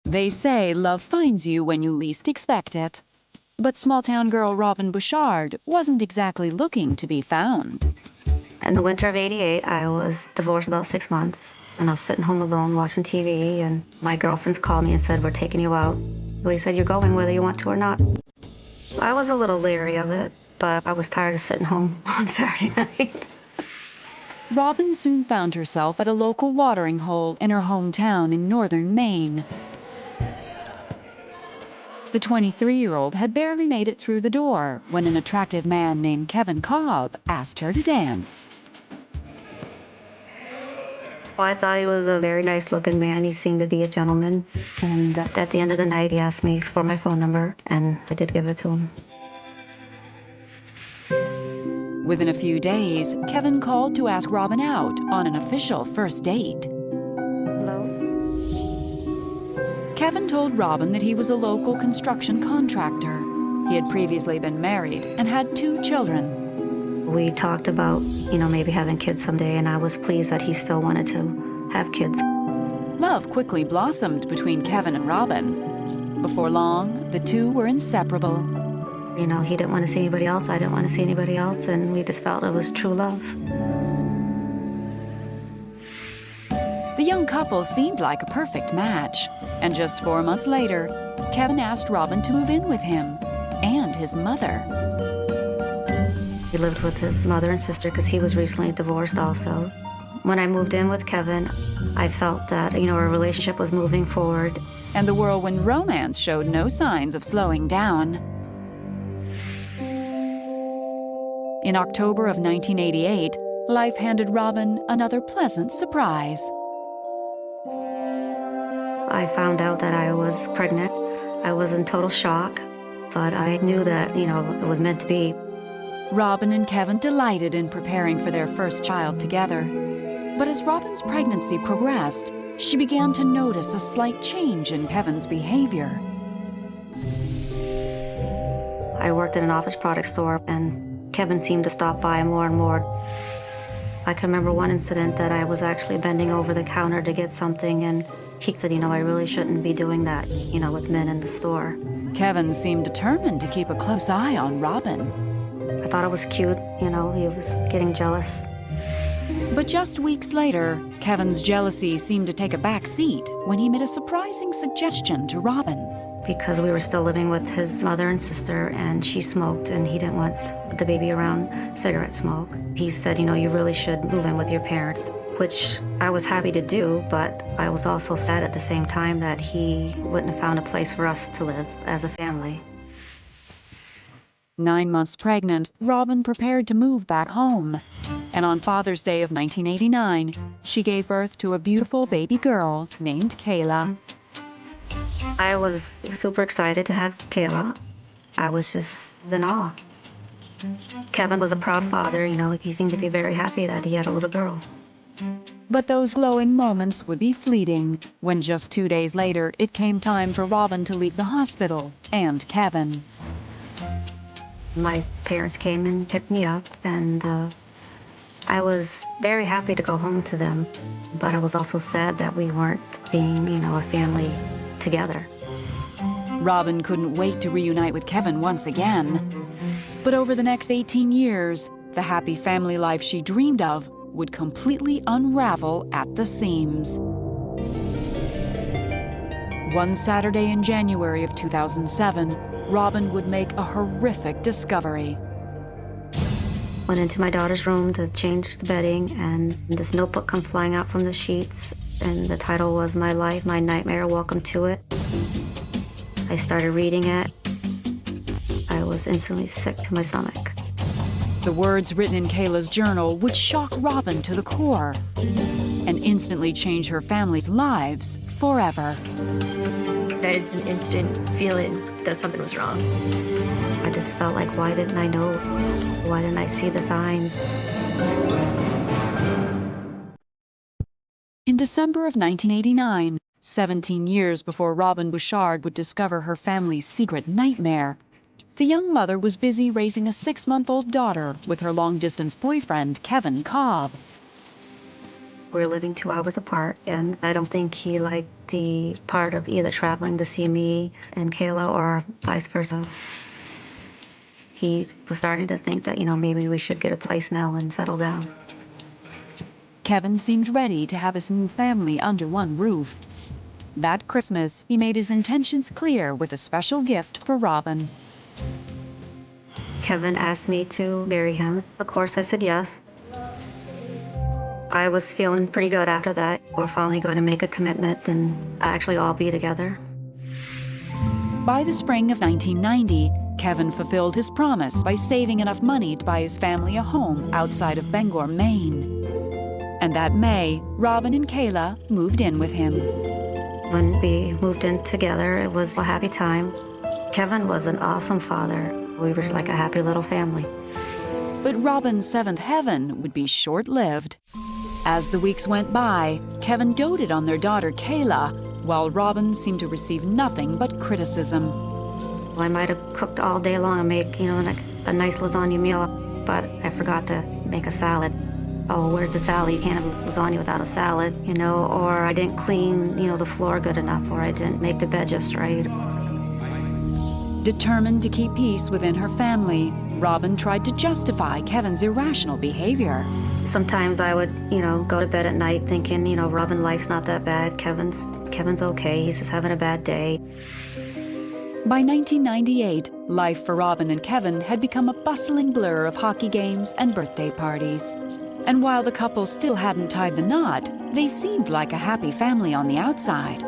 They say love finds you when you least expect it. But small-town girl Robin Bouchard wasn't exactly looking to be found. In the winter of '88, I was divorced about 6 months, and I was sitting home alone watching TV, and my girlfriends called me and said, "We're taking you out." They said, "You're going whether you want to or not." I was a little leery of it, but I was tired of sitting home on Saturday night. Robin soon found herself at a local watering hole in her hometown in northern Maine. The 23-year-old had barely made it through the door when an attractive man named Kevin Cobb asked her to dance. Well, I thought he was a very nice-looking man. He seemed to be a gentleman. And at the end of the night, he asked me for my phone number, and I did give it to him. Within a few days, Kevin called to ask Robin out on an official first date. Hello? Kevin told Robin that he was a local construction contractor. He had previously been married and had 2 children. We talked about, maybe having kids someday, and I was pleased that he still wanted to have kids. Love quickly blossomed between Kevin and Robin. Before long, the two were inseparable. He didn't want to see anybody else, I didn't want to see anybody else, and we just felt it was true love. The young couple seemed like a perfect match, and just 4 months later, Kevin asked Robin to move in with him and his mother. He lived with his mother and sister because he was recently divorced also. When I moved in with Kevin, I felt that, our relationship was moving forward. And the whirlwind romance showed no signs of slowing down. In October of 1988, life handed Robin another pleasant surprise. I found out that I was pregnant. I was in total shock, but I knew that, it was meant to be. Robin and Kevin delighted in preparing for their first child together. But as Robin's pregnancy progressed, she began to notice a slight change in Kevin's behavior. I worked at an office product store, and Kevin seemed to stop by more and more. I can remember one incident that I was actually bending over the counter to get something, and he said, I really shouldn't be doing that, with men in the store. Kevin seemed determined to keep a close eye on Robin. I thought it was cute, he was getting jealous. But just weeks later, Kevin's jealousy seemed to take a back seat when he made a surprising suggestion to Robin. Because we were still living with his mother and sister, and she smoked, and he didn't want the baby around cigarette smoke. He said, you really should move in with your parents, which I was happy to do, but I was also sad at the same time that he wouldn't have found a place for us to live as a family. 9 months pregnant, Robin prepared to move back home. And on Father's Day of 1989, she gave birth to a beautiful baby girl named Kayla. I was super excited to have Kayla. I was just in awe. Kevin was a proud father, he seemed to be very happy that he had a little girl. But those glowing moments would be fleeting when just 2 days later it came time for Robin to leave the hospital and Kevin. My parents came and picked me up, and I was very happy to go home to them, but I was also sad that we weren't being, a family together. Robin couldn't wait to reunite with Kevin once again. But over the next 18 years, the happy family life she dreamed of would completely unravel at the seams. One Saturday in January of 2007, Robin would make a horrific discovery. Went into my daughter's room to change the bedding, and this notebook come flying out from the sheets, and the title was "My Life, My Nightmare, Welcome to It." I started reading it. I was instantly sick to my stomach. The words written in Kayla's journal would shock Robin to the core and instantly change her family's lives forever. I had an instant feeling that something was wrong. I just felt like, why didn't I know? Why didn't I see the signs? In December of 1989, 17 years before Robin Bouchard would discover her family's secret nightmare, the young mother was busy raising a 6-month-old daughter with her long-distance boyfriend, Kevin Cobb. We were living 2 hours apart, and I don't think he liked the part of either traveling to see me and Kayla or vice versa. He was starting to think that, maybe we should get a place now and settle down. Kevin seemed ready to have his new family under one roof. That Christmas, he made his intentions clear with a special gift for Robin. Kevin asked me to marry him. Of course, I said yes. I was feeling pretty good after that. We're finally going to make a commitment and actually all be together. By the spring of 1990, Kevin fulfilled his promise by saving enough money to buy his family a home outside of Bangor, Maine. And that May, Robin and Kayla moved in with him. When we moved in together, it was a happy time. Kevin was an awesome father. We were like a happy little family. But Robin's seventh heaven would be short-lived. As the weeks went by, Kevin doted on their daughter Kayla, while Robin seemed to receive nothing but criticism. I might have cooked all day long and make, like a nice lasagna meal, but I forgot to make a salad. Oh, where's the salad? You can't have lasagna without a salad, or I didn't clean, the floor good enough, or I didn't make the bed just right. Determined to keep peace within her family, Robin tried to justify Kevin's irrational behavior. Sometimes I would, go to bed at night thinking, Robin, life's not that bad. Kevin's okay. He's just having a bad day. By 1998, life for Robin and Kevin had become a bustling blur of hockey games and birthday parties. And while the couple still hadn't tied the knot, they seemed like a happy family on the outside.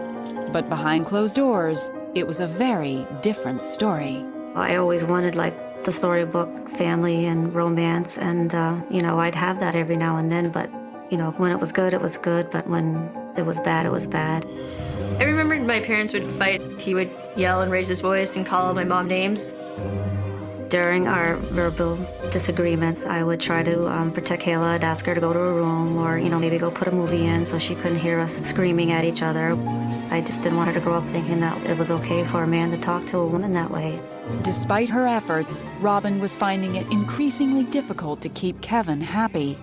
But behind closed doors, it was a very different story. I always wanted, like, the storybook family and romance, and, I'd have that every now and then, but, when it was good, but when it was bad. I remember my parents would fight. He would yell and raise his voice and call my mom names. During our verbal disagreements, I would try to protect Kayla. I'd ask her to go to her room or, maybe go put a movie in so she couldn't hear us screaming at each other. I just didn't want her to grow up thinking that it was okay for a man to talk to a woman that way. Despite her efforts, Robin was finding it increasingly difficult to keep Kevin happy.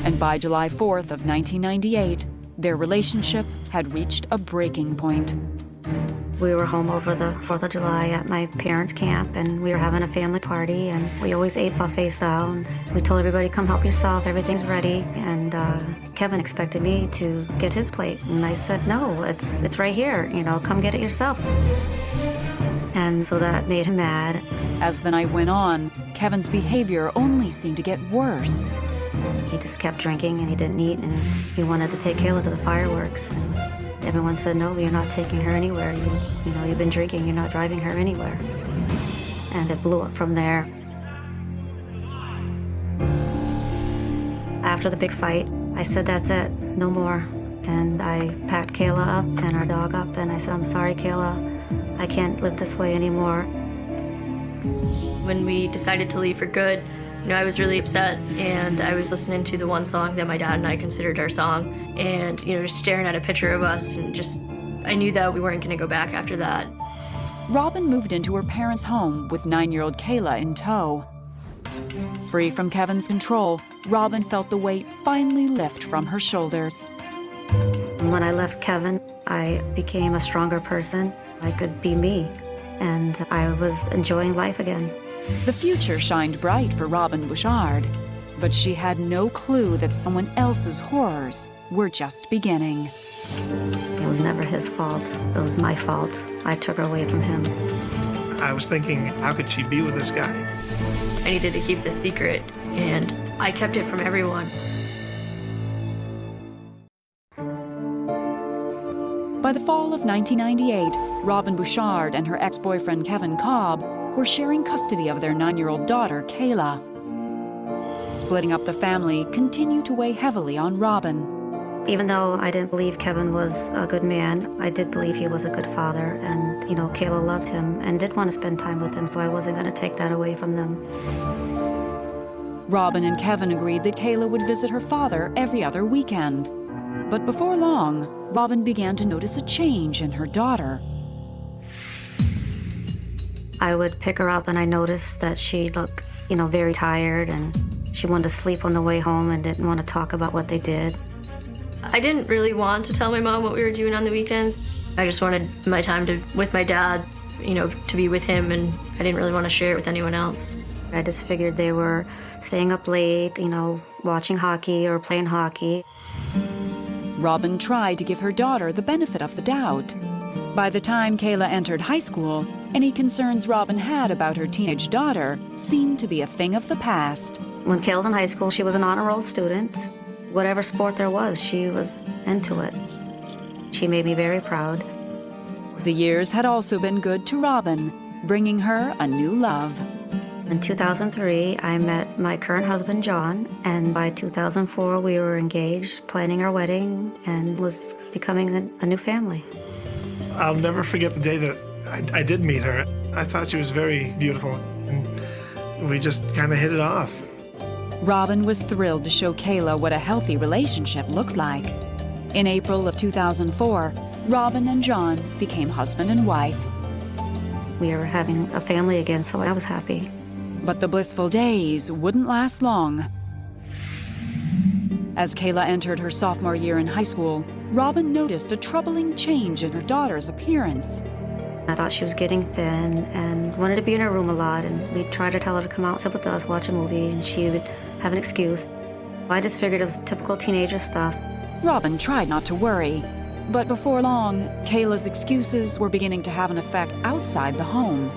And by July 4th of 1998, their relationship had reached a breaking point. We were home over the 4th of July at my parents' camp, and we were having a family party, and we always ate buffet style, and we told everybody, come help yourself, everything's ready, and Kevin expected me to get his plate, and I said, no, it's right here, come get it yourself. And so that made him mad. As the night went on, Kevin's behavior only seemed to get worse. He just kept drinking, and he didn't eat, and he wanted to take Kayla to the fireworks. Everyone said, no, you're not taking her anywhere. You've been drinking, you're not driving her anywhere. And it blew up from there. After the big fight, I said, that's it, no more. And I packed Kayla up and our dog up, and I said, I'm sorry, Kayla, I can't live this way anymore. When we decided to leave for good, I was really upset, and I was listening to the one song that my dad and I considered our song, and, just staring at a picture of us, and I knew that we weren't going to go back after that. Robin moved into her parents' home with 9-year-old Kayla in tow. Free from Kevin's control, Robin felt the weight finally lift from her shoulders. When I left Kevin, I became a stronger person. I could be me, and I was enjoying life again. The future shined bright for Robin Bouchard, but she had no clue that someone else's horrors were just beginning. It was never his fault. It was my fault. I took her away from him. I was thinking, how could she be with this guy? I needed to keep this secret, and I kept it from everyone. By the fall of 1998, Robin Bouchard and her ex-boyfriend Kevin Cobb were sharing custody of their 9-year-old daughter, Kayla. Splitting up the family continued to weigh heavily on Robin. Even though I didn't believe Kevin was a good man, I did believe he was a good father, and, Kayla loved him and did want to spend time with him, so I wasn't going to take that away from them. Robin and Kevin agreed that Kayla would visit her father every other weekend. But before long, Robin began to notice a change in her daughter. I would pick her up and I noticed that she looked, very tired and She wanted to sleep on the way home and didn't want to talk about what they did. I didn't really want to tell my mom what we were doing on the weekends. I just wanted my time with my dad, to be with him, and I didn't really want to share it with anyone else. I just figured they were staying up late, watching hockey or playing hockey. Robin tried to give her daughter the benefit of the doubt. By the time Kayla entered high school, any concerns Robin had about her teenage daughter seemed to be a thing of the past. When Kayla was in high school, she was an honor roll student. Whatever sport there was, she was into it. She made me very proud. The years had also been good to Robin, bringing her a new love. In 2003, I met my current husband, John, and by 2004, we were engaged, planning our wedding, and was becoming a new family. I'll never forget the day that I did meet her. I thought she was very beautiful, and we just kind of hit it off. Robin was thrilled to show Kayla what a healthy relationship looked like. In April of 2004, Robin and John became husband and wife. We were having a family again, so I was happy. But the blissful days wouldn't last long. As Kayla entered her sophomore year in high school, Robin noticed a troubling change in her daughter's appearance. I thought she was getting thin and wanted to be in her room a lot, and we'd try to tell her to come out, sit with us, watch a movie, and she would have an excuse. I just figured it was typical teenager stuff. Robin tried not to worry, but before long, Kayla's excuses were beginning to have an effect outside the home.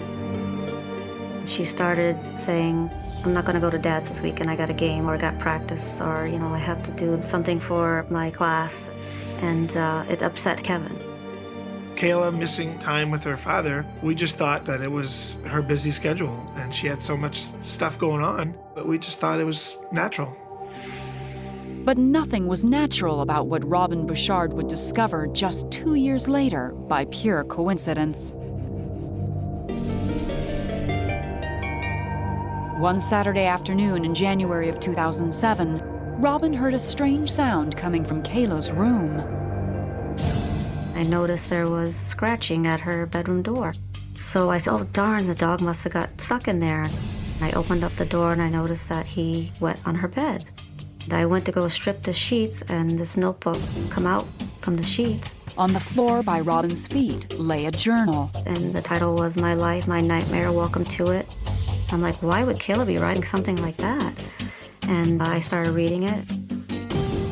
She started saying, I'm not going to go to Dad's this weekend, I got a game, or I got practice, or, I have to do something for my class, and it upset Kevin. Kayla missing time with her father, we just thought that it was her busy schedule, and she had so much stuff going on, but we just thought it was natural. But nothing was natural about what Robin Bouchard would discover just 2 years later by pure coincidence. One Saturday afternoon in January of 2007, Robin heard a strange sound coming from Kayla's room. I noticed there was scratching at her bedroom door. So I said, oh darn, the dog must have got stuck in there. I opened up the door and I noticed that he wet on her bed. I went to go strip the sheets and this notebook come out from the sheets. On the floor by Robin's feet lay a journal. And the title was My Life, My Nightmare, Welcome to It. I'm like, why would Kayla be writing something like that? And I started reading it.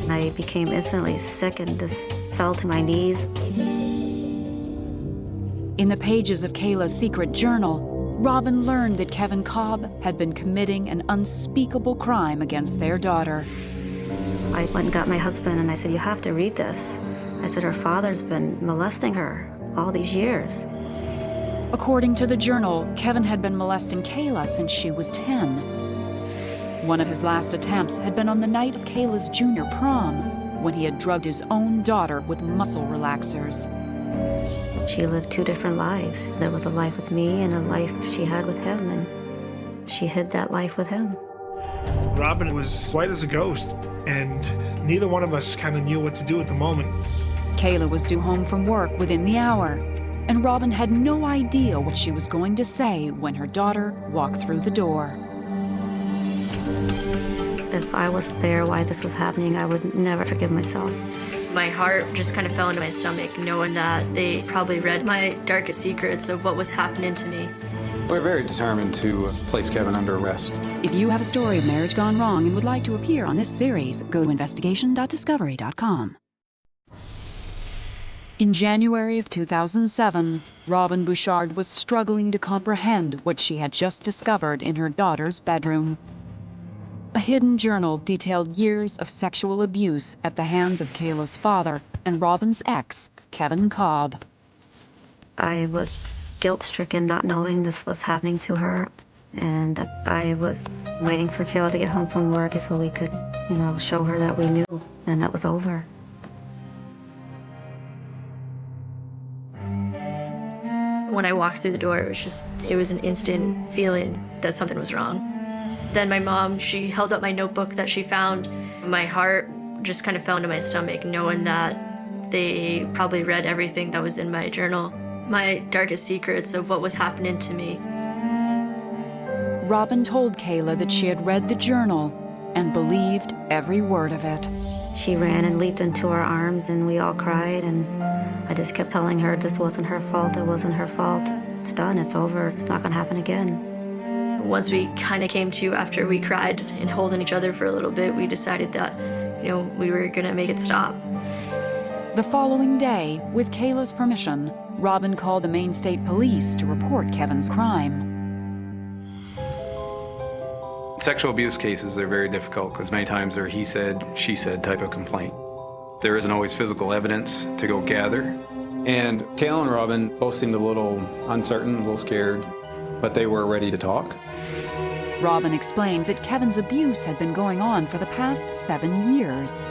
And I became instantly sick and just fell to my knees. In the pages of Kayla's secret journal, Robin learned that Kevin Cobb had been committing an unspeakable crime against their daughter. I went and got my husband and I said, you have to read this. I said, her father's been molesting her all these years. According to the journal, Kevin had been molesting Kayla since she was 10. One of his last attempts had been on the night of Kayla's junior prom, when he had drugged his own daughter with muscle relaxers. She lived two different lives. There was a life with me and a life she had with him, and she hid that life with him. Robin was white as a ghost, and neither one of us kind of knew what to do at the moment. Kayla was due home from work within the hour, and Robin had no idea what she was going to say when her daughter walked through the door. If I was there while this was happening, I would never forgive myself. My heart just kind of fell into my stomach, knowing that they probably read my darkest secrets of what was happening to me. We're very determined to place Kevin under arrest. If you have a story of marriage gone wrong and would like to appear on this series, go to investigation.discovery.com. In January of 2007, Robin Bouchard was struggling to comprehend what she had just discovered in her daughter's bedroom. A hidden journal detailed years of sexual abuse at the hands of Kayla's father and Robin's ex, Kevin Cobb. I was guilt-stricken not knowing this was happening to her, and I was waiting for Kayla to get home from work so we could, show her that we knew, and that was over. When I walked through the door, it was an instant feeling that something was wrong. Then my mom, she held up my notebook that she found. My heart just kind of fell into my stomach, knowing that they probably read everything that was in my journal, my darkest secrets of what was happening to me. Robin told Kayla that she had read the journal, and believed every word of it. She ran and leaped into our arms, and we all cried, and I just kept telling her this wasn't her fault, it wasn't her fault. It's done, it's over, it's not gonna happen again. Once we kind of came to, after we cried and holding each other for a little bit, we decided that, we were gonna make it stop. The following day, with Kayla's permission, Robin called the Maine State Police to report Kevin's crime. Sexual abuse cases are very difficult because many times they're he said, she said type of complaint. There isn't always physical evidence to go gather. And Kayla and Robin both seemed a little uncertain, a little scared, but they were ready to talk. Robin explained that Kevin's abuse had been going on for the past 7 years.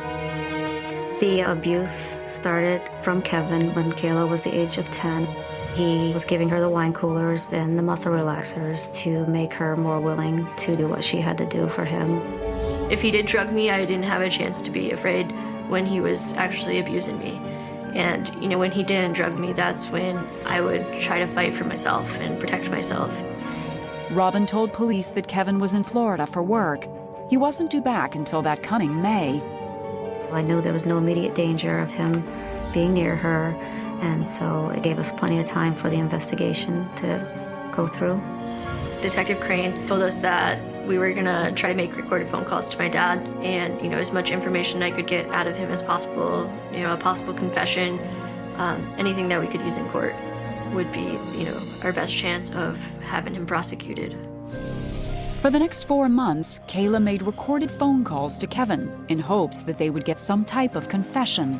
The abuse started from Kevin when Kayla was the age of 10. He was giving her the wine coolers and the muscle relaxers to make her more willing to do what she had to do for him. If he did drug me, I didn't have a chance to be afraid when he was actually abusing me. And, when he didn't drug me, that's when I would try to fight for myself and protect myself. Robin told police that Kevin was in Florida for work. He wasn't due back until that coming May. I knew there was no immediate danger of him being near her, and so it gave us plenty of time for the investigation to go through. Detective Crane told us that we were gonna try to make recorded phone calls to my dad, and as much information I could get out of him as possible, a possible confession, anything that we could use in court would be, our best chance of having him prosecuted. For the next 4 months, Kayla made recorded phone calls to Kevin in hopes that they would get some type of confession.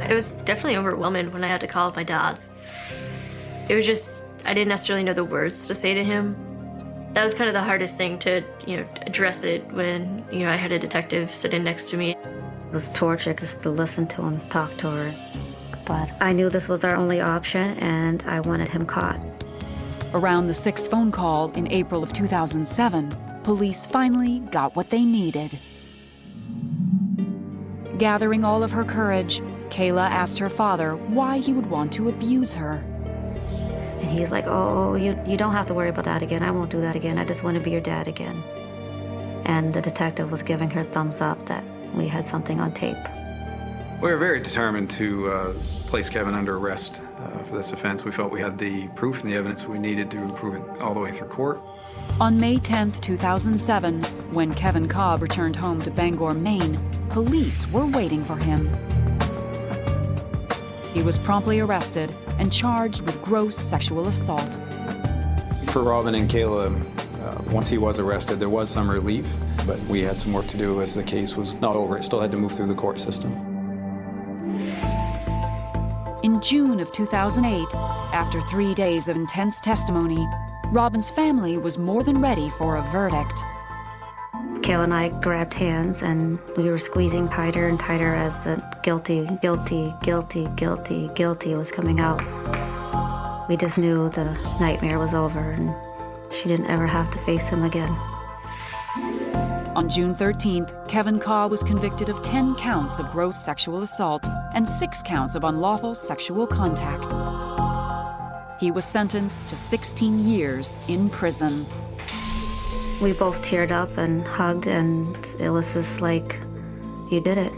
It was definitely overwhelming when I had to call my dad. It was just, I didn't necessarily know the words to say to him. That was kind of the hardest thing to, address it when, I had a detective sitting next to me. It was torture just to listen to him talk to her. But I knew this was our only option, and I wanted him caught. Around the 6th phone call in April of 2007, police finally got what they needed. Gathering all of her courage, Kayla asked her father why he would want to abuse her. And he's like, oh, you don't have to worry about that again. I won't do that again. I just want to be your dad again. And the detective was giving her thumbs up that we had something on tape. We were very determined to place Kevin under arrest for this offense. We felt we had the proof and the evidence we needed to prove it all the way through court. On May 10, 2007, when Kevin Cobb returned home to Bangor, Maine, police were waiting for him. He was promptly arrested and charged with gross sexual assault. For Robin and Kayla, once he was arrested, there was some relief, but we had some work to do as the case was not over. It still had to move through the court system. In June of 2008, after 3 days of intense testimony, Robin's family was more than ready for a verdict. Kayla and I grabbed hands, and we were squeezing tighter and tighter as the guilty, guilty, guilty, guilty, guilty was coming out. We just knew the nightmare was over, and she didn't ever have to face him again. On June 13th, Kevin Cobb was convicted of 10 counts of gross sexual assault and 6 counts of unlawful sexual contact. He was sentenced to 16 years in prison. We both teared up and hugged, and it was just like, you did it,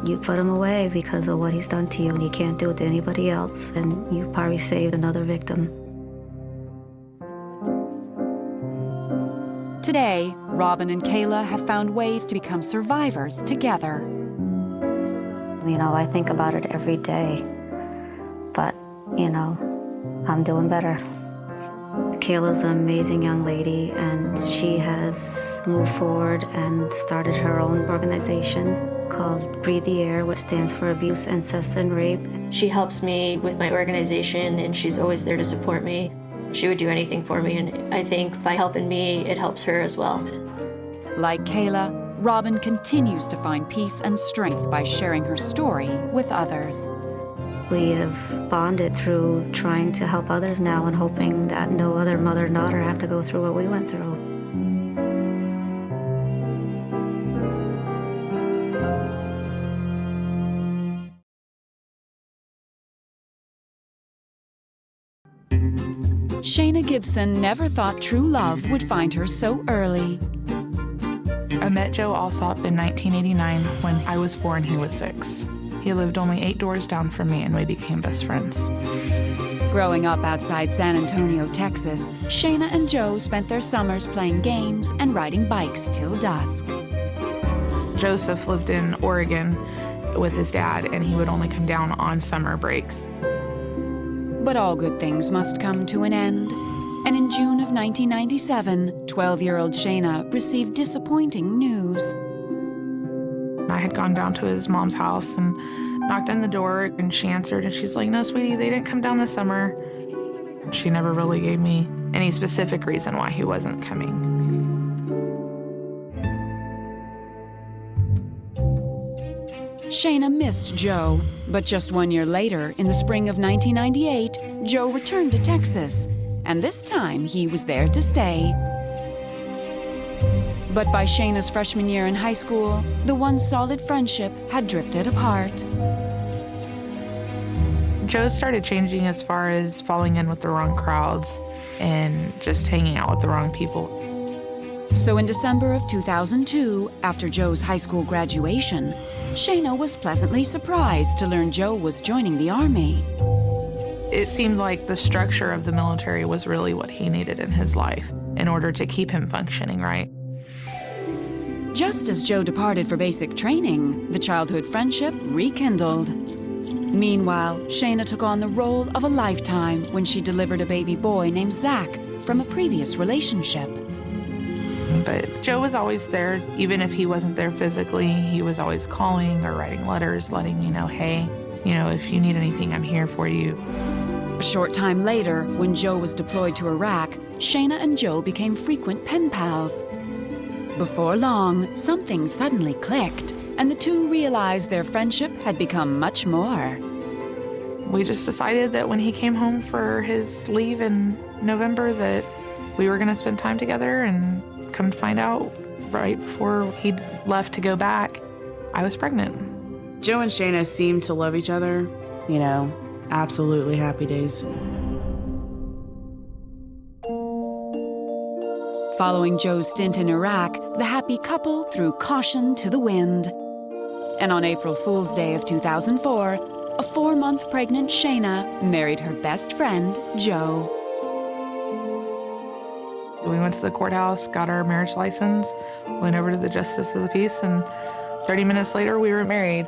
You put him away because of what he's done to you, and you can't do it to anybody else, and you probably saved another victim. Today, Robin and Kayla have found ways to become survivors together. I think about it every day, but, I'm doing better. Kayla's an amazing young lady, and she has moved forward and started her own organization called Breathe the Air, which stands for Abuse, Incest, and Rape. She helps me with my organization, and she's always there to support me. She would do anything for me, and I think by helping me, it helps her as well. Like Kayla, Robin continues to find peace and strength by sharing her story with others. We have bonded through trying to help others now and hoping that no other mother and daughter have to go through what we went through. Shayna Gibson never thought true love would find her so early. I met Joe Alsop in 1989 when I was 4 and he was 6. He lived only 8 doors down from me and we became best friends. Growing up outside San Antonio, Texas, Shayna and Joe spent their summers playing games and riding bikes till dusk. Joseph lived in Oregon with his dad, and he would only come down on summer breaks. But all good things must come to an end. And in June of 1997, 12-year-old Shayna received disappointing news. I had gone down to his mom's house and knocked on the door, and she answered, and she's like, "No, sweetie, they didn't come down this summer." She never really gave me any specific reason why he wasn't coming. Shayna missed Joe, but just 1 year later, in the spring of 1998, Joe returned to Texas, and this time he was there to stay. But by Shayna's freshman year in high school, the once solid friendship had drifted apart. Joe started changing as far as falling in with the wrong crowds and just hanging out with the wrong people. So in December of 2002, after Joe's high school graduation, Shayna was pleasantly surprised to learn Joe was joining the Army. It seemed like the structure of the military was really what he needed in his life in order to keep him functioning right. Just as Joe departed for basic training, the childhood friendship rekindled. Meanwhile, Shayna took on the role of a lifetime when she delivered a baby boy named Zach from a previous relationship. But Joe was always there. Even if he wasn't there physically, he was always calling or writing letters, letting me know, "Hey, if you need anything, I'm here for you." A short time later, when Joe was deployed to Iraq, Shayna and Joe became frequent pen pals. Before long, something suddenly clicked, and the two realized their friendship had become much more. We just decided that when he came home for his leave in November that we were going to spend time together, and come to find out, right before he'd left to go back, I was pregnant. Joe and Shayna seemed to love each other, absolutely happy days. Following Joe's stint in Iraq, the happy couple threw caution to the wind. And on April Fool's Day of 2004, a 4-month pregnant Shayna married her best friend, Joe. We went to the courthouse, got our marriage license, went over to the Justice of the Peace, and 30 minutes later, we were married.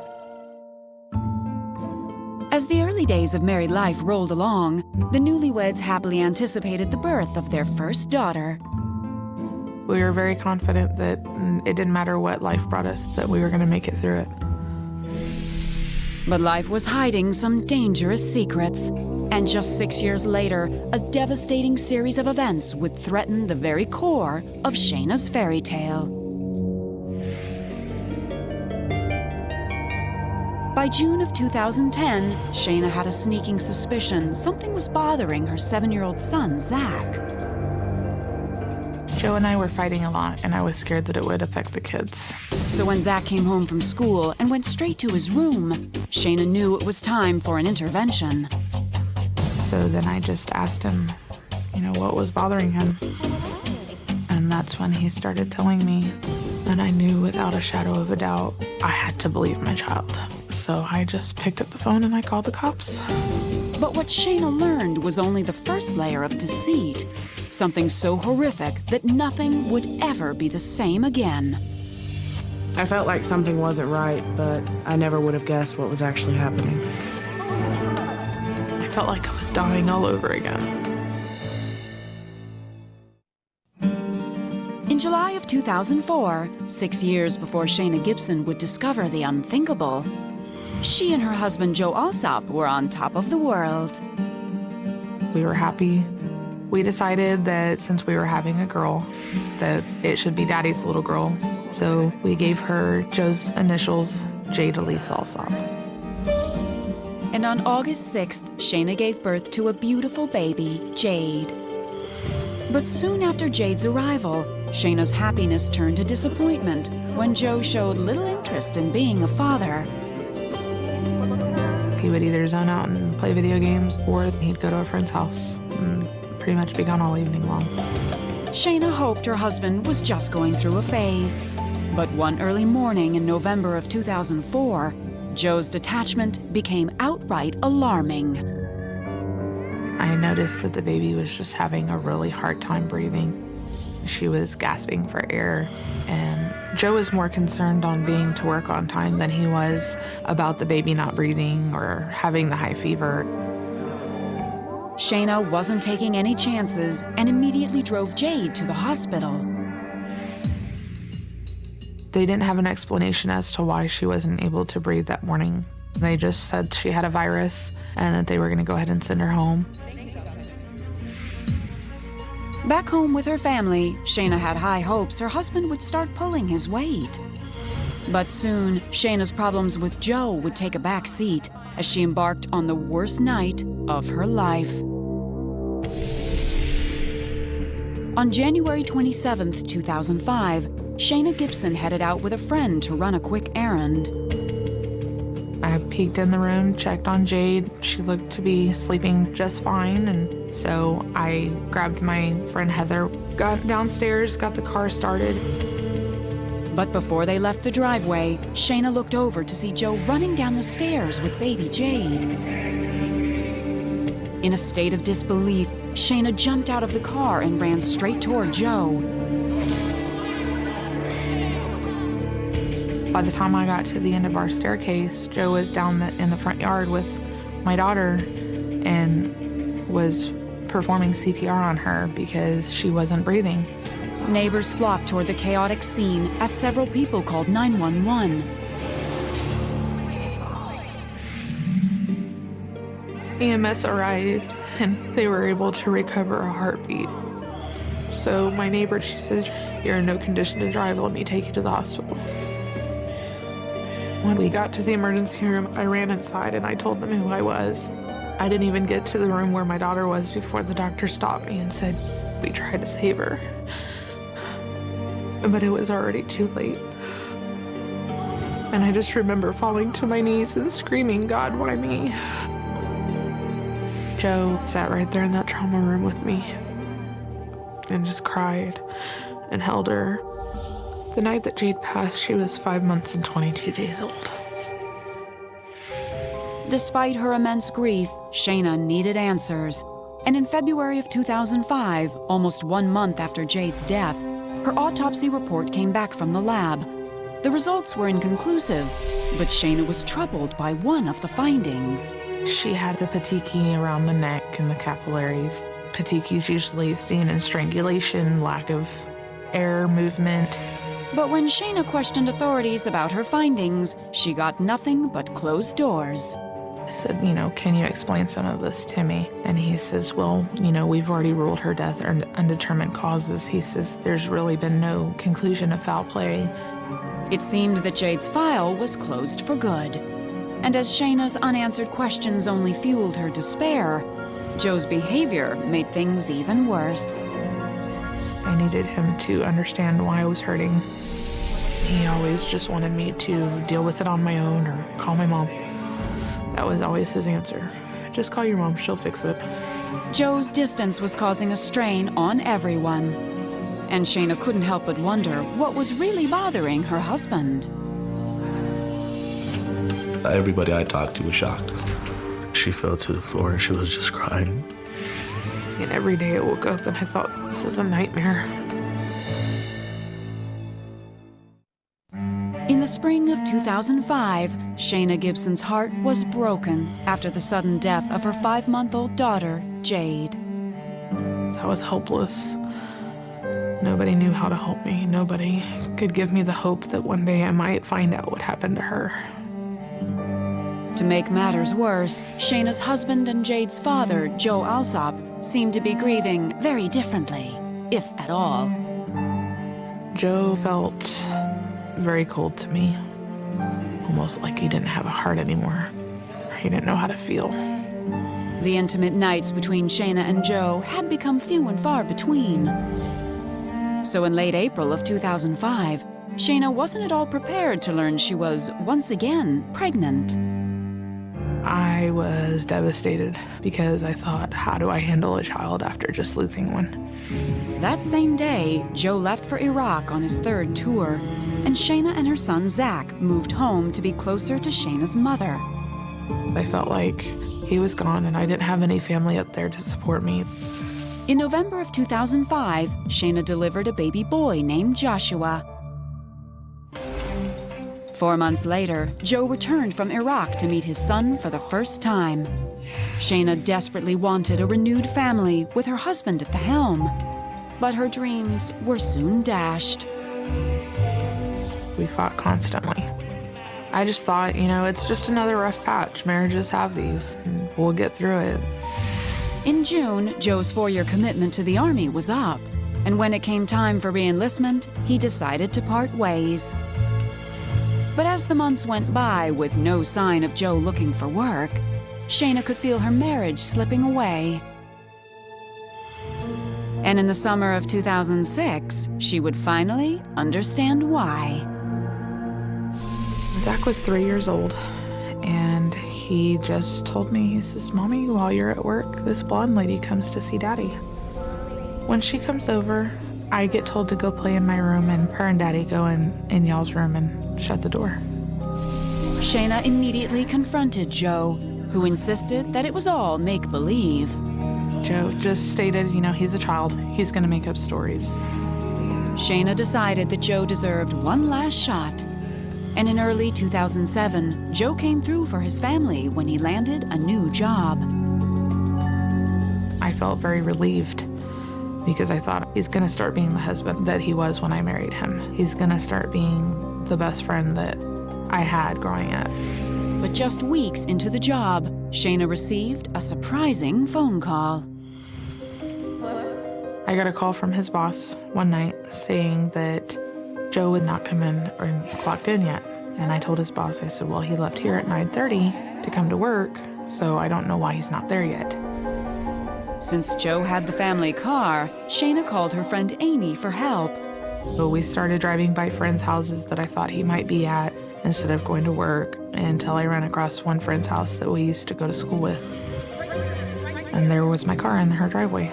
As the early days of married life rolled along, the newlyweds happily anticipated the birth of their first daughter. We were very confident that it didn't matter what life brought us, that we were going to make it through it. But life was hiding some dangerous secrets. And just 6 years later, a devastating series of events would threaten the very core of Shayna's fairy tale. By June of 2010, Shayna had a sneaking suspicion something was bothering her 7-year-old son, Zach. Joe and I were fighting a lot, and I was scared that it would affect the kids. So when Zach came home from school and went straight to his room, Shayna knew it was time for an intervention. So then I just asked him, what was bothering him. And that's when he started telling me. And I knew without a shadow of a doubt, I had to believe my child. So I just picked up the phone and I called the cops. But what Shayna learned was only the first layer of deceit. Something so horrific that nothing would ever be the same again. I felt like something wasn't right, but I never would have guessed what was actually happening. I felt like I was dying all over again. In July of 2004, 6 years before Shayna Gibson would discover the unthinkable, she and her husband Joe Alsop were on top of the world. We were happy. We decided that since we were having a girl, that it should be Daddy's little girl. So we gave her Joe's initials, Jade Elise Alsop. And on August 6th, Shayna gave birth to a beautiful baby, Jade. But soon after Jade's arrival, Shayna's happiness turned to disappointment when Joe showed little interest in being a father. He would either zone out and play video games, or he'd go to a friend's house and pretty much be gone all evening long. Shayna hoped her husband was just going through a phase. But one early morning in November of 2004, Joe's detachment became outright alarming. I noticed that the baby was just having a really hard time breathing. She was gasping for air, and Joe was more concerned on being to work on time than he was about the baby not breathing or having the high fever. Shayna wasn't taking any chances and immediately drove Jade to the hospital. They didn't have an explanation as to why she wasn't able to breathe that morning. They just said she had a virus and that they were going to go ahead and send her home. Back home with her family, Shayna had high hopes her husband would start pulling his weight. But soon, Shayna's problems with Joe would take a back seat as she embarked on the worst night of her life. On January 27, 2005, Shayna Gibson headed out with a friend to run a quick errand. I peeked in the room, checked on Jade. She looked to be sleeping just fine, and so I grabbed my friend Heather, got downstairs, got the car started. But before they left the driveway, Shayna looked over to see Joe running down the stairs with baby Jade. In a state of disbelief, Shayna jumped out of the car and ran straight toward Joe. By the time I got to the end of our staircase, Joe was down in the front yard with my daughter and was performing CPR on her because she wasn't breathing. Neighbors flocked toward the chaotic scene as several people called 911. EMS arrived and they were able to recover a heartbeat. So my neighbor, she says, "You're in no condition to drive, let me take you to the hospital." When we got to the emergency room, I ran inside and I told them who I was. I didn't even get to the room where my daughter was before the doctor stopped me and said, "We tried to save her." But it was already too late. And I just remember falling to my knees and screaming, "God, why me?" Joe sat right there in that trauma room with me and just cried and held her. The night that Jade passed, she was 5 months and 22 days old. Despite her immense grief, Shayna needed answers. And in February of 2005, almost 1 month after Jade's death, her autopsy report came back from the lab. The results were inconclusive, but Shayna was troubled by one of the findings. She had the petechiae around the neck and the capillaries. Petechiae is usually seen in strangulation, lack of air movement. But when Shayna questioned authorities about her findings, she got nothing but closed doors. I said, "Can you explain some of this to me?" And he says, "Well, we've already ruled her death or undetermined causes." He says, "There's really been no conclusion of foul play." It seemed that Jade's file was closed for good. And as Shayna's unanswered questions only fueled her despair, Joe's behavior made things even worse. I needed him to understand why I was hurting. He always just wanted me to deal with it on my own or call my mom. That was always his answer. "Just call your mom, she'll fix it." Joe's distance was causing a strain on everyone. And Shayna couldn't help but wonder what was really bothering her husband. Everybody I talked to was shocked. She fell to the floor and she was just crying. And every day I woke up and I thought, this is a nightmare. In the spring of 2005, Shayna Gibson's heart was broken after the sudden death of her 5-month-old daughter, Jade. I was helpless. Nobody knew how to help me. Nobody could give me the hope that one day I might find out what happened to her. To make matters worse, Shayna's husband and Jade's father, Joe Alsop, seemed to be grieving very differently, if at all. Joe felt very cold to me, almost like he didn't have a heart anymore. He didn't know how to feel. The intimate nights between Shayna and Joe had become few and far between. So in late April of 2005, Shayna wasn't at all prepared to learn she was once again pregnant. I was devastated because I thought, how do I handle a child after just losing one? That same day, Joe left for Iraq on his third tour, and Shayna and her son Zach moved home to be closer to Shayna's mother. I felt like he was gone and I didn't have any family up there to support me. In November of 2005, Shayna delivered a baby boy named Joshua. 4 months later, Joe returned from Iraq to meet his son for the first time. Shayna desperately wanted a renewed family with her husband at the helm, but her dreams were soon dashed. We fought constantly. I just thought, it's just another rough patch. Marriages have these, and we'll get through it. In June, Joe's 4-year commitment to the Army was up, and when it came time for re-enlistment, he decided to part ways. But as the months went by with no sign of Joe looking for work, Shayna could feel her marriage slipping away. And in the summer of 2006, she would finally understand why. Zach was 3 years old, and he just told me, he says, "Mommy, while you're at work, this blonde lady comes to see Daddy." When she comes over, I get told to go play in my room, and her and Daddy go in y'all's room and shut the door. Shayna immediately confronted Joe, who insisted that it was all make-believe. Joe just stated, he's a child. He's gonna make up stories. Shayna decided that Joe deserved one last shot. And in early 2007, Joe came through for his family when he landed a new job. I felt very relieved because I thought he's gonna start being the husband that he was when I married him. He's gonna start being the best friend that I had growing up. But just weeks into the job, Shayna received a surprising phone call. I got a call from his boss one night saying that Joe would not come in or clocked in yet. And I told his boss, I said, well, he left here at 9:30 to come to work, so I don't know why he's not there yet. Since Joe had the family car, Shayna called her friend Amy for help. So we started driving by friends' houses that I thought he might be at instead of going to work, until I ran across one friend's house that we used to go to school with. And there was my car in her driveway.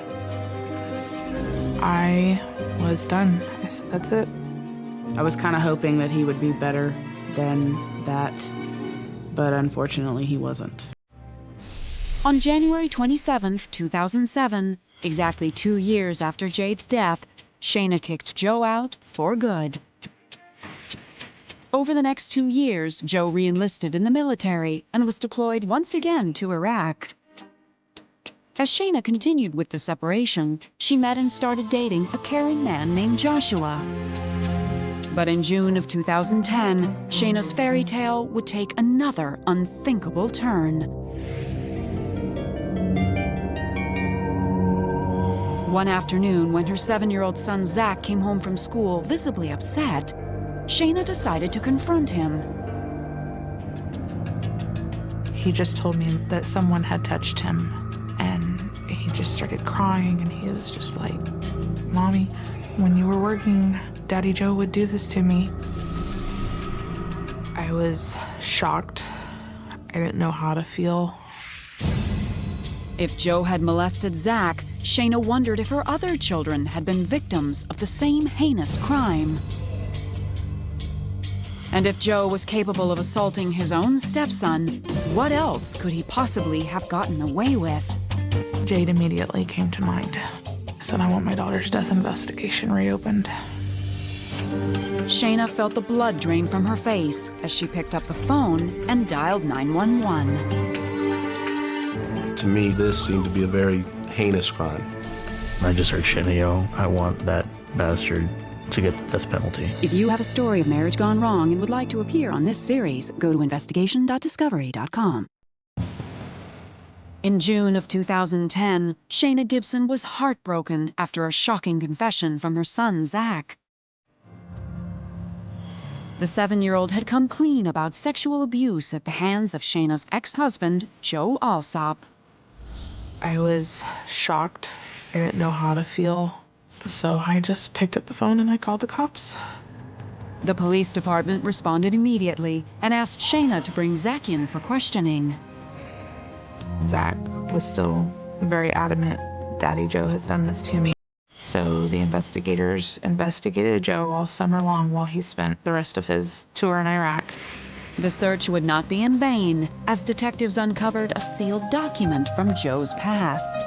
I was done. I said, that's it. I was kind of hoping that he would be better than that, but unfortunately he wasn't. On January 27, 2007, exactly 2 years after Jade's death, Shayna kicked Joe out for good. Over the next 2 years, Joe re-enlisted in the military and was deployed once again to Iraq. As Shayna continued with the separation, she met and started dating a caring man named Joshua. But in June of 2010, Shayna's fairy tale would take another unthinkable turn. One afternoon, when her 7-year-old son Zach came home from school visibly upset, Shayna decided to confront him. He just told me that someone had touched him, and he just started crying, and he was just like, "Mommy, when you were working, Daddy Joe would do this to me." I was shocked. I didn't know how to feel. If Joe had molested Zach, Shayna wondered if her other children had been victims of the same heinous crime. And if Joe was capable of assaulting his own stepson, what else could he possibly have gotten away with? Jade immediately came to mind. I said, I want my daughter's death investigation reopened. Shayna felt the blood drain from her face as she picked up the phone and dialed 911. To me, this seemed to be a very heinous crime. I just heard Shayna yell, "I want that bastard to get the death penalty." If you have a story of marriage gone wrong and would like to appear on this series, go to investigation.discovery.com. In June of 2010, Shayna Gibson was heartbroken after a shocking confession from her son, Zach. The 7-year-old had come clean about sexual abuse at the hands of Shayna's ex-husband, Joe Alsop. I was shocked. I didn't know how to feel. So I just picked up the phone and I called the cops. The police department responded immediately and asked Shayna to bring Zach in for questioning. Zach was still very adamant, Daddy Joe has done this to me. So the investigators investigated Joe all summer long while he spent the rest of his tour in Iraq. The search would not be in vain, as detectives uncovered a sealed document from Joe's past.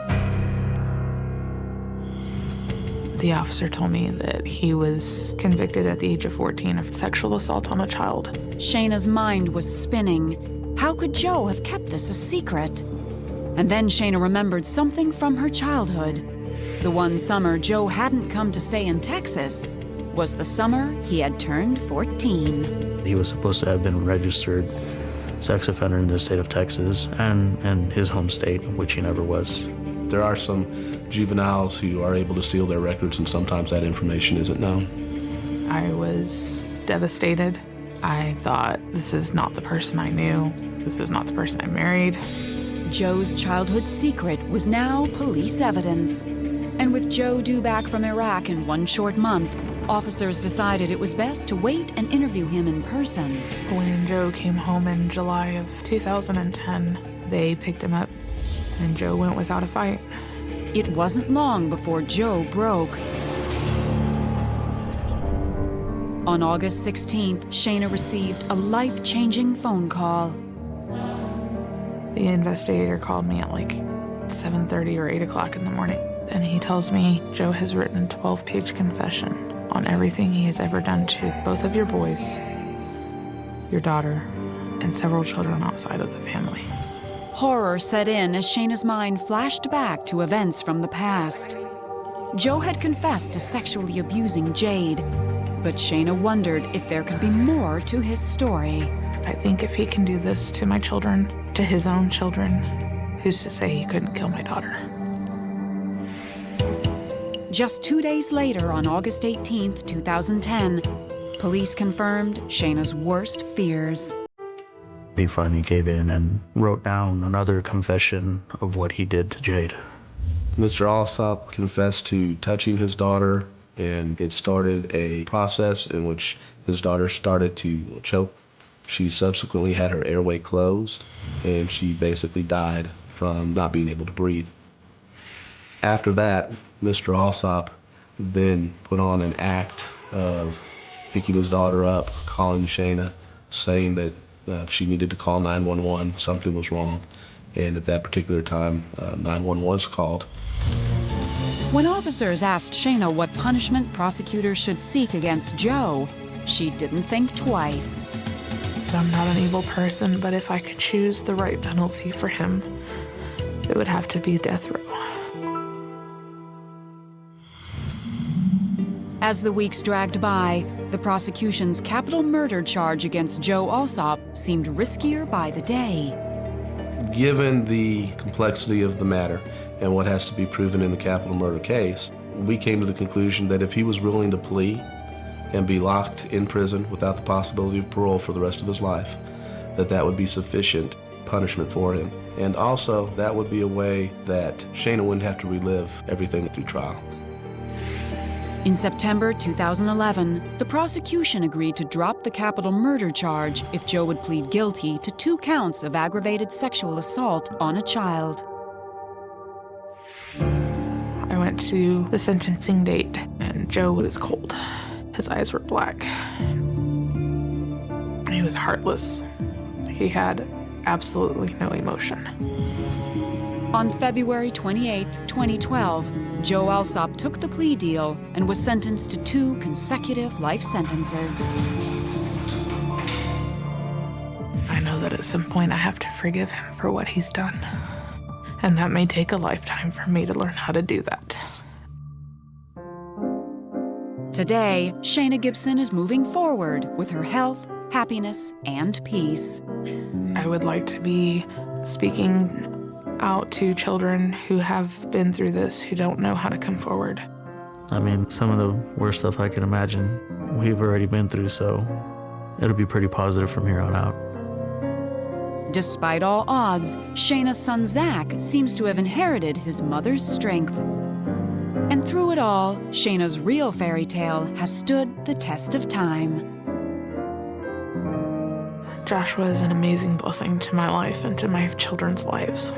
The officer told me that he was convicted at the age of 14 of sexual assault on a child. Shayna's mind was spinning. How could Joe have kept this a secret? And then Shayna remembered something from her childhood. The one summer Joe hadn't come to stay in Texas was the summer he had turned 14. He was supposed to have been a registered sex offender in the state of Texas and his home state, which he never was. There are some juveniles who are able to steal their records, and sometimes that information isn't known. I was devastated. I thought, this is not the person I knew. This is not the person I married. Joe's childhood secret was now police evidence. And with Joe due back from Iraq in one short month, officers decided it was best to wait and interview him in person. When Joe came home in July of 2010, they picked him up, and Joe went without a fight. It wasn't long before Joe broke. On August 16th, Shayna received a life-changing phone call. The investigator called me at like 7:30 or 8 o'clock in the morning, and he tells me Joe has written a 12-page confession on everything he has ever done to both of your boys, your daughter, and several children outside of the family. Horror set in as Shayna's mind flashed back to events from the past. Joe had confessed to sexually abusing Jade, but Shayna wondered if there could be more to his story. I think if he can do this to my children, to his own children, who's to say he couldn't kill my daughter? Just 2 days later, on August 18th, 2010, police confirmed Shayna's worst fears. He finally gave in and wrote down another confession of what he did to Jade. Mr. Alsop confessed to touching his daughter, and it started a process in which his daughter started to choke. She subsequently had her airway closed, and she basically died from not being able to breathe. After that, Mr. Alsop then put on an act of picking his daughter up, calling Shayna, saying that she needed to call 911, something was wrong, and at that particular time, 911 was called. When officers asked Shayna what punishment prosecutors should seek against Joe, she didn't think twice. I'm not an evil person, but if I could choose the right penalty for him, it would have to be death row. As the weeks dragged by, the prosecution's capital murder charge against Joe Alsop seemed riskier by the day. Given the complexity of the matter and what has to be proven in the capital murder case, we came to the conclusion that if he was willing to plea and be locked in prison without the possibility of parole for the rest of his life, that would be sufficient punishment for him. And also, that would be a way that Shayna wouldn't have to relive everything through trial. In September 2011, the prosecution agreed to drop the capital murder charge if Joe would plead guilty to 2 counts of aggravated sexual assault on a child. I went to the sentencing date, and Joe was cold. His eyes were black. He was heartless. He had absolutely no emotion. On February 28, 2012, Joe Alsop took the plea deal and was sentenced to 2 consecutive life sentences. I know that at some point I have to forgive him for what he's done. And that may take a lifetime for me to learn how to do that. Today, Shayna Gibson is moving forward with her health, happiness, and peace. I would like to be speaking out to children who have been through this, who don't know how to come forward. I mean, some of the worst stuff I can imagine, we've already been through, so it'll be pretty positive from here on out. Despite all odds, Shayna's son Zach seems to have inherited his mother's strength. And through it all, Shayna's real fairy tale has stood the test of time. Joshua is an amazing blessing to my life and to my children's lives.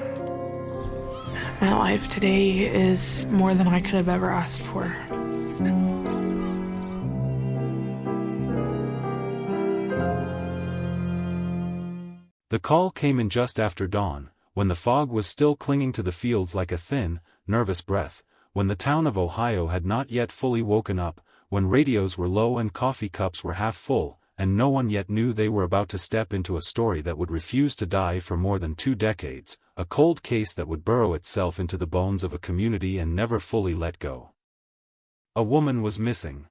My life today is more than I could have ever asked for. The call came in just after dawn, when the fog was still clinging to the fields like a thin, nervous breath, when the town of Ohio had not yet fully woken up, when radios were low and coffee cups were half full, and no one yet knew they were about to step into a story that would refuse to die for more than 2 decades, a cold case that would burrow itself into the bones of a community and never fully let go. A woman was missing.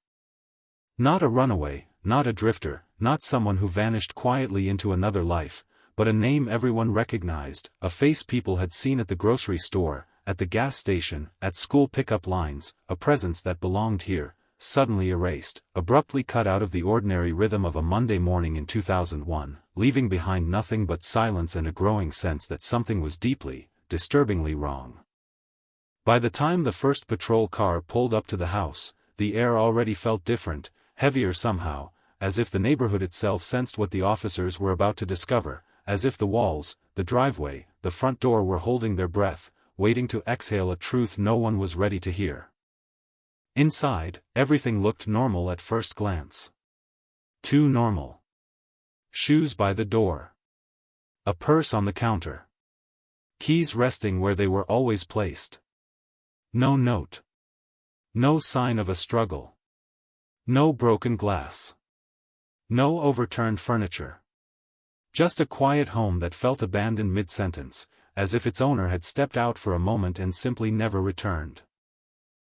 Not a runaway, not a drifter, not someone who vanished quietly into another life, but a name everyone recognized, a face people had seen at the grocery store, at the gas station, at school pickup lines, a presence that belonged here, suddenly erased, abruptly cut out of the ordinary rhythm of a Monday morning in 2001, leaving behind nothing but silence and a growing sense that something was deeply, disturbingly wrong. By the time the first patrol car pulled up to the house, the air already felt different, heavier somehow, as if the neighborhood itself sensed what the officers were about to discover, as if the walls, the driveway, the front door were holding their breath, waiting to exhale a truth no one was ready to hear. Inside, everything looked normal at first glance. Too normal. Shoes by the door. A purse on the counter. Keys resting where they were always placed. No note. No sign of a struggle. No broken glass. No overturned furniture. Just a quiet home that felt abandoned mid-sentence, as if its owner had stepped out for a moment and simply never returned.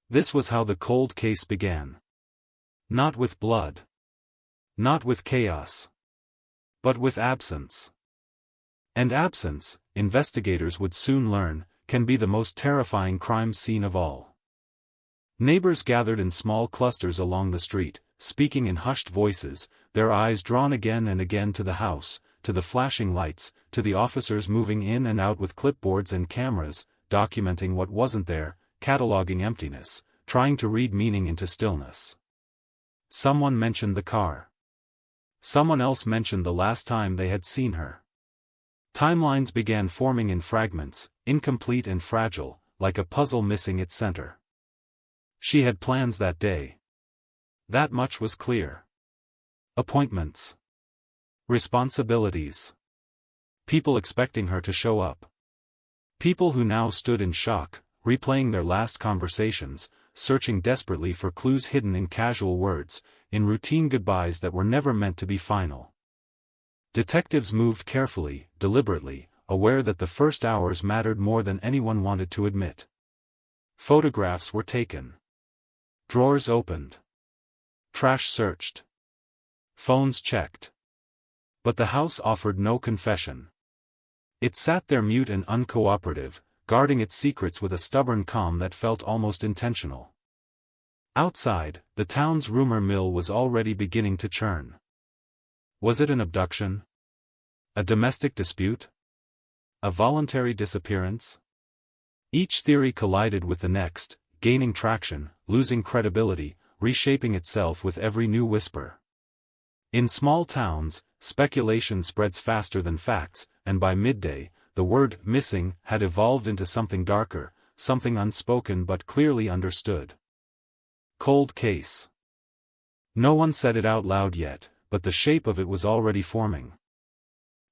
This was how the cold case began. Not with blood. Not with chaos. But with absence. And absence, investigators would soon learn, can be the most terrifying crime scene of all. Neighbors gathered in small clusters along the street, speaking in hushed voices, their eyes drawn again and again to the house, to the flashing lights, to the officers moving in and out with clipboards and cameras, documenting what wasn't there, cataloging emptiness, trying to read meaning into stillness. Someone mentioned the car. Someone else mentioned the last time they had seen her. Timelines began forming in fragments, incomplete and fragile, like a puzzle missing its center. She had plans that day. That much was clear. Appointments. Responsibilities. People expecting her to show up. People who now stood in shock, replaying their last conversations, searching desperately for clues hidden in casual words, in routine goodbyes that were never meant to be final. Detectives moved carefully, deliberately, aware that the first hours mattered more than anyone wanted to admit. Photographs were taken. Drawers opened. Trash searched. Phones checked. But the house offered no confession. It sat there mute and uncooperative, guarding its secrets with a stubborn calm that felt almost intentional. Outside, the town's rumor mill was already beginning to churn. Was it an abduction? A domestic dispute? A voluntary disappearance? Each theory collided with the next, gaining traction, losing credibility, reshaping itself with every new whisper. In small towns, speculation spreads faster than facts, and by midday, the word "missing" had evolved into something darker, something unspoken but clearly understood. Cold case. No one said it out loud yet, but the shape of it was already forming.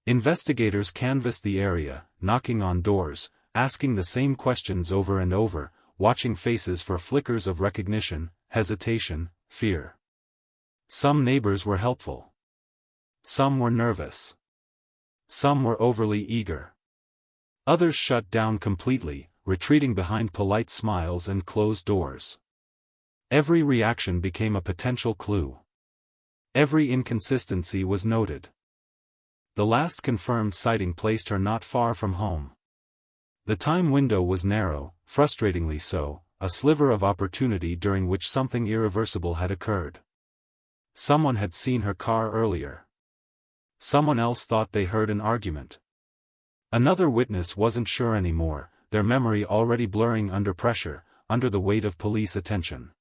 Investigators canvassed the area, knocking on doors, asking the same questions over and over, watching faces for flickers of recognition, hesitation, fear. Some neighbors were helpful. Some were nervous. Some were overly eager. Others shut down completely, retreating behind polite smiles and closed doors. Every reaction became a potential clue. Every inconsistency was noted. The last confirmed sighting placed her not far from home. The time window was narrow, frustratingly so, a sliver of opportunity during which something irreversible had occurred. Someone had seen her car earlier. Someone else thought they heard an argument. Another witness wasn't sure anymore, their memory already blurring under pressure, under the weight of police attention.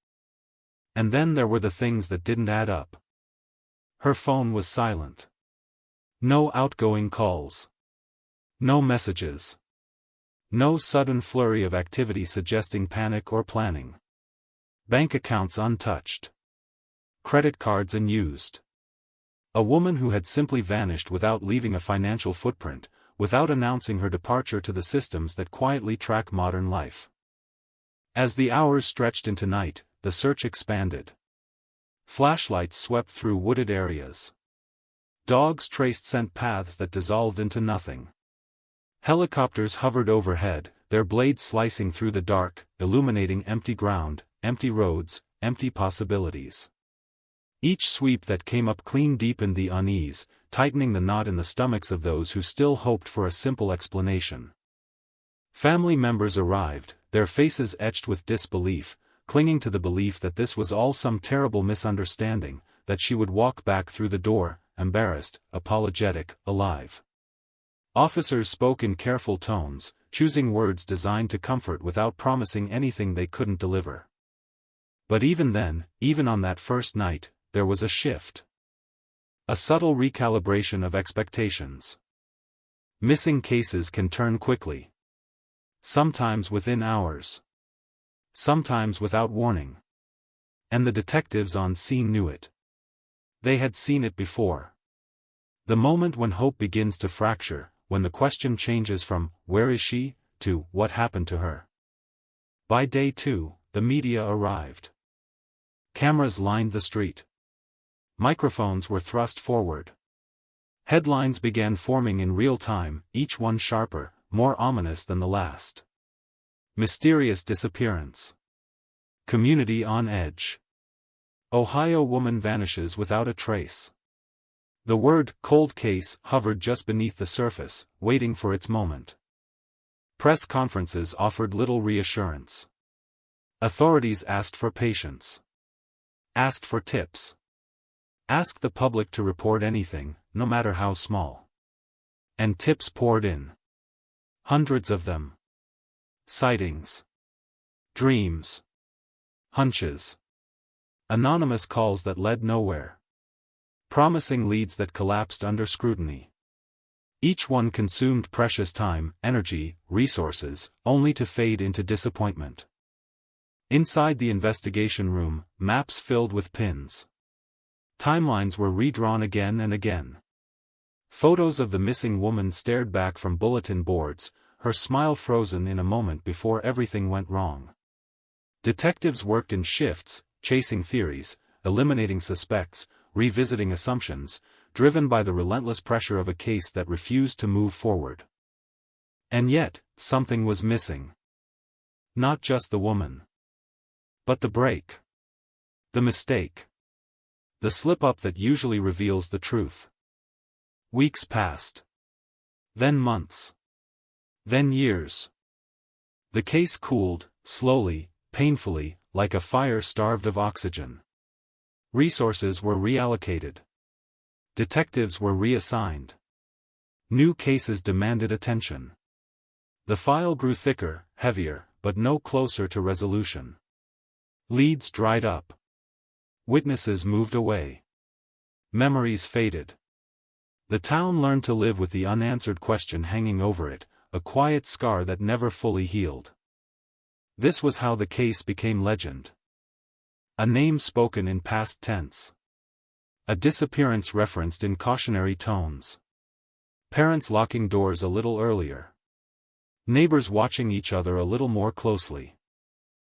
And then there were the things that didn't add up. Her phone was silent. No outgoing calls. No messages. No sudden flurry of activity suggesting panic or planning. Bank accounts untouched. Credit cards unused. A woman who had simply vanished without leaving a financial footprint, without announcing her departure to the systems that quietly track modern life. As the hours stretched into night, the search expanded. Flashlights swept through wooded areas. Dogs traced scent paths that dissolved into nothing. Helicopters hovered overhead, their blades slicing through the dark, illuminating empty ground, empty roads, empty possibilities. Each sweep that came up clean deepened the unease, tightening the knot in the stomachs of those who still hoped for a simple explanation. Family members arrived, their faces etched with disbelief, clinging to the belief that this was all some terrible misunderstanding, that she would walk back through the door, embarrassed, apologetic, alive. Officers spoke in careful tones, choosing words designed to comfort without promising anything they couldn't deliver. But even then, even on that first night, there was a shift. A subtle recalibration of expectations. Missing cases can turn quickly. Sometimes within hours. Sometimes without warning. And the detectives on scene knew it. They had seen it before. The moment when hope begins to fracture, when the question changes from, "Where is she?" to, "What happened to her?" By day 2, the media arrived. Cameras lined the street. Microphones were thrust forward. Headlines began forming in real time, each one sharper, more ominous than the last. Mysterious disappearance. Community on edge. Ohio woman vanishes without a trace. The word "cold case" hovered just beneath the surface, waiting for its moment. Press conferences offered little reassurance. Authorities asked for patience. Asked for tips. Asked the public to report anything, no matter how small. And tips poured in. Hundreds of them. Sightings. Dreams. Hunches. Anonymous calls that led nowhere. Promising leads that collapsed under scrutiny. Each one consumed precious time, energy, resources, only to fade into disappointment. Inside the investigation room, maps filled with pins. Timelines were redrawn again and again. Photos of the missing woman stared back from bulletin boards, her smile frozen in a moment before everything went wrong. Detectives worked in shifts, chasing theories, eliminating suspects, revisiting assumptions, driven by the relentless pressure of a case that refused to move forward. And yet, something was missing. Not just the woman. But the break. The mistake. The slip-up that usually reveals the truth. Weeks passed. Then months. Then years. The case cooled, slowly, painfully, like a fire starved of oxygen. Resources were reallocated. Detectives were reassigned. New cases demanded attention. The file grew thicker, heavier, but no closer to resolution. Leads dried up. Witnesses moved away. Memories faded. The town learned to live with the unanswered question hanging over it, a quiet scar that never fully healed. This was how the case became legend. A name spoken in past tense. A disappearance referenced in cautionary tones. Parents locking doors a little earlier. Neighbors watching each other a little more closely.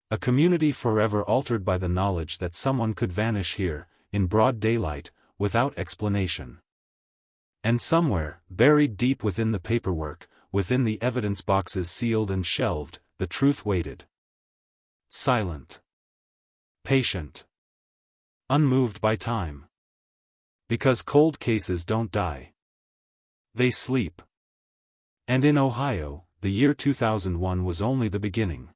A community forever altered by the knowledge that someone could vanish here, in broad daylight, without explanation. And somewhere, buried deep within the paperwork, within the evidence boxes sealed and shelved, the truth waited. Silent. Patient. Unmoved by time. Because cold cases don't die. They sleep. And in Ohio, the year 2001 was only the beginning.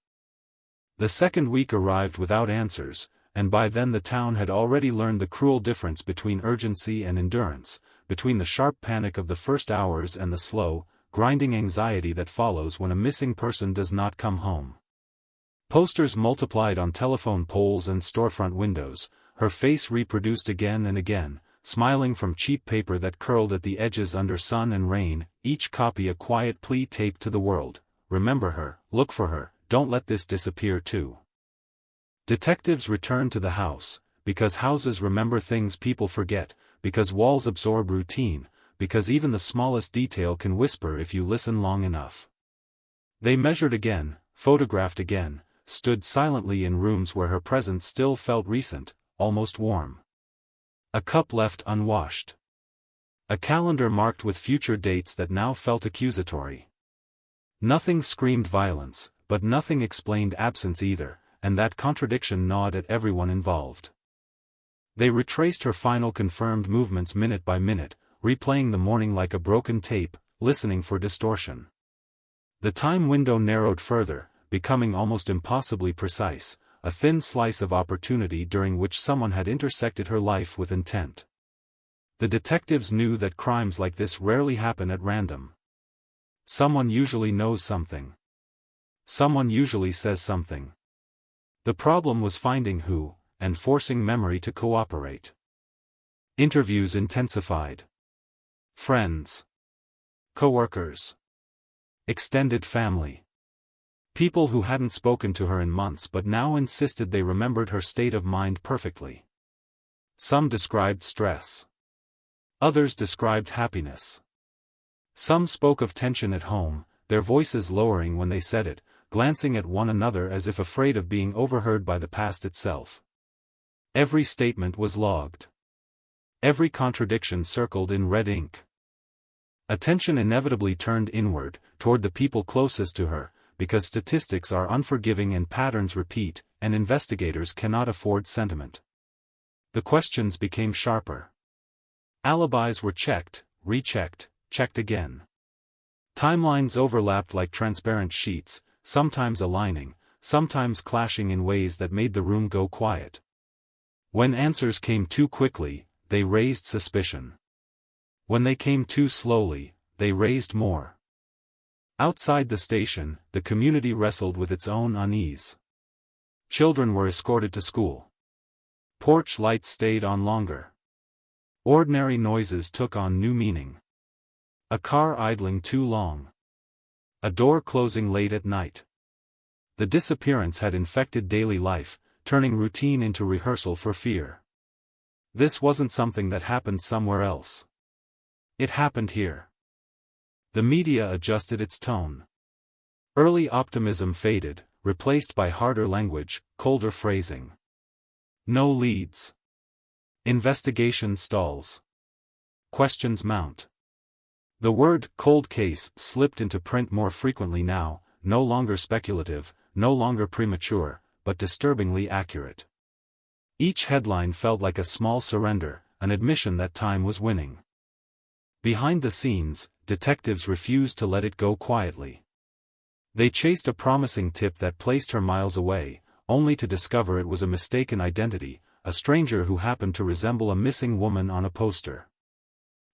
The second week arrived without answers, and by then the town had already learned the cruel difference between urgency and endurance, between the sharp panic of the first hours and the slow, grinding anxiety that follows when a missing person does not come home. Posters multiplied on telephone poles and storefront windows, her face reproduced again and again, smiling from cheap paper that curled at the edges under sun and rain, each copy a quiet plea taped to the world. remember her, look for her, don't let this disappear too. Detectives return to the house, because houses remember things people forget, because walls absorb routine, because even the smallest detail can whisper if you listen long enough. They measured again, photographed again, stood silently in rooms where her presence still felt recent, almost warm. A cup left unwashed. A calendar marked with future dates that now felt accusatory. Nothing screamed violence, but nothing explained absence either, and that contradiction gnawed at everyone involved. They retraced her final confirmed movements minute by minute, replaying the morning like a broken tape, listening for distortion. The time window narrowed further, becoming almost impossibly precise, a thin slice of opportunity during which someone had intersected her life with intent. The detectives knew that crimes like this rarely happen at random. Someone usually knows something. Someone usually says something. The problem was finding who, and forcing memory to cooperate. Interviews intensified. Friends. Co-workers. Extended family. People who hadn't spoken to her in months but now insisted they remembered her state of mind perfectly. Some described stress. Others described happiness. Some spoke of tension at home, their voices lowering when they said it, glancing at one another as if afraid of being overheard by the past itself. Every statement was logged. Every contradiction circled in red ink. Attention inevitably turned inward, toward the people closest to her, because statistics are unforgiving and patterns repeat, and investigators cannot afford sentiment. The questions became sharper. Alibis were checked, rechecked, checked again. Timelines overlapped like transparent sheets, sometimes aligning, sometimes clashing in ways that made the room go quiet. When answers came too quickly, they raised suspicion. When they came too slowly, they raised more. Outside the station, the community wrestled with its own unease. Children were escorted to school. Porch lights stayed on longer. Ordinary noises took on new meaning. A car idling too long. A door closing late at night. The disappearance had infected daily life, turning routine into rehearsal for fear. This wasn't something that happened somewhere else. It happened here. The media adjusted its tone. Early optimism faded, replaced by harder language, colder phrasing. No leads. Investigation stalls. Questions mount. The word cold case slipped into print more frequently now, no longer speculative, no longer premature, but disturbingly accurate. Each headline felt like a small surrender, an admission that time was winning. Behind the scenes, detectives refused to let it go quietly. They chased a promising tip that placed her miles away, only to discover it was a mistaken identity, a stranger who happened to resemble a missing woman on a poster.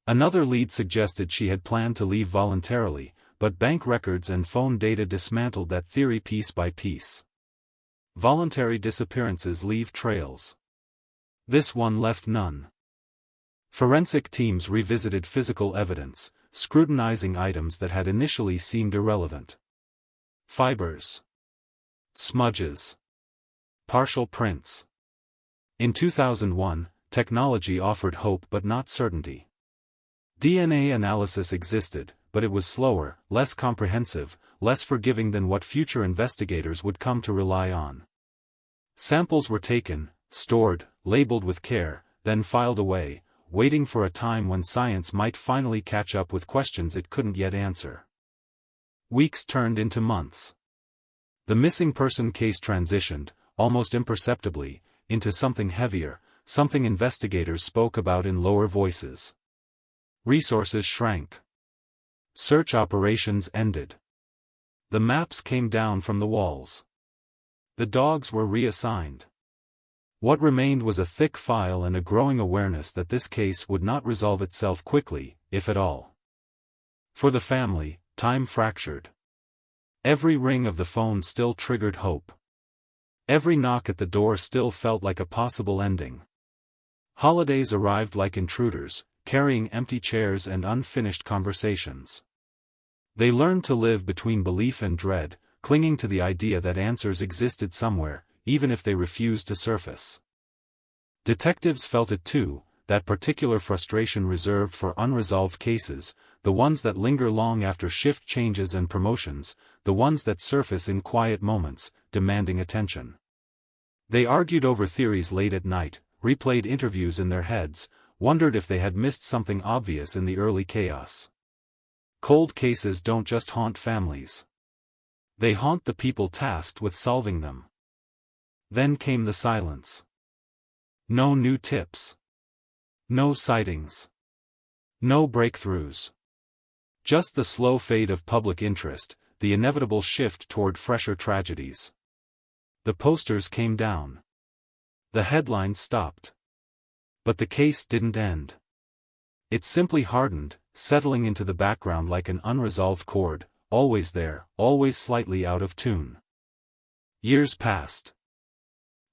Another lead suggested she had planned to leave voluntarily, but bank records and phone data dismantled that theory piece by piece. Voluntary disappearances leave trails. This one left none. Forensic teams revisited physical evidence, scrutinizing items that had initially seemed irrelevant. Fibers. Smudges. Partial prints. In 2001, technology offered hope but not certainty. DNA analysis existed, but it was slower, less comprehensive, less forgiving than what future investigators would come to rely on. Samples were taken, stored, labeled with care, then filed away, waiting for a time when science might finally catch up with questions it couldn't yet answer. Weeks turned into months. The missing person case transitioned, almost imperceptibly, into something heavier, something investigators spoke about in lower voices. Resources shrank. Search operations ended. The maps came down from the walls. The dogs were reassigned. What remained was a thick file and a growing awareness that this case would not resolve itself quickly, if at all. For the family, time fractured. Every ring of the phone still triggered hope. Every knock at the door still felt like a possible ending. Holidays arrived like intruders, carrying empty chairs and unfinished conversations. They learned to live between belief and dread, clinging to the idea that answers existed somewhere, even if they refused to surface. Detectives felt it too, that particular frustration reserved for unresolved cases, the ones that linger long after shift changes and promotions, the ones that surface in quiet moments, demanding attention. They argued over theories late at night, replayed interviews in their heads, wondered if they had missed something obvious in the early chaos. Cold cases don't just haunt families. They haunt the people tasked with solving them. Then came the silence. No new tips. No sightings. No breakthroughs. Just the slow fade of public interest, the inevitable shift toward fresher tragedies. The posters came down. The headlines stopped. But the case didn't end. It simply hardened, settling into the background like an unresolved chord, always there, always slightly out of tune. Years passed.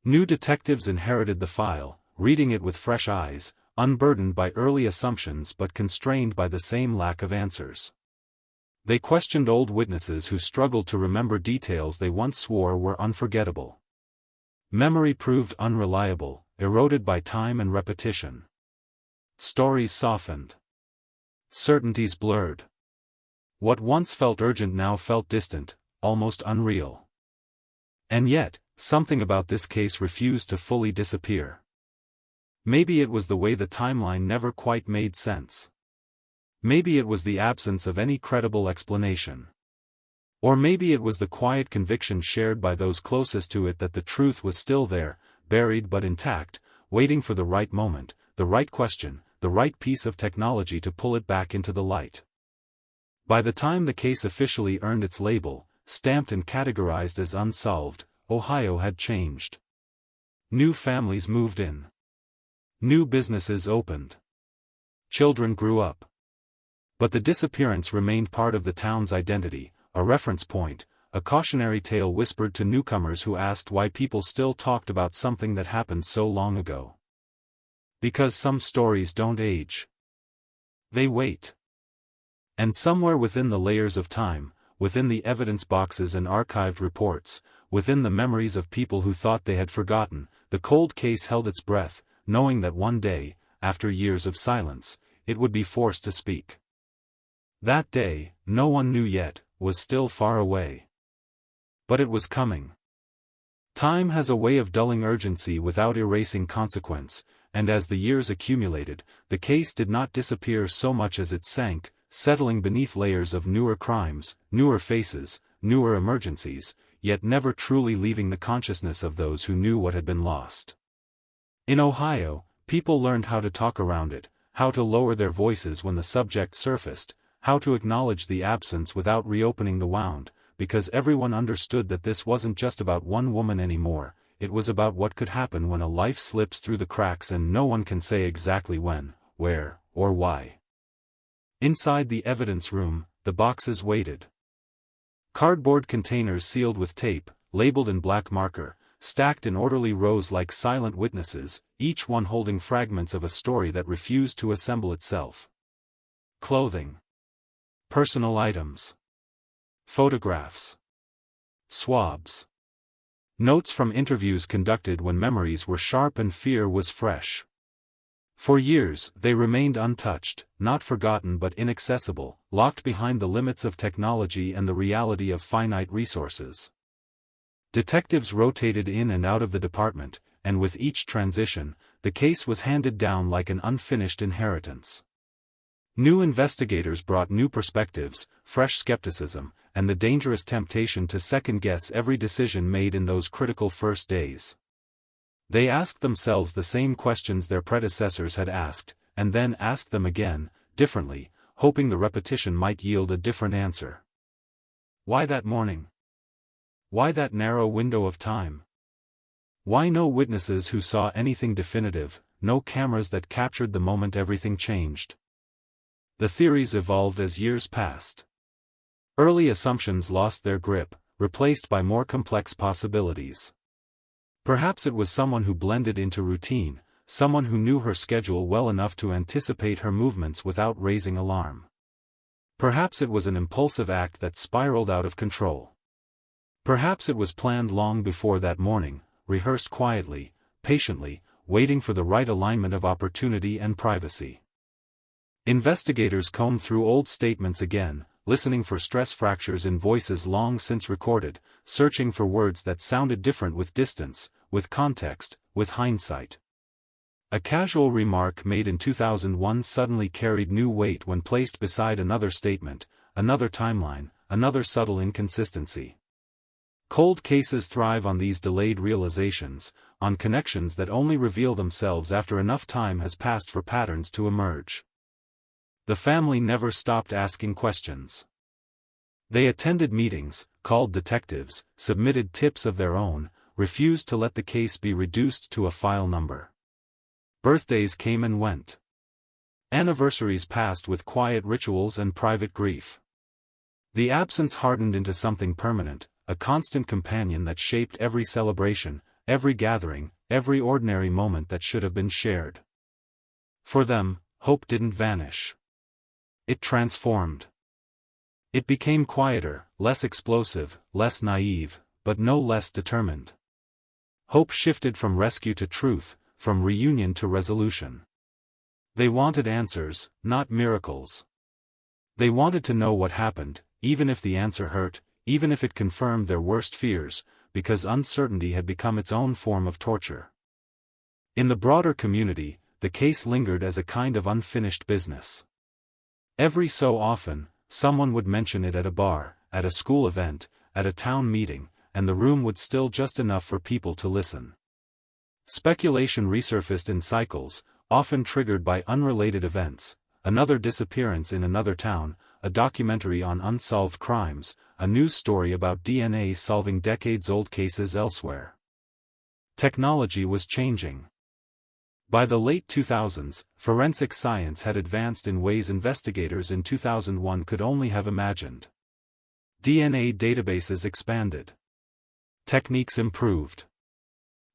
New detectives inherited the file, reading it with fresh eyes, unburdened by early assumptions but constrained by the same lack of answers. They questioned old witnesses who struggled to remember details they once swore were unforgettable. Memory proved unreliable, eroded by time and repetition. Stories softened. Certainties blurred. What once felt urgent now felt distant, almost unreal. And yet, something about this case refused to fully disappear. Maybe it was the way the timeline never quite made sense. Maybe it was the absence of any credible explanation. Or maybe it was the quiet conviction shared by those closest to it that the truth was still there, buried but intact, waiting for the right moment, the right question, the right piece of technology to pull it back into the light. By the time the case officially earned its label, stamped and categorized as unsolved, Ohio had changed. New families moved in. New businesses opened. Children grew up. But the disappearance remained part of the town's identity, a reference point, a cautionary tale whispered to newcomers who asked why people still talked about something that happened so long ago. Because some stories don't age. They wait. And somewhere within the layers of time, within the evidence boxes and archived reports, within the memories of people who thought they had forgotten, the cold case held its breath, knowing that one day, after years of silence, it would be forced to speak. That day, no one knew yet, was still far away. But it was coming. Time has a way of dulling urgency without erasing consequence, and as the years accumulated, the case did not disappear so much as it sank, settling beneath layers of newer crimes, newer faces, newer emergencies, yet never truly leaving the consciousness of those who knew what had been lost. In Ohio, people learned how to talk around it, how to lower their voices when the subject surfaced, how to acknowledge the absence without reopening the wound, because everyone understood that this wasn't just about one woman anymore, it was about what could happen when a life slips through the cracks and no one can say exactly when, where, or why. Inside the evidence room, the boxes waited. Cardboard containers sealed with tape, labeled in black marker, stacked in orderly rows like silent witnesses, each one holding fragments of a story that refused to assemble itself. Clothing. Personal items. Photographs. Swabs. Notes from interviews conducted when memories were sharp and fear was fresh. For years, they remained untouched, not forgotten but inaccessible, locked behind the limits of technology and the reality of finite resources. Detectives rotated in and out of the department, and with each transition, the case was handed down like an unfinished inheritance. New investigators brought new perspectives, fresh skepticism, and the dangerous temptation to second-guess every decision made in those critical first days. They asked themselves the same questions their predecessors had asked, and then asked them again, differently, hoping the repetition might yield a different answer. Why that morning? Why that narrow window of time? Why no witnesses who saw anything definitive, no cameras that captured the moment everything changed? The theories evolved as years passed. Early assumptions lost their grip, replaced by more complex possibilities. Perhaps it was someone who blended into routine, someone who knew her schedule well enough to anticipate her movements without raising alarm. Perhaps it was an impulsive act that spiraled out of control. Perhaps it was planned long before that morning, rehearsed quietly, patiently, waiting for the right alignment of opportunity and privacy. Investigators combed through old statements again, listening for stress fractures in voices long since recorded, searching for words that sounded different with distance, with context, with hindsight. A casual remark made in 2001 suddenly carried new weight when placed beside another statement, another timeline, another subtle inconsistency. Cold cases thrive on these delayed realizations, on connections that only reveal themselves after enough time has passed for patterns to emerge. The family never stopped asking questions. They attended meetings, called detectives, submitted tips of their own, refused to let the case be reduced to a file number. Birthdays came and went. Anniversaries passed with quiet rituals and private grief. The absence hardened into something permanent, a constant companion that shaped every celebration, every gathering, every ordinary moment that should have been shared. For them, hope didn't vanish. It transformed. It became quieter, less explosive, less naive, but no less determined. Hope shifted from rescue to truth, from reunion to resolution. They wanted answers, not miracles. They wanted to know what happened, even if the answer hurt, even if it confirmed their worst fears, because uncertainty had become its own form of torture. In the broader community, the case lingered as a kind of unfinished business. Every so often, someone would mention it at a bar, at a school event, at a town meeting, and the room would still just enough for people to listen. Speculation resurfaced in cycles, often triggered by unrelated events: another disappearance in another town, a documentary on unsolved crimes, a news story about DNA solving decades-old cases elsewhere. Technology was changing. By the late 2000s, forensic science had advanced in ways investigators in 2001 could only have imagined. DNA databases expanded. Techniques improved.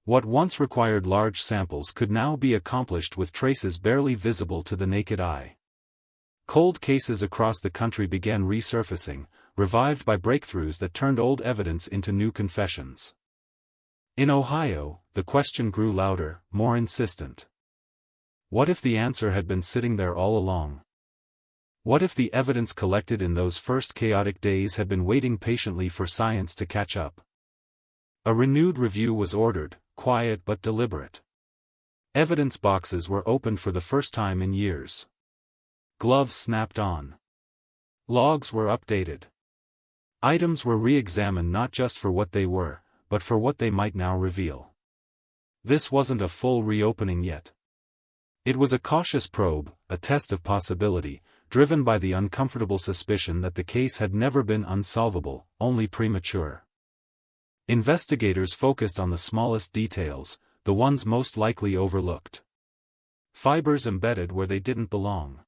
What once required large samples could now be accomplished with traces barely visible to the naked eye. Cold cases across the country began resurfacing, revived by breakthroughs that turned old evidence into new confessions. In Ohio, the question grew louder, more insistent. What if the answer had been sitting there all along? What if the evidence collected in those first chaotic days had been waiting patiently for science to catch up? A renewed review was ordered, quiet but deliberate. Evidence boxes were opened for the first time in years. Gloves snapped on. Logs were updated. Items were re-examined not just for what they were, but for what they might now reveal. This wasn't a full reopening yet. It was a cautious probe, a test of possibility, driven by the uncomfortable suspicion that the case had never been unsolvable, only premature. Investigators focused on the smallest details, the ones most likely overlooked. Fibers embedded where they didn't belong.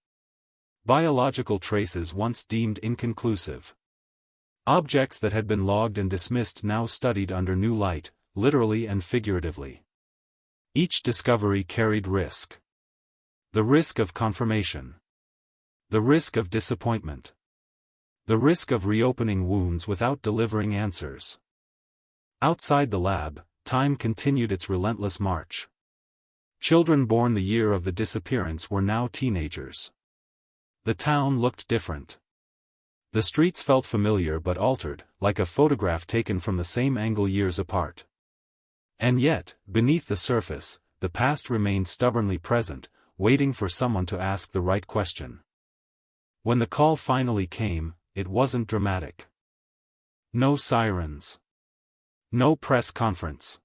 Biological traces once deemed inconclusive. Objects that had been logged and dismissed now studied under new light, literally and figuratively. Each discovery carried risk. The risk of confirmation. The risk of disappointment. The risk of reopening wounds without delivering answers. Outside the lab, time continued its relentless march. Children born the year of the disappearance were now teenagers. The town looked different. The streets felt familiar but altered, like a photograph taken from the same angle years apart. And yet, beneath the surface, the past remained stubbornly present, waiting for someone to ask the right question. When the call finally came, it wasn't dramatic. No sirens. No press conference.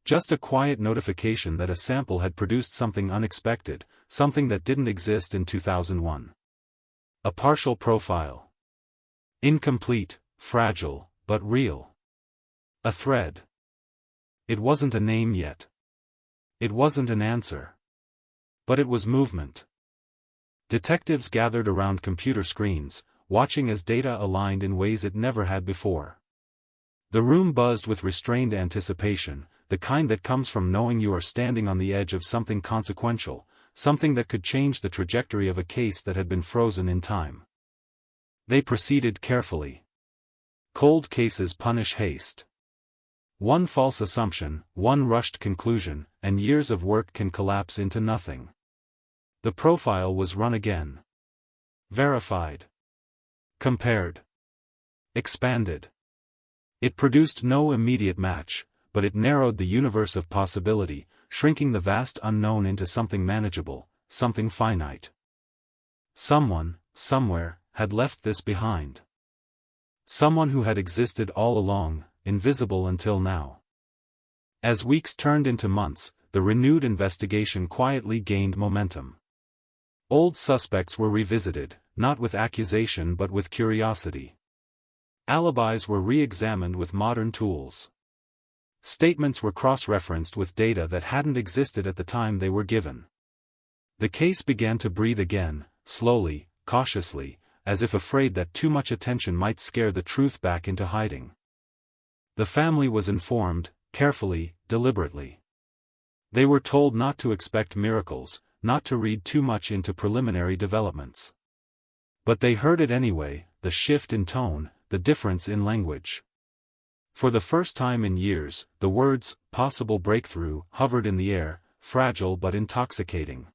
Just a quiet notification that a sample had produced something unexpected, something that didn't exist in 2001. A partial profile. Incomplete, fragile, but real. A thread. It wasn't a name yet. It wasn't an answer. But it was movement. Detectives gathered around computer screens, watching as data aligned in ways it never had before. The room buzzed with restrained anticipation, the kind that comes from knowing you are standing on the edge of something consequential, something that could change the trajectory of a case that had been frozen in time. They proceeded carefully. Cold cases punish haste. One false assumption, one rushed conclusion, and years of work can collapse into nothing. The profile was run again. Verified. Compared. Expanded. It produced no immediate match, but it narrowed the universe of possibility, shrinking the vast unknown into something manageable, something finite. Someone, somewhere, had left this behind. Someone who had existed all along, invisible until now. As weeks turned into months, the renewed investigation quietly gained momentum. Old suspects were revisited, not with accusation but with curiosity. Alibis were re-examined with modern tools. Statements were cross-referenced with data that hadn't existed at the time they were given. The case began to breathe again, slowly, cautiously, as if afraid that too much attention might scare the truth back into hiding. The family was informed, carefully, deliberately. They were told not to expect miracles, not to read too much into preliminary developments. But they heard it anyway, the shift in tone, the difference in language. For the first time in years, the words, possible breakthrough, hovered in the air, fragile but intoxicating.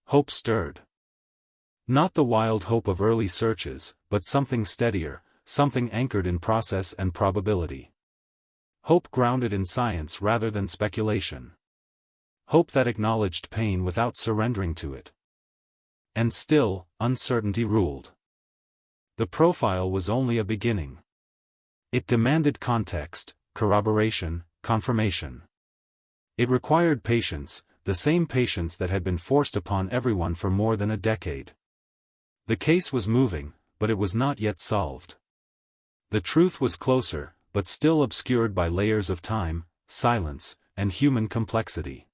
Hope stirred. Not the wild hope of early searches, but something steadier, something anchored in process and probability. Hope grounded in science rather than speculation. Hope that acknowledged pain without surrendering to it. And still, uncertainty ruled. The profile was only a beginning. It demanded context, corroboration, confirmation. It required patience, the same patience that had been forced upon everyone for more than a decade. The case was moving, but it was not yet solved. The truth was closer, but still obscured by layers of time, silence, and human complexity.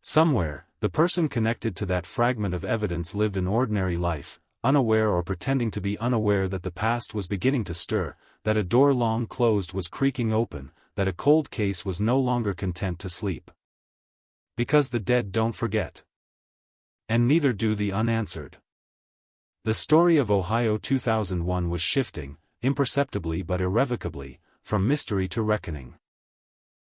Somewhere, the person connected to that fragment of evidence lived an ordinary life, unaware or pretending to be unaware that the past was beginning to stir, that a door long closed was creaking open, that a cold case was no longer content to sleep. Because the dead don't forget. And neither do the unanswered. The story of Ohio 2001 was shifting, imperceptibly but irrevocably, from mystery to reckoning.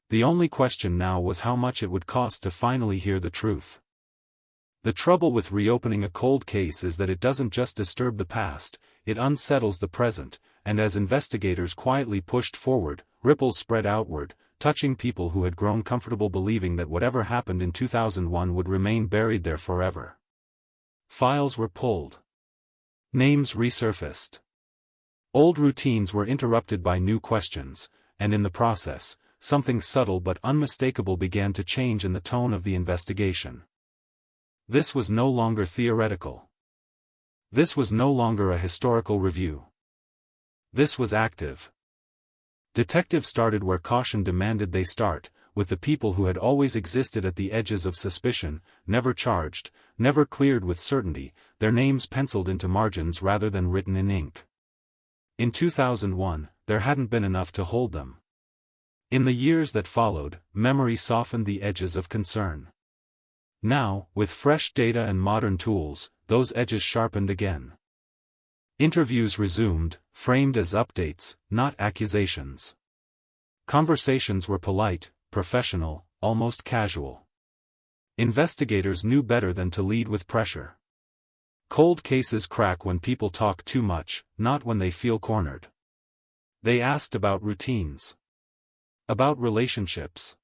The only question now was how much it would cost to finally hear the truth. The trouble with reopening a cold case is that it doesn't just disturb the past, it unsettles the present, and as investigators quietly pushed forward, ripples spread outward, touching people who had grown comfortable believing that whatever happened in 2001 would remain buried there forever. Files were pulled. Names resurfaced. Old routines were interrupted by new questions, and in the process, something subtle but unmistakable began to change in the tone of the investigation. This was no longer theoretical. This was no longer a historical review. This was active. Detectives started where caution demanded they start, with the people who had always existed at the edges of suspicion, never charged, never cleared with certainty, their names penciled into margins rather than written in ink. In 2001, there hadn't been enough to hold them. In the years that followed, memory softened the edges of concern. Now, with fresh data and modern tools, those edges sharpened again. Interviews resumed, framed as updates, not accusations. Conversations were polite, professional, almost casual. Investigators knew better than to lead with pressure. Cold cases crack when people talk too much, not when they feel cornered. They asked about routines. About relationships.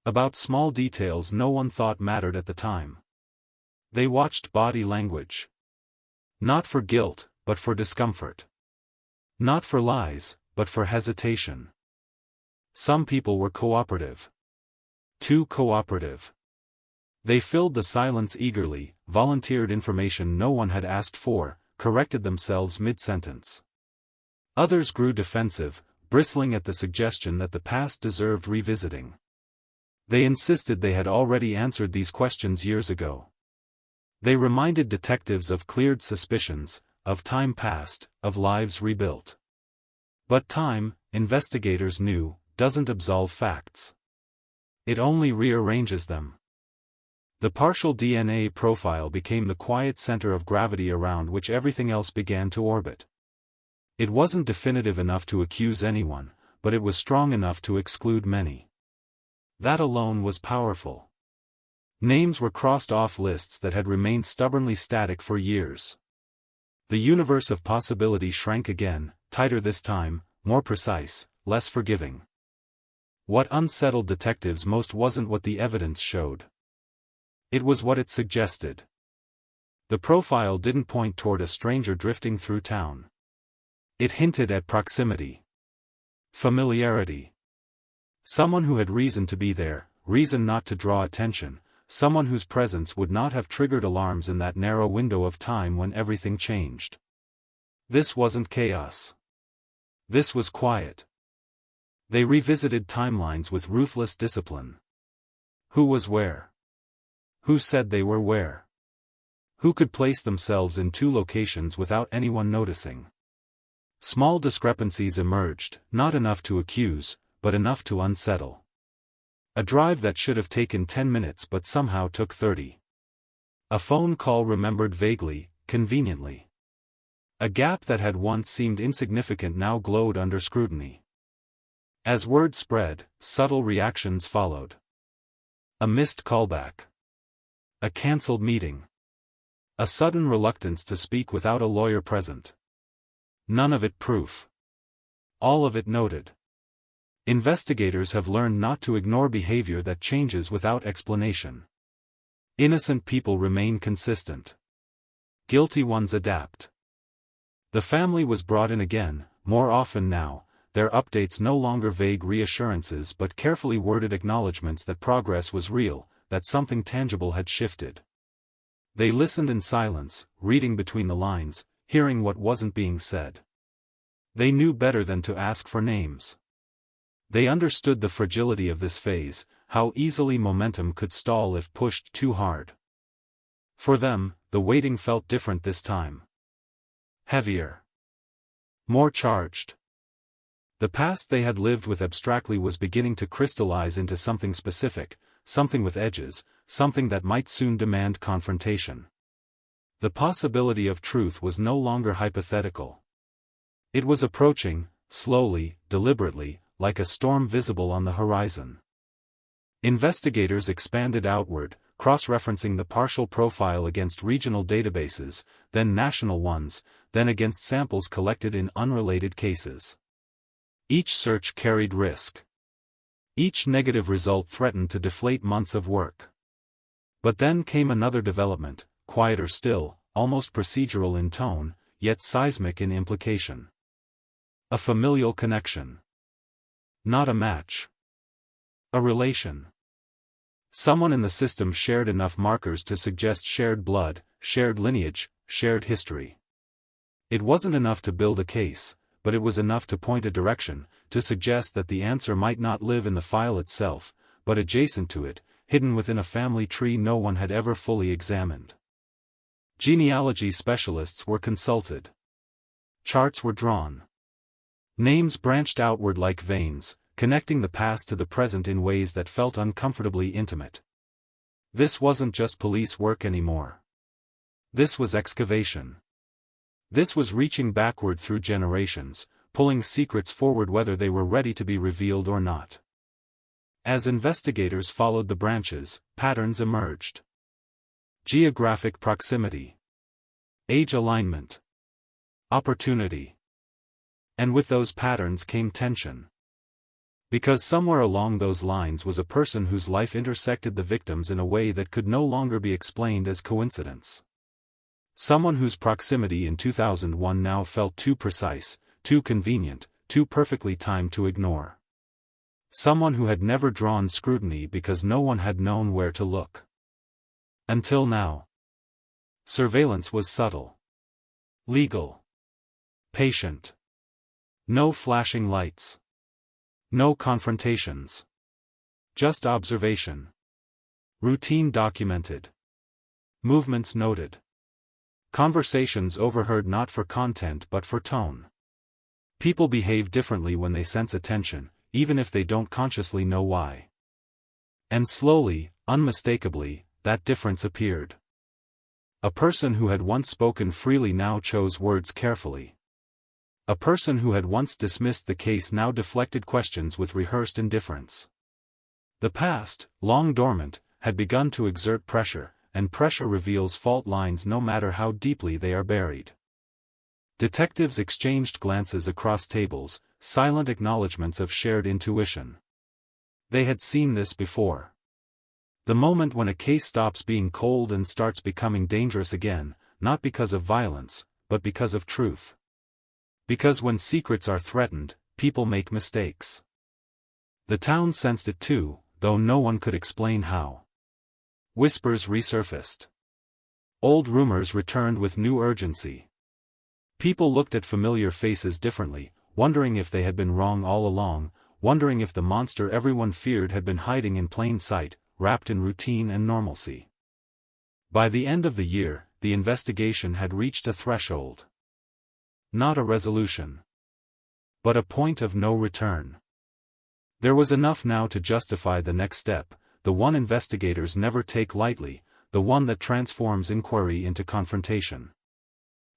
About small details no one thought mattered at the time. They watched body language. Not for guilt, but for discomfort. Not for lies, but for hesitation. Some people were cooperative. Too cooperative. They filled the silence eagerly, volunteered information no one had asked for, corrected themselves mid-sentence. Others grew defensive, bristling at the suggestion that the past deserved revisiting. They insisted they had already answered these questions years ago. They reminded detectives of cleared suspicions, of time past, of lives rebuilt. But time, investigators knew, doesn't absolve facts. It only rearranges them. The partial DNA profile became the quiet center of gravity around which everything else began to orbit. It wasn't definitive enough to accuse anyone, but it was strong enough to exclude many. That alone was powerful. Names were crossed off lists that had remained stubbornly static for years. The universe of possibility shrank again, tighter this time, more precise, less forgiving. What unsettled detectives most wasn't what the evidence showed. It was what it suggested. The profile didn't point toward a stranger drifting through town. It hinted at proximity. Familiarity. Someone who had reason to be there, reason not to draw attention, someone whose presence would not have triggered alarms in that narrow window of time when everything changed. This wasn't chaos. This was quiet. They revisited timelines with ruthless discipline. Who was where? Who said they were where? Who could place themselves in two locations without anyone noticing? Small discrepancies emerged, not enough to accuse, but enough to unsettle. A drive that should have taken 10 minutes but somehow took 30. A phone call remembered vaguely, conveniently. A gap that had once seemed insignificant now glowed under scrutiny. As word spread, subtle reactions followed. A missed callback. A cancelled meeting. A sudden reluctance to speak without a lawyer present. None of it proof. All of it noted. Investigators have learned not to ignore behavior that changes without explanation. Innocent people remain consistent. Guilty ones adapt. The family was brought in again, more often now, their updates no longer vague reassurances but carefully worded acknowledgments that progress was real, that something tangible had shifted. They listened in silence, reading between the lines, hearing what wasn't being said. They knew better than to ask for names. They understood the fragility of this phase, how easily momentum could stall if pushed too hard. For them, the waiting felt different this time. Heavier. More charged. The past they had lived with abstractly was beginning to crystallize into something specific, something with edges, something that might soon demand confrontation. The possibility of truth was no longer hypothetical. It was approaching, slowly, deliberately, like a storm visible on the horizon. Investigators expanded outward, cross-referencing the partial profile against regional databases, then national ones, then against samples collected in unrelated cases. Each search carried risk. Each negative result threatened to deflate months of work. But then came another development, quieter still, almost procedural in tone, yet seismic in implication. A familial connection. Not a match. A relation. Someone in the system shared enough markers to suggest shared blood, shared lineage, shared history. It wasn't enough to build a case, but it was enough to point a direction, to suggest that the answer might not live in the file itself, but adjacent to it, hidden within a family tree no one had ever fully examined. Genealogy specialists were consulted. Charts were drawn. Names branched outward like veins, connecting the past to the present in ways that felt uncomfortably intimate. This wasn't just police work anymore. This was excavation. This was reaching backward through generations, pulling secrets forward whether they were ready to be revealed or not. As investigators followed the branches, patterns emerged. Geographic proximity. Age alignment. Opportunity. And with those patterns came tension. Because somewhere along those lines was a person whose life intersected the victims in a way that could no longer be explained as coincidence. Someone whose proximity in 2001 now felt too precise, too convenient, too perfectly timed to ignore. Someone who had never drawn scrutiny because no one had known where to look. Until now. Surveillance was subtle. Legal. Patient. No flashing lights. No confrontations. Just observation. Routine documented. Movements noted. Conversations overheard not for content but for tone. People behave differently when they sense attention, even if they don't consciously know why. And slowly, unmistakably, that difference appeared. A person who had once spoken freely now chose words carefully. A person who had once dismissed the case now deflected questions with rehearsed indifference. The past, long dormant, had begun to exert pressure, and pressure reveals fault lines no matter how deeply they are buried. Detectives exchanged glances across tables, silent acknowledgments of shared intuition. They had seen this before. The moment when a case stops being cold and starts becoming dangerous again, not because of violence, but because of truth. Because when secrets are threatened, people make mistakes. The town sensed it too, though no one could explain how. Whispers resurfaced. Old rumors returned with new urgency. People looked at familiar faces differently, wondering if they had been wrong all along, wondering if the monster everyone feared had been hiding in plain sight, wrapped in routine and normalcy. By the end of the year, the investigation had reached a threshold. Not a resolution, but a point of no return. There was enough now to justify the next step, the one investigators never take lightly, the one that transforms inquiry into confrontation.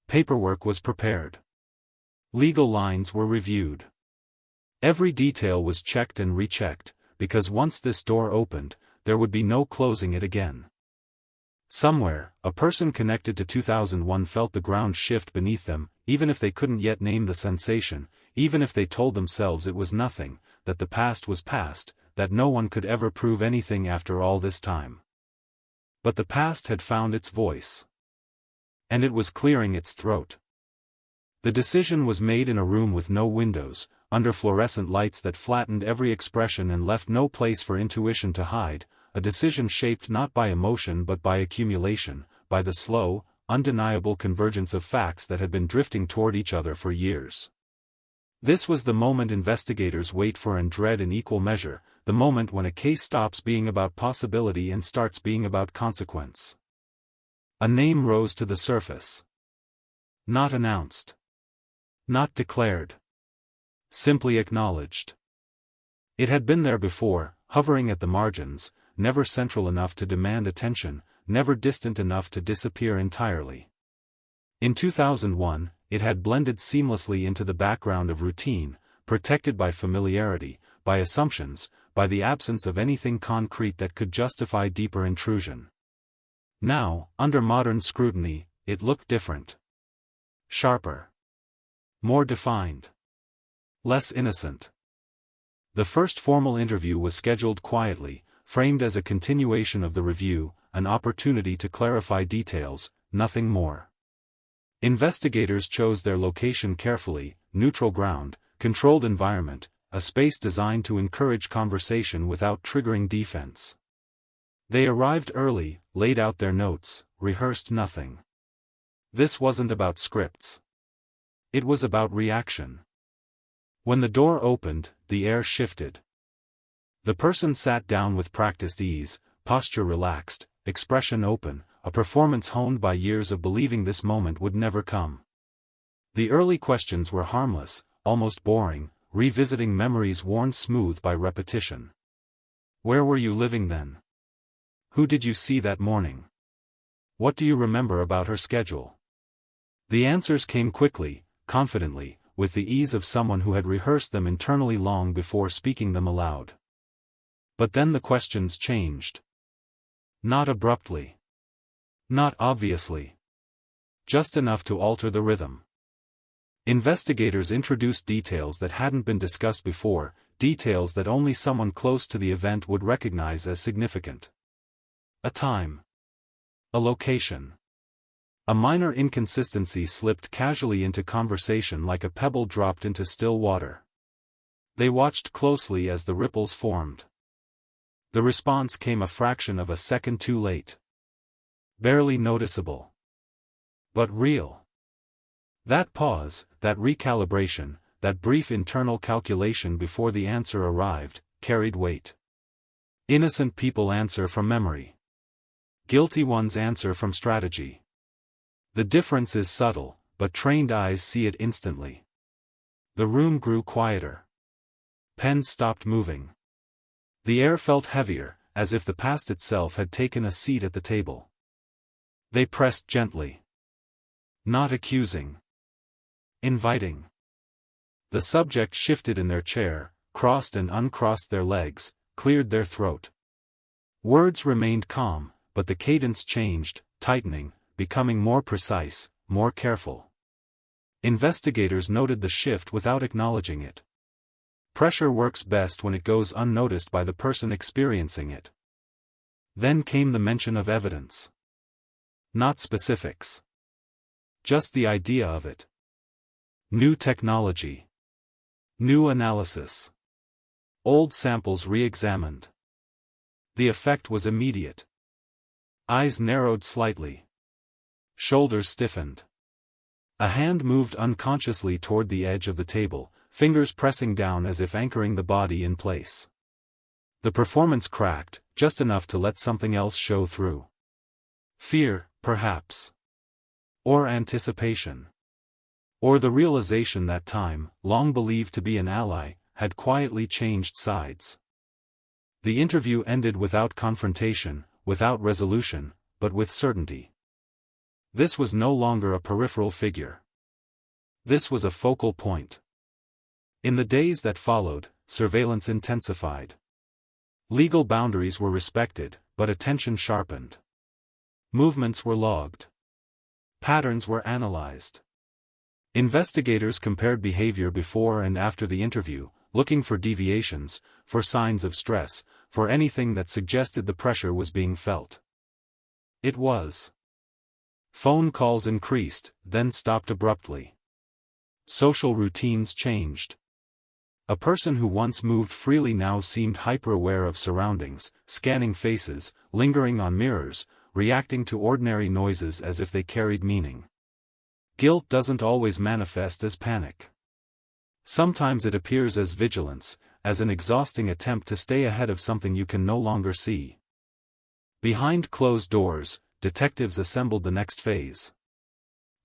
Paperwork was prepared. Legal lines were reviewed. Every detail was checked and rechecked, because once this door opened, there would be no closing it again. Somewhere, a person connected to 2001 felt the ground shift beneath them, even if they couldn't yet name the sensation, even if they told themselves it was nothing, that the past was past, that no one could ever prove anything after all this time. But the past had found its voice. And it was clearing its throat. The decision was made in a room with no windows, under fluorescent lights that flattened every expression and left no place for intuition to hide, a decision shaped not by emotion but by accumulation, by the slow, undeniable convergence of facts that had been drifting toward each other for years. This was the moment investigators wait for and dread in equal measure, the moment when a case stops being about possibility and starts being about consequence. A name rose to the surface. Not announced. Not declared. Simply acknowledged. It had been there before, hovering at the margins, never central enough to demand attention, never distant enough to disappear entirely. In 2001, it had blended seamlessly into the background of routine, protected by familiarity, by assumptions, by the absence of anything concrete that could justify deeper intrusion. Now, under modern scrutiny, it looked different. Sharper. More defined. Less innocent. The first formal interview was scheduled quietly, framed as a continuation of the review, an opportunity to clarify details, nothing more. Investigators chose their location carefully, neutral ground, controlled environment, a space designed to encourage conversation without triggering defense. They arrived early, laid out their notes, rehearsed nothing. This wasn't about scripts. It was about reaction. When the door opened, the air shifted. The person sat down with practiced ease, posture relaxed, expression open, a performance honed by years of believing this moment would never come. The early questions were harmless, almost boring, revisiting memories worn smooth by repetition. Where were you living then? Who did you see that morning? What do you remember about her schedule? The answers came quickly, confidently, with the ease of someone who had rehearsed them internally long before speaking them aloud. But then the questions changed. Not abruptly. Not obviously. Just enough to alter the rhythm. Investigators introduced details that hadn't been discussed before, details that only someone close to the event would recognize as significant. A time. A location. A minor inconsistency slipped casually into conversation like a pebble dropped into still water. They watched closely as the ripples formed. The response came a fraction of a second too late. Barely noticeable. But real. That pause, that recalibration, that brief internal calculation before the answer arrived, carried weight. Innocent people answer from memory. Guilty ones answer from strategy. The difference is subtle, but trained eyes see it instantly. The room grew quieter. Pens stopped moving. The air felt heavier, as if the past itself had taken a seat at the table. They pressed gently. Not accusing. Inviting. The subject shifted in their chair, crossed and uncrossed their legs, cleared their throat. Words remained calm, but the cadence changed, tightening, becoming more precise, more careful. Investigators noted the shift without acknowledging it. Pressure works best when it goes unnoticed by the person experiencing it. Then came the mention of evidence. Not specifics. Just the idea of it. New technology. New analysis. Old samples re-examined. The effect was immediate. Eyes narrowed slightly. Shoulders stiffened. A hand moved unconsciously toward the edge of the table, fingers pressing down as if anchoring the body in place. The performance cracked, just enough to let something else show through. Fear, perhaps. Or anticipation. Or the realization that time, long believed to be an ally, had quietly changed sides. The interview ended without confrontation, without resolution, but with certainty. This was no longer a peripheral figure. This was a focal point. In the days that followed, surveillance intensified. Legal boundaries were respected, but attention sharpened. Movements were logged. Patterns were analyzed. Investigators compared behavior before and after the interview, looking for deviations, for signs of stress, for anything that suggested the pressure was being felt. It was. Phone calls increased, then stopped abruptly. Social routines changed. A person who once moved freely now seemed hyper-aware of surroundings, scanning faces, lingering on mirrors, reacting to ordinary noises as if they carried meaning. Guilt doesn't always manifest as panic. Sometimes it appears as vigilance, as an exhausting attempt to stay ahead of something you can no longer see. Behind closed doors, detectives assembled the next phase.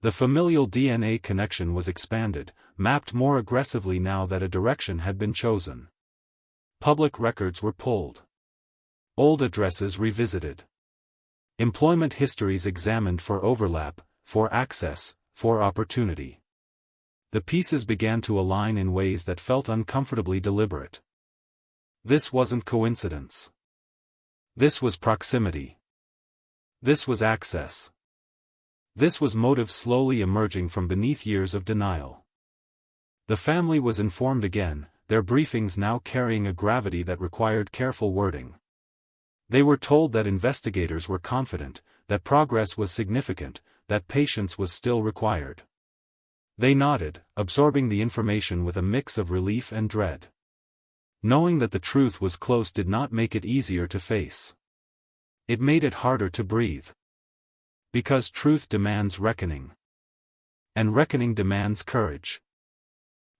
The familial DNA connection was expanded, mapped more aggressively now that a direction had been chosen. Public records were pulled. Old addresses revisited. Employment histories examined for overlap, for access, for opportunity. The pieces began to align in ways that felt uncomfortably deliberate. This wasn't coincidence. This was proximity. This was access. This was motive slowly emerging from beneath years of denial. The family was informed again, their briefings now carrying a gravity that required careful wording. They were told that investigators were confident, that progress was significant, that patience was still required. They nodded, absorbing the information with a mix of relief and dread. Knowing that the truth was close did not make it easier to face. It made it harder to breathe. Because truth demands reckoning. And reckoning demands courage.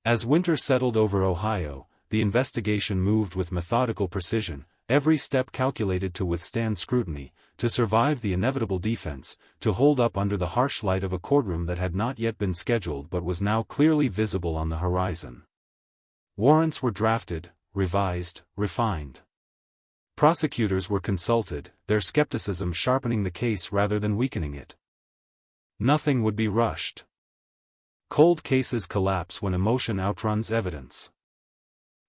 As winter settled over Ohio, the investigation moved with methodical precision, every step calculated to withstand scrutiny, to survive the inevitable defense, to hold up under the harsh light of a courtroom that had not yet been scheduled but was now clearly visible on the horizon. Warrants were drafted, revised, refined. Prosecutors were consulted, their skepticism sharpening the case rather than weakening it. Nothing would be rushed. Cold cases collapse when emotion outruns evidence.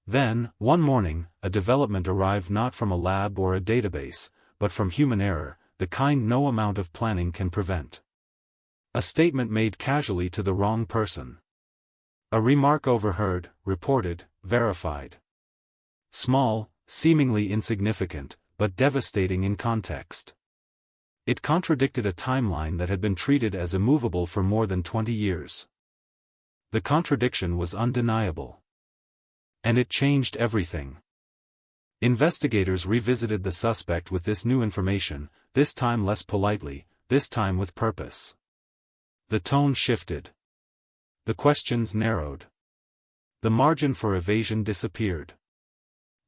Then, one morning, a development arrived not from a lab or a database, but from human error, the kind no amount of planning can prevent. A statement made casually to the wrong person. A remark overheard, reported, verified. Small, seemingly insignificant, but devastating in context. It contradicted a timeline that had been treated as immovable for more than 20 years. The contradiction was undeniable. And it changed everything. Investigators revisited the suspect with this new information, this time less politely, this time with purpose. The tone shifted. The questions narrowed. The margin for evasion disappeared.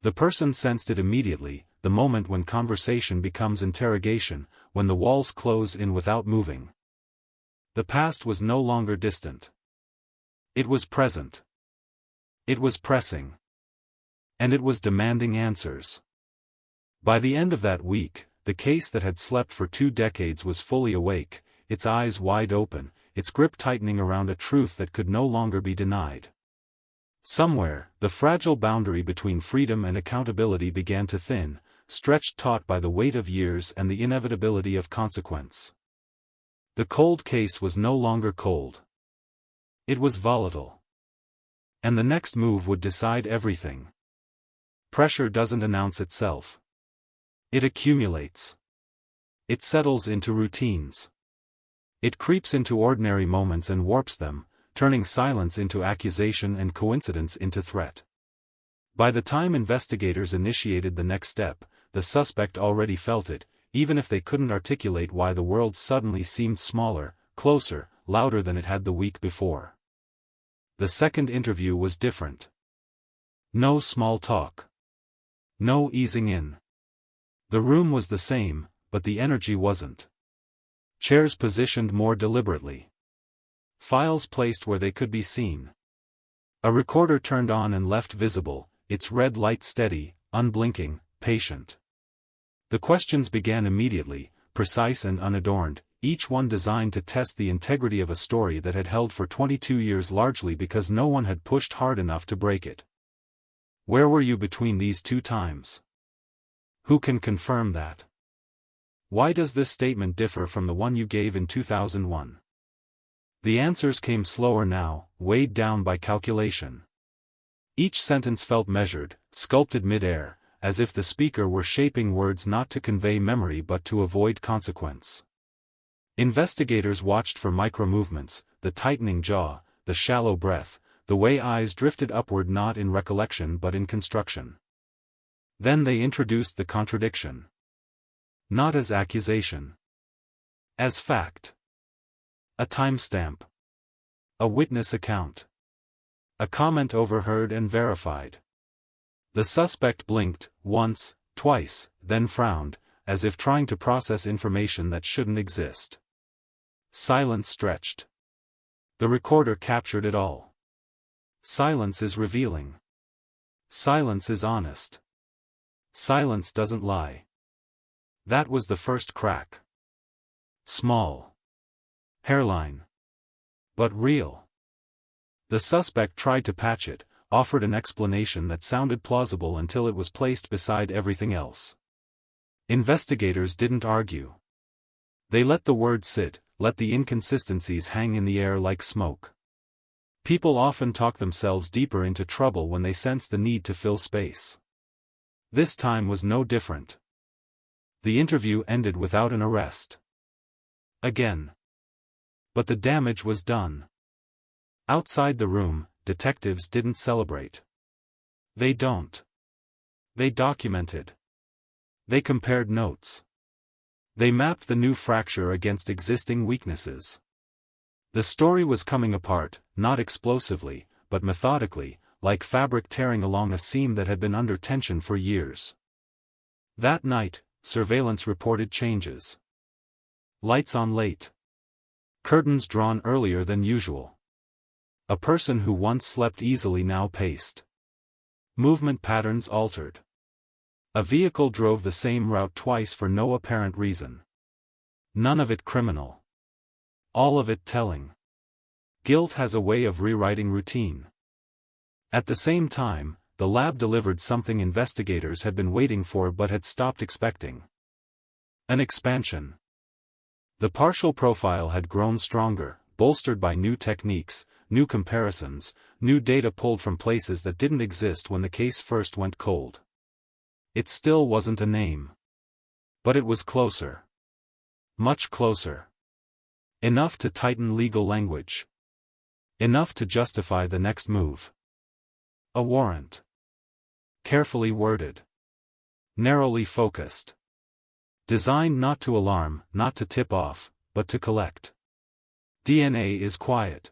The person sensed it immediately, the moment when conversation becomes interrogation, when the walls close in without moving. The past was no longer distant. It was present. It was pressing. And it was demanding answers. By the end of that week, the case that had slept for 2 decades was fully awake, its eyes wide open, its grip tightening around a truth that could no longer be denied. Somewhere, the fragile boundary between freedom and accountability began to thin, stretched taut by the weight of years and the inevitability of consequence. The cold case was no longer cold. It was volatile. And the next move would decide everything. Pressure doesn't announce itself. It accumulates. It settles into routines. It creeps into ordinary moments and warps them, turning silence into accusation and coincidence into threat. By the time investigators initiated the next step, the suspect already felt it, even if they couldn't articulate why the world suddenly seemed smaller, closer, louder than it had the week before. The second interview was different. No small talk. No easing in. The room was the same, but the energy wasn't. Chairs positioned more deliberately. Files placed where they could be seen. A recorder turned on and left visible, its red light steady, unblinking, patient. The questions began immediately, precise and unadorned, each one designed to test the integrity of a story that had held for 22 years largely because no one had pushed hard enough to break it. Where were you between these 2 times? Who can confirm that? Why does this statement differ from the one you gave in 2001? The answers came slower now, weighed down by calculation. Each sentence felt measured, sculpted mid-air, as if the speaker were shaping words not to convey memory but to avoid consequence. Investigators watched for micro-movements, the tightening jaw, the shallow breath, the way eyes drifted upward not in recollection but in construction. Then they introduced the contradiction. Not as accusation. As fact. A timestamp. A witness account. A comment overheard and verified. The suspect blinked, once, twice, then frowned, as if trying to process information that shouldn't exist. Silence stretched. The recorder captured it all. Silence is revealing. Silence is honest. Silence doesn't lie. That was the first crack. Small. Hairline. But real. The suspect tried to patch it, offered an explanation that sounded plausible until it was placed beside everything else. Investigators didn't argue. They let the words sit, let the inconsistencies hang in the air like smoke. People often talk themselves deeper into trouble when they sense the need to fill space. This time was no different. The interview ended without an arrest. Again. But the damage was done. Outside the room, detectives didn't celebrate. They don't. They documented. They compared notes. They mapped the new fracture against existing weaknesses. The story was coming apart, not explosively, but methodically, like fabric tearing along a seam that had been under tension for years. That night, surveillance reported changes. Lights on late. Curtains drawn earlier than usual. A person who once slept easily now paced. Movement patterns altered. A vehicle drove the same route twice for no apparent reason. None of it criminal. All of it telling. Guilt has a way of rewriting routine. At the same time, the lab delivered something investigators had been waiting for but had stopped expecting. An expansion. The partial profile had grown stronger, bolstered by new techniques, new comparisons, new data pulled from places that didn't exist when the case first went cold. It still wasn't a name. But it was closer. Much closer. Enough to tighten legal language. Enough to justify the next move. A warrant. Carefully worded. Narrowly focused. Designed not to alarm, not to tip off, but to collect. DNA is quiet.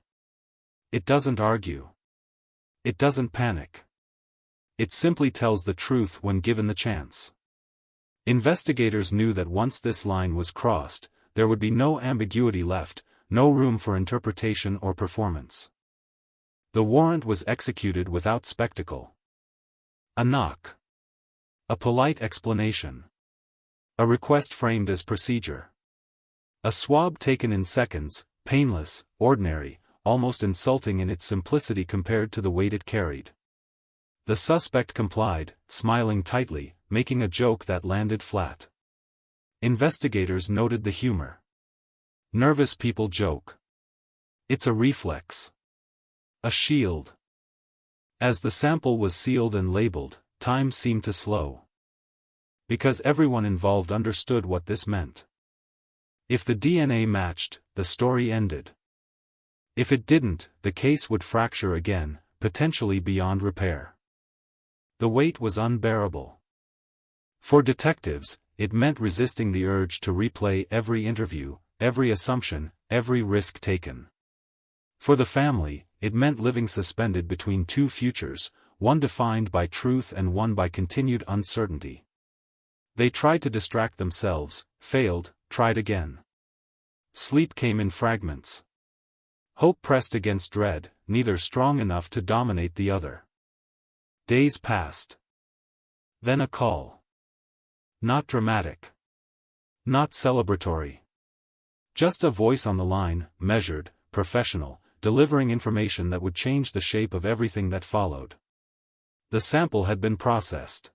It doesn't argue. It doesn't panic. It simply tells the truth when given the chance. Investigators knew that once this line was crossed, there would be no ambiguity left, no room for interpretation or performance. The warrant was executed without spectacle. A knock. A polite explanation. A request framed as procedure. A swab taken in seconds, painless, ordinary, almost insulting in its simplicity compared to the weight it carried. The suspect complied, smiling tightly, making a joke that landed flat. Investigators noted the humor. Nervous people joke. It's a reflex. A shield. As the sample was sealed and labeled, time seemed to slow. Because everyone involved understood what this meant. If the DNA matched, the story ended. If it didn't, the case would fracture again, potentially beyond repair. The weight was unbearable. For detectives, it meant resisting the urge to replay every interview, every assumption, every risk taken. For the family, it meant living suspended between two futures, one defined by truth and one by continued uncertainty. They tried to distract themselves, failed, tried again. Sleep came in fragments. Hope pressed against dread, neither strong enough to dominate the other. Days passed. Then a call. Not dramatic. Not celebratory. Just a voice on the line, measured, professional, delivering information that would change the shape of everything that followed. The sample had been processed.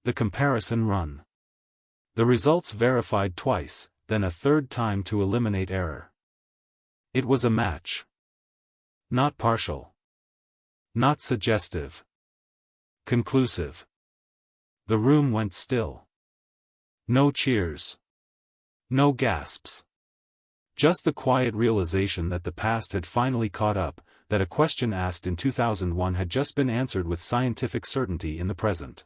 The comparison run. The results verified twice, then a third time to eliminate error. It was a match. Not partial. Not suggestive. Conclusive. The room went still. No cheers. No gasps. Just the quiet realization that the past had finally caught up, that a question asked in 2001 had just been answered with scientific certainty in the present.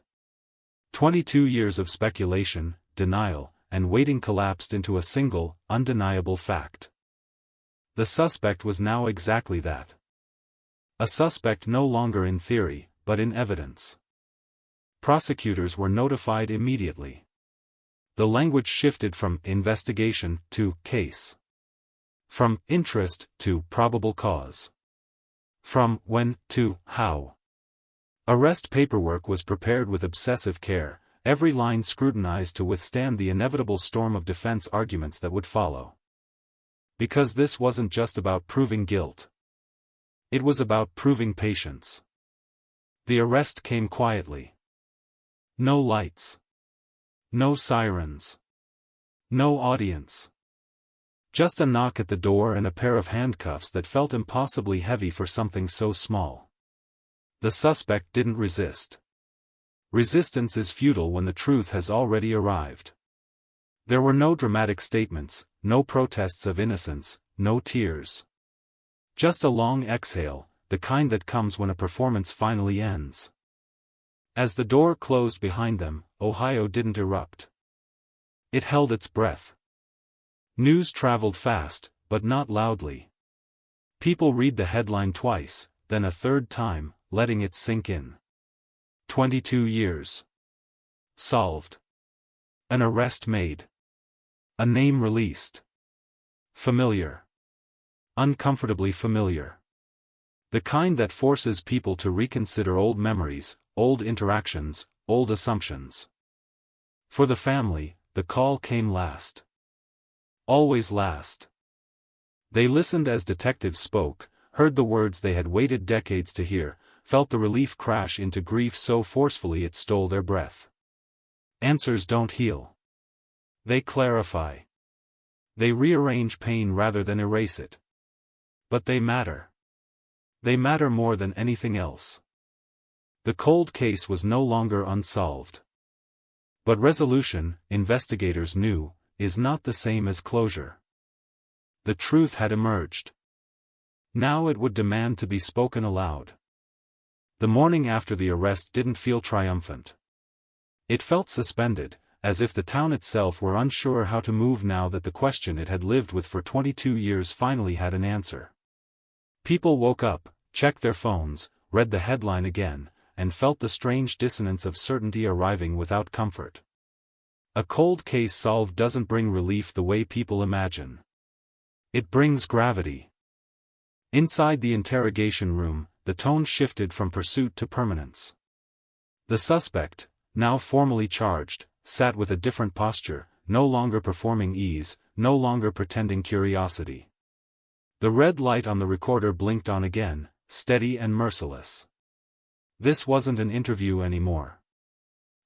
22 years of speculation, denial, and waiting collapsed into a single, undeniable fact. The suspect was now exactly that. A suspect no longer in theory, but in evidence. Prosecutors were notified immediately. The language shifted from investigation to case. From interest to probable cause. From when to how. Arrest paperwork was prepared with obsessive care, every line scrutinized to withstand the inevitable storm of defense arguments that would follow. Because this wasn't just about proving guilt. It was about proving patience. The arrest came quietly. No lights. No sirens. No audience. Just a knock at the door and a pair of handcuffs that felt impossibly heavy for something so small. The suspect didn't resist. Resistance is futile when the truth has already arrived. There were no dramatic statements, no protests of innocence, no tears. Just a long exhale, the kind that comes when a performance finally ends. As the door closed behind them, Ohio didn't erupt. It held its breath. News traveled fast, but not loudly. People read the headline twice, then a third time, letting it sink in. 22 years. Solved. An arrest made. A name released. Familiar. Uncomfortably familiar. The kind that forces people to reconsider old memories, old interactions, old assumptions. For the family, the call came last. Always last. They listened as detectives spoke, heard the words they had waited decades to hear, felt the relief crash into grief so forcefully it stole their breath. Answers don't heal. They clarify. They rearrange pain rather than erase it. But they matter. They matter more than anything else. The cold case was no longer unsolved. But resolution, investigators knew, is not the same as closure. The truth had emerged. Now it would demand to be spoken aloud. The morning after the arrest didn't feel triumphant. It felt suspended, as if the town itself were unsure how to move now that the question it had lived with for 22 years finally had an answer. People woke up, checked their phones, read the headline again, and felt the strange dissonance of certainty arriving without comfort. A cold case solved doesn't bring relief the way people imagine. It brings gravity. Inside the interrogation room, the tone shifted from pursuit to permanence. The suspect, now formally charged, sat with a different posture, no longer performing ease, no longer pretending curiosity. The red light on the recorder blinked on again, steady and merciless. This wasn't an interview anymore.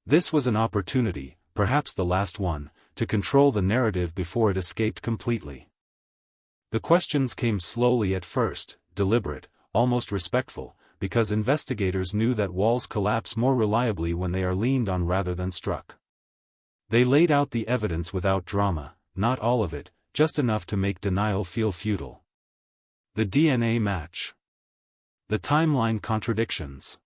This was an opportunity, perhaps the last one, to control the narrative before it escaped completely. The questions came slowly at first, deliberate, almost respectful, because investigators knew that walls collapse more reliably when they are leaned on rather than struck. They laid out the evidence without drama, not all of it, just enough to make denial feel futile. The DNA match. The timeline contradictions.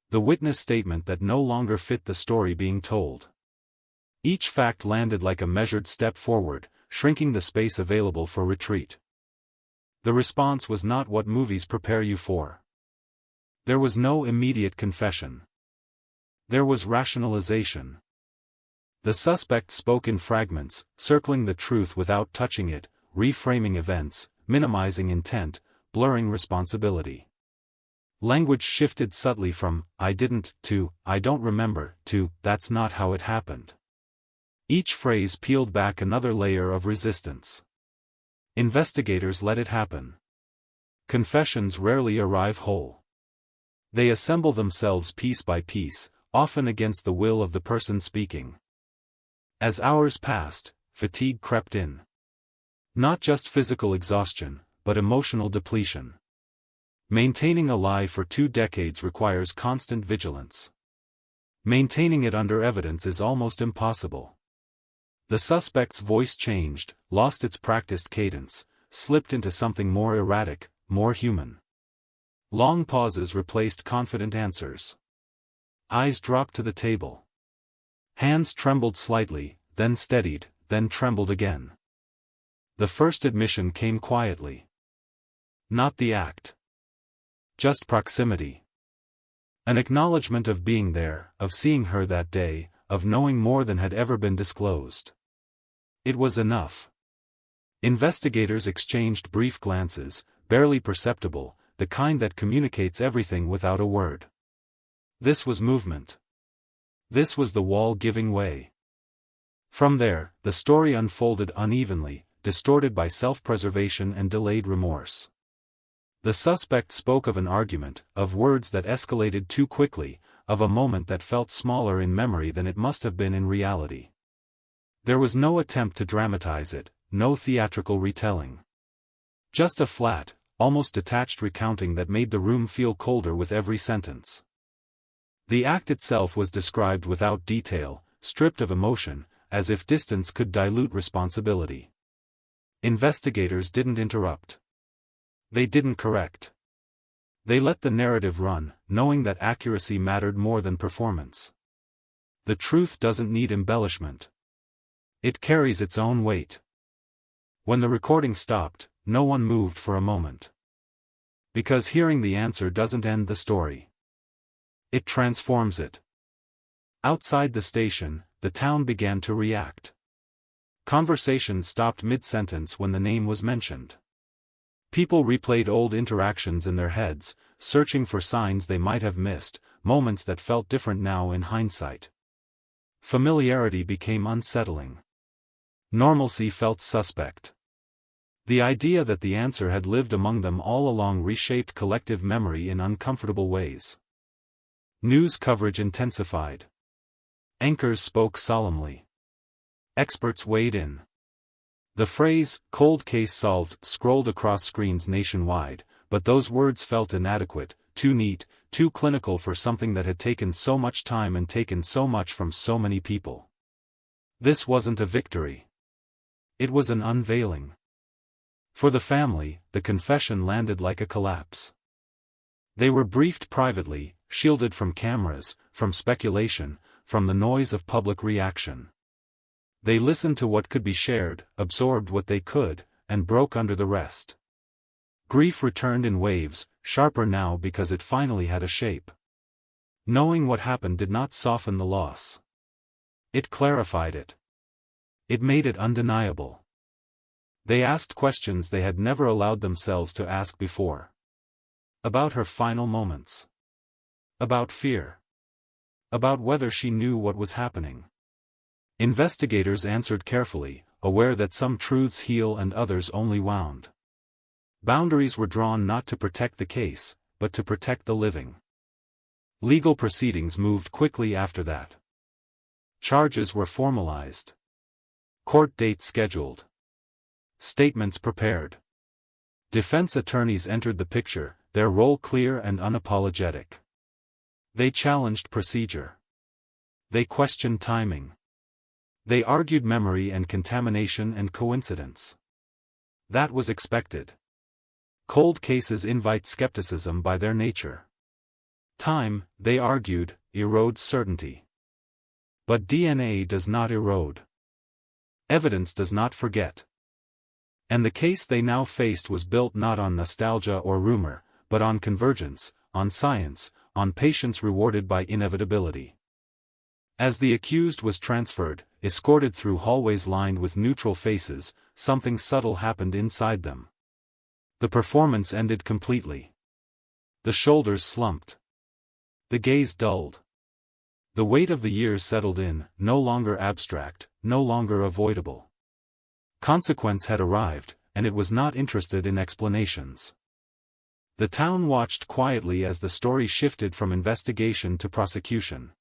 The witness statement that no longer fit the story being told. Each fact landed like a measured step forward, shrinking the space available for retreat. The response was not what movies prepare you for. There was no immediate confession. There was rationalization. The suspect spoke in fragments, circling the truth without touching it, reframing events, minimizing intent, blurring responsibility. Language shifted subtly from, "I didn't," to, "I don't remember," to, "That's not how it happened." Each phrase peeled back another layer of resistance. Investigators let it happen. Confessions rarely arrive whole. They assemble themselves piece by piece, often against the will of the person speaking. As hours passed, fatigue crept in. Not just physical exhaustion, but emotional depletion. Maintaining a lie for 2 decades requires constant vigilance. Maintaining it under evidence is almost impossible. The suspect's voice changed, lost its practiced cadence, slipped into something more erratic, more human. Long pauses replaced confident answers. Eyes dropped to the table. Hands trembled slightly, then steadied, then trembled again. The first admission came quietly. Not the act. Just proximity. An acknowledgement of being there, of seeing her that day, of knowing more than had ever been disclosed. It was enough. Investigators exchanged brief glances, barely perceptible, the kind that communicates everything without a word. This was movement. This was the wall giving way. From there, the story unfolded unevenly, distorted by self-preservation and delayed remorse. The suspect spoke of an argument, of words that escalated too quickly, of a moment that felt smaller in memory than it must have been in reality. There was no attempt to dramatize it, no theatrical retelling. Just a flat, almost detached recounting that made the room feel colder with every sentence. The act itself was described without detail, stripped of emotion, as if distance could dilute responsibility. Investigators didn't interrupt. They didn't correct. They let the narrative run, knowing that accuracy mattered more than performance. The truth doesn't need embellishment. It carries its own weight. When the recording stopped, no one moved for a moment. Because hearing the answer doesn't end the story. It transforms it. Outside the station, the town began to react. Conversation stopped mid-sentence when the name was mentioned. People replayed old interactions in their heads, searching for signs they might have missed, moments that felt different now in hindsight. Familiarity became unsettling. Normalcy felt suspect. The idea that the answer had lived among them all along reshaped collective memory in uncomfortable ways. News coverage intensified. Anchors spoke solemnly. Experts weighed in. The phrase, "cold case solved," scrolled across screens nationwide, but those words felt inadequate, too neat, too clinical for something that had taken so much time and taken so much from so many people. This wasn't a victory. It was an unveiling. For the family, the confession landed like a collapse. They were briefed privately, shielded from cameras, from speculation, from the noise of public reaction. They listened to what could be shared, absorbed what they could, and broke under the rest. Grief returned in waves, sharper now because it finally had a shape. Knowing what happened did not soften the loss. It clarified it. It made it undeniable. They asked questions they had never allowed themselves to ask before. About her final moments. About fear. About whether she knew what was happening. Investigators answered carefully, aware that some truths heal and others only wound. Boundaries were drawn not to protect the case, but to protect the living. Legal proceedings moved quickly after that. Charges were formalized. Court dates scheduled. Statements prepared. Defense attorneys entered the picture, their role clear and unapologetic. They challenged procedure. They questioned timing. They argued memory and contamination and coincidence. That was expected. Cold cases invite skepticism by their nature. Time, they argued, erodes certainty. But DNA does not erode. Evidence does not forget. And the case they now faced was built not on nostalgia or rumor, but on convergence, on science, on patience rewarded by inevitability. As the accused was transferred, escorted through hallways lined with neutral faces, something subtle happened inside them. The performance ended completely. The shoulders slumped. The gaze dulled. The weight of the years settled in, no longer abstract, no longer avoidable. Consequence had arrived, and it was not interested in explanations. The town watched quietly as the story shifted from investigation to prosecution.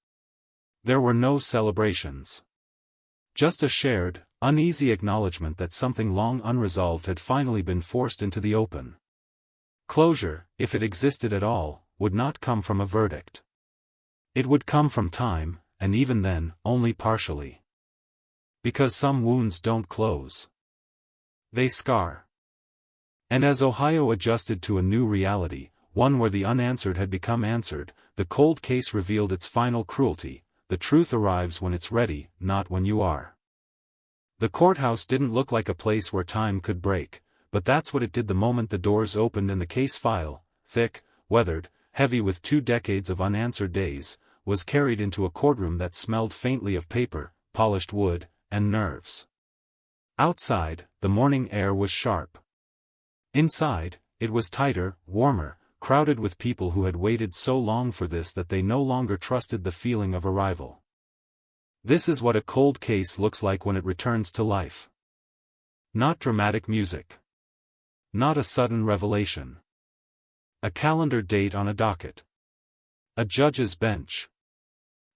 There were no celebrations. Just a shared, uneasy acknowledgement that something long unresolved had finally been forced into the open. Closure, if it existed at all, would not come from a verdict. It would come from time, and even then, only partially. Because some wounds don't close. They scar. And as Ohio adjusted to a new reality, one where the unanswered had become answered, the cold case revealed its final cruelty: the truth arrives when it's ready, not when you are. The courthouse didn't look like a place where time could break, but that's what it did the moment the doors opened and the case file, thick, weathered, heavy with 2 decades of unanswered days, was carried into a courtroom that smelled faintly of paper, polished wood, and nerves. Outside, the morning air was sharp. Inside, it was tighter, warmer, crowded with people who had waited so long for this that they no longer trusted the feeling of arrival. This is what a cold case looks like when it returns to life. Not dramatic music. Not a sudden revelation. A calendar date on a docket. A judge's bench.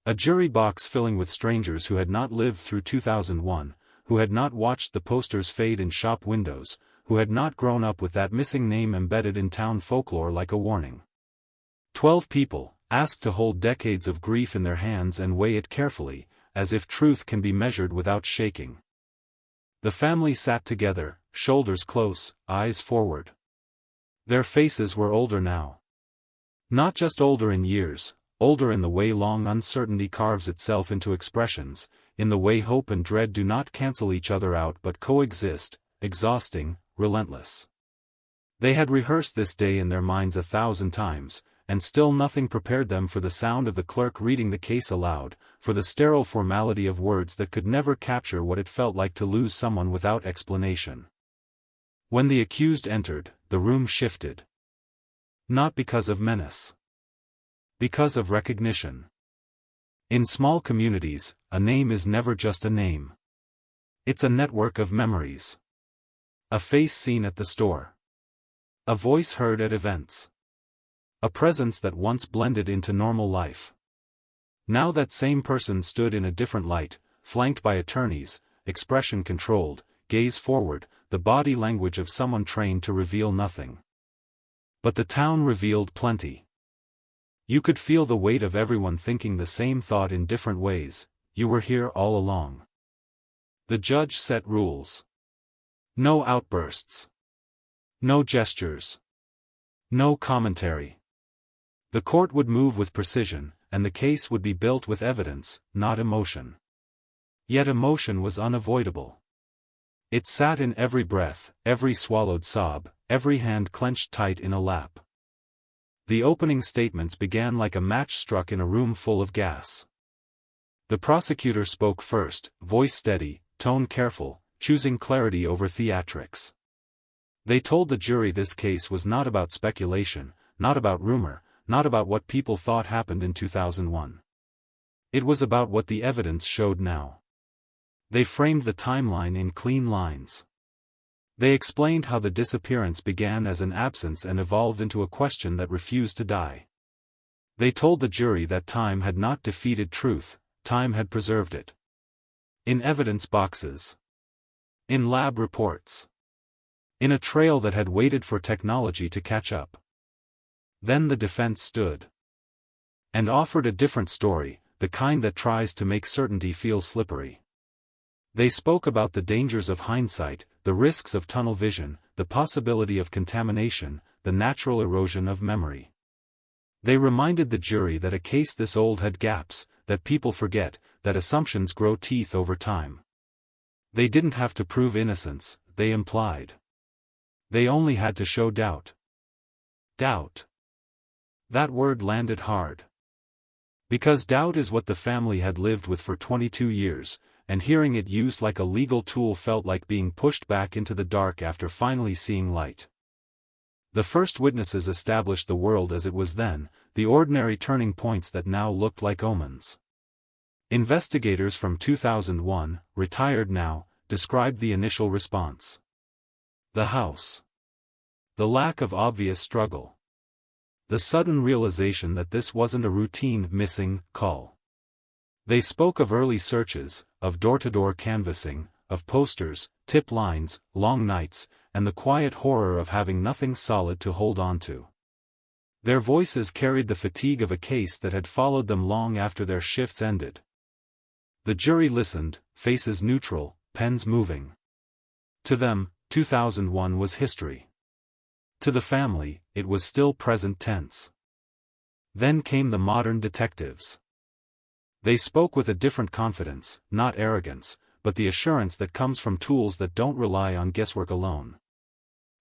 A jury box filling with strangers who had not lived through 2001, who had not watched the posters fade in shop windows, who had not grown up with that missing name embedded in town folklore like a warning. 12 people, asked to hold decades of grief in their hands and weigh it carefully, as if truth can be measured without shaking. The family sat together, shoulders close, eyes forward. Their faces were older now. Not just older in years, older in the way long uncertainty carves itself into expressions, in the way hope and dread do not cancel each other out but coexist, exhausting, relentless. They had rehearsed this day in their minds 1,000 times, and still nothing prepared them for the sound of the clerk reading the case aloud, for the sterile formality of words that could never capture what it felt like to lose someone without explanation. When the accused entered, the room shifted. Not because of menace. Because of recognition. In small communities, a name is never just a name. It's a network of memories. A face seen at the store. A voice heard at events. A presence that once blended into normal life. Now that same person stood in a different light, flanked by attorneys, expression controlled, gaze forward, the body language of someone trained to reveal nothing. But the town revealed plenty. You could feel the weight of everyone thinking the same thought in different ways. You were here all along. The judge set rules. No outbursts. No gestures. No commentary. The court would move with precision, and the case would be built with evidence, not emotion. Yet emotion was unavoidable. It sat in every breath, every swallowed sob, every hand clenched tight in a lap. The opening statements began like a match struck in a room full of gas. The prosecutor spoke first, voice steady, tone careful, choosing clarity over theatrics. They told the jury this case was not about speculation, not about rumor, not about what people thought happened in 2001. It was about what the evidence showed now. They framed the timeline in clean lines. They explained how the disappearance began as an absence and evolved into a question that refused to die. They told the jury that time had not defeated truth, time had preserved it. In evidence boxes. In lab reports. In a trail that had waited for technology to catch up. Then the defense stood. And offered a different story, the kind that tries to make certainty feel slippery. They spoke about the dangers of hindsight, the risks of tunnel vision, the possibility of contamination, the natural erosion of memory. They reminded the jury that a case this old had gaps, that people forget, that assumptions grow teeth over time. They didn't have to prove innocence, they implied. They only had to show doubt. Doubt. That word landed hard. Because doubt is what the family had lived with for 22 years, and hearing it used like a legal tool felt like being pushed back into the dark after finally seeing light. The first witnesses established the world as it was then, the ordinary turning points that now looked like omens. Investigators from 2001, retired now, described the initial response. The house. The lack of obvious struggle. The sudden realization that this wasn't a routine missing call. They spoke of early searches, of door-to-door canvassing, of posters, tip lines, long nights, and the quiet horror of having nothing solid to hold on to. Their voices carried the fatigue of a case that had followed them long after their shifts ended. The jury listened, faces neutral, pens moving. To them, 2001 was history. To the family, it was still present tense. Then came the modern detectives. They spoke with a different confidence, not arrogance, but the assurance that comes from tools that don't rely on guesswork alone.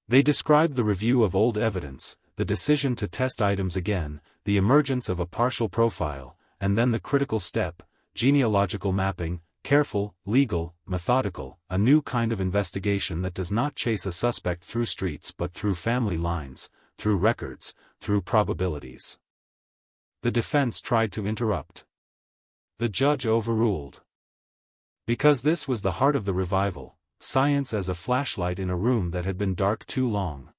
They described the review of old evidence, the decision to test items again, the emergence of a partial profile, and then the critical step, genealogical mapping, careful, legal, methodical, a new kind of investigation that does not chase a suspect through streets but through family lines, through records, through probabilities. The defense tried to interrupt. The judge overruled. Because this was the heart of the revival, science as a flashlight in a room that had been dark too long.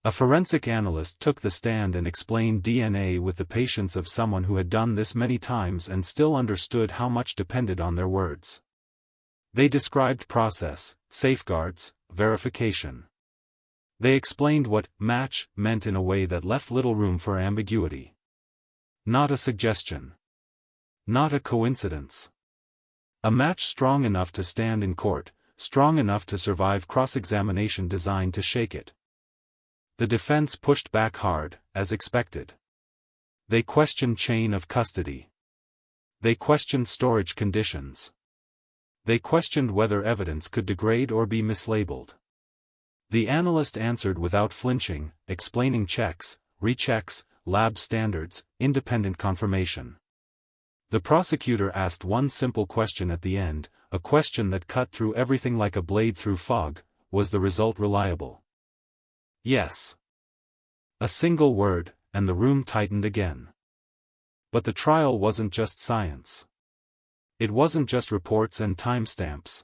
A forensic analyst took the stand and explained DNA with the patience of someone who had done this many times and still understood how much depended on their words. They described process, safeguards, verification. They explained what match meant in a way that left little room for ambiguity. Not a suggestion. Not a coincidence. A match strong enough to stand in court, strong enough to survive cross-examination designed to shake it. The defense pushed back hard, as expected. They questioned chain of custody. They questioned storage conditions. They questioned whether evidence could degrade or be mislabeled. The analyst answered without flinching, explaining checks, rechecks, lab standards, independent confirmation. The prosecutor asked one simple question at the end, a question that cut through everything like a blade through fog: was the result reliable? Yes. A single word, and the room tightened again. But the trial wasn't just science. It wasn't just reports and timestamps.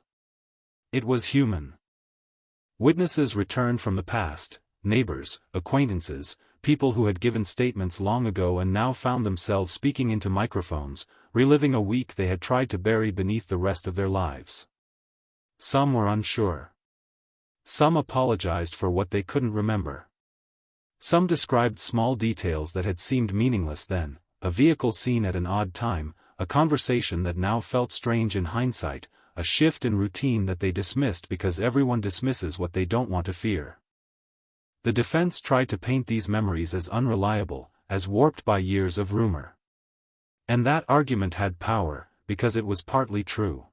It was human. Witnesses returned from the past, neighbors, acquaintances, people who had given statements long ago and now found themselves speaking into microphones, reliving a week they had tried to bury beneath the rest of their lives. Some were unsure. Some apologized for what they couldn't remember. Some described small details that had seemed meaningless then, a vehicle seen at an odd time, a conversation that now felt strange in hindsight, a shift in routine that they dismissed because everyone dismisses what they don't want to fear. The defense tried to paint these memories as unreliable, as warped by years of rumor. And that argument had power, because it was partly true.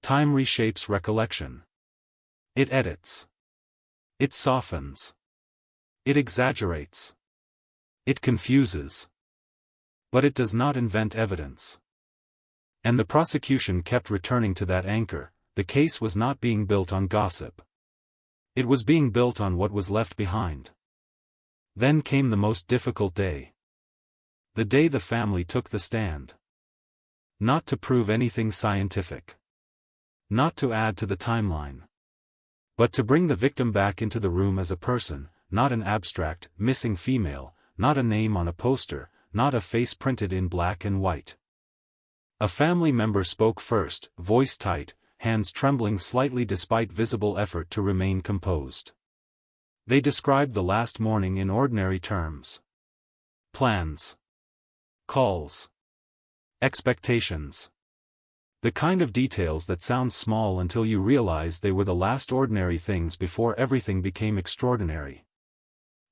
Time reshapes recollection. It edits. It softens. It exaggerates. It confuses. But it does not invent evidence. And the prosecution kept returning to that anchor: the case was not being built on gossip. It was being built on what was left behind. Then came the most difficult day. The day the family took the stand. Not to prove anything scientific. Not to add to the timeline. But to bring the victim back into the room as a person, not an abstract, missing female, not a name on a poster, not a face printed in black and white. A family member spoke first, voice tight, hands trembling slightly despite visible effort to remain composed. They described the last morning in ordinary terms. Plans. Calls. Expectations. The kind of details that sound small until you realize they were the last ordinary things before everything became extraordinary.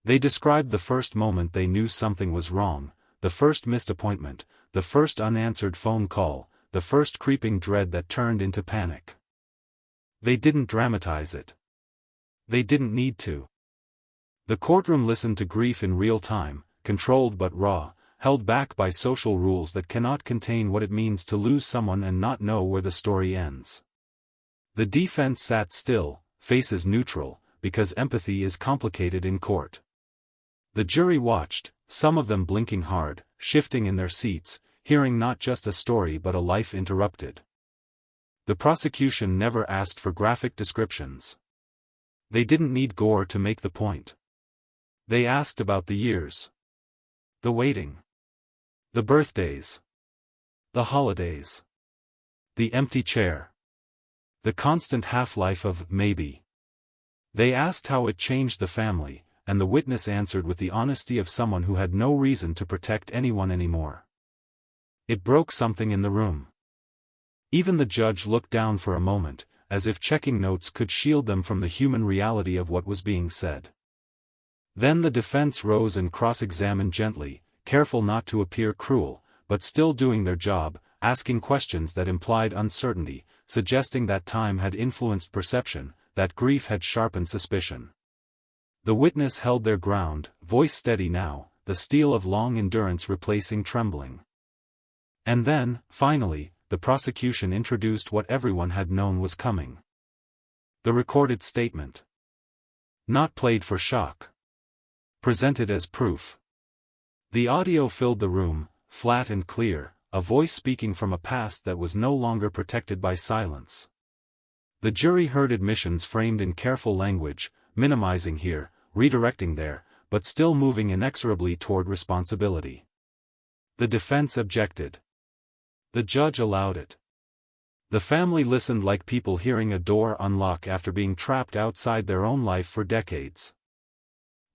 They described the first moment they knew something was wrong, the first missed appointment, the first unanswered phone call, the first creeping dread that turned into panic. They didn't dramatize it. They didn't need to. The courtroom listened to grief in real time, controlled but raw, held back by social rules that cannot contain what it means to lose someone and not know where the story ends. The defense sat still, faces neutral, because empathy is complicated in court. The jury watched, some of them blinking hard, shifting in their seats, hearing not just a story but a life interrupted. The prosecution never asked for graphic descriptions. They didn't need gore to make the point. They asked about the years. The waiting. The birthdays. The holidays. The empty chair. The constant half-life of maybe. They asked how it changed the family, and the witness answered with the honesty of someone who had no reason to protect anyone anymore. It broke something in the room. Even the judge looked down for a moment, as if checking notes could shield them from the human reality of what was being said. Then the defense rose and cross-examined gently, careful not to appear cruel, but still doing their job, asking questions that implied uncertainty, suggesting that time had influenced perception, that grief had sharpened suspicion. The witness held their ground, voice steady now, the steel of long endurance replacing trembling. And then, finally, the prosecution introduced what everyone had known was coming. The recorded statement. Not played for shock. Presented as proof. The audio filled the room, flat and clear, a voice speaking from a past that was no longer protected by silence. The jury heard admissions framed in careful language, minimizing here, redirecting there, but still moving inexorably toward responsibility. The defense objected. The judge allowed it. The family listened like people hearing a door unlock after being trapped outside their own life for decades.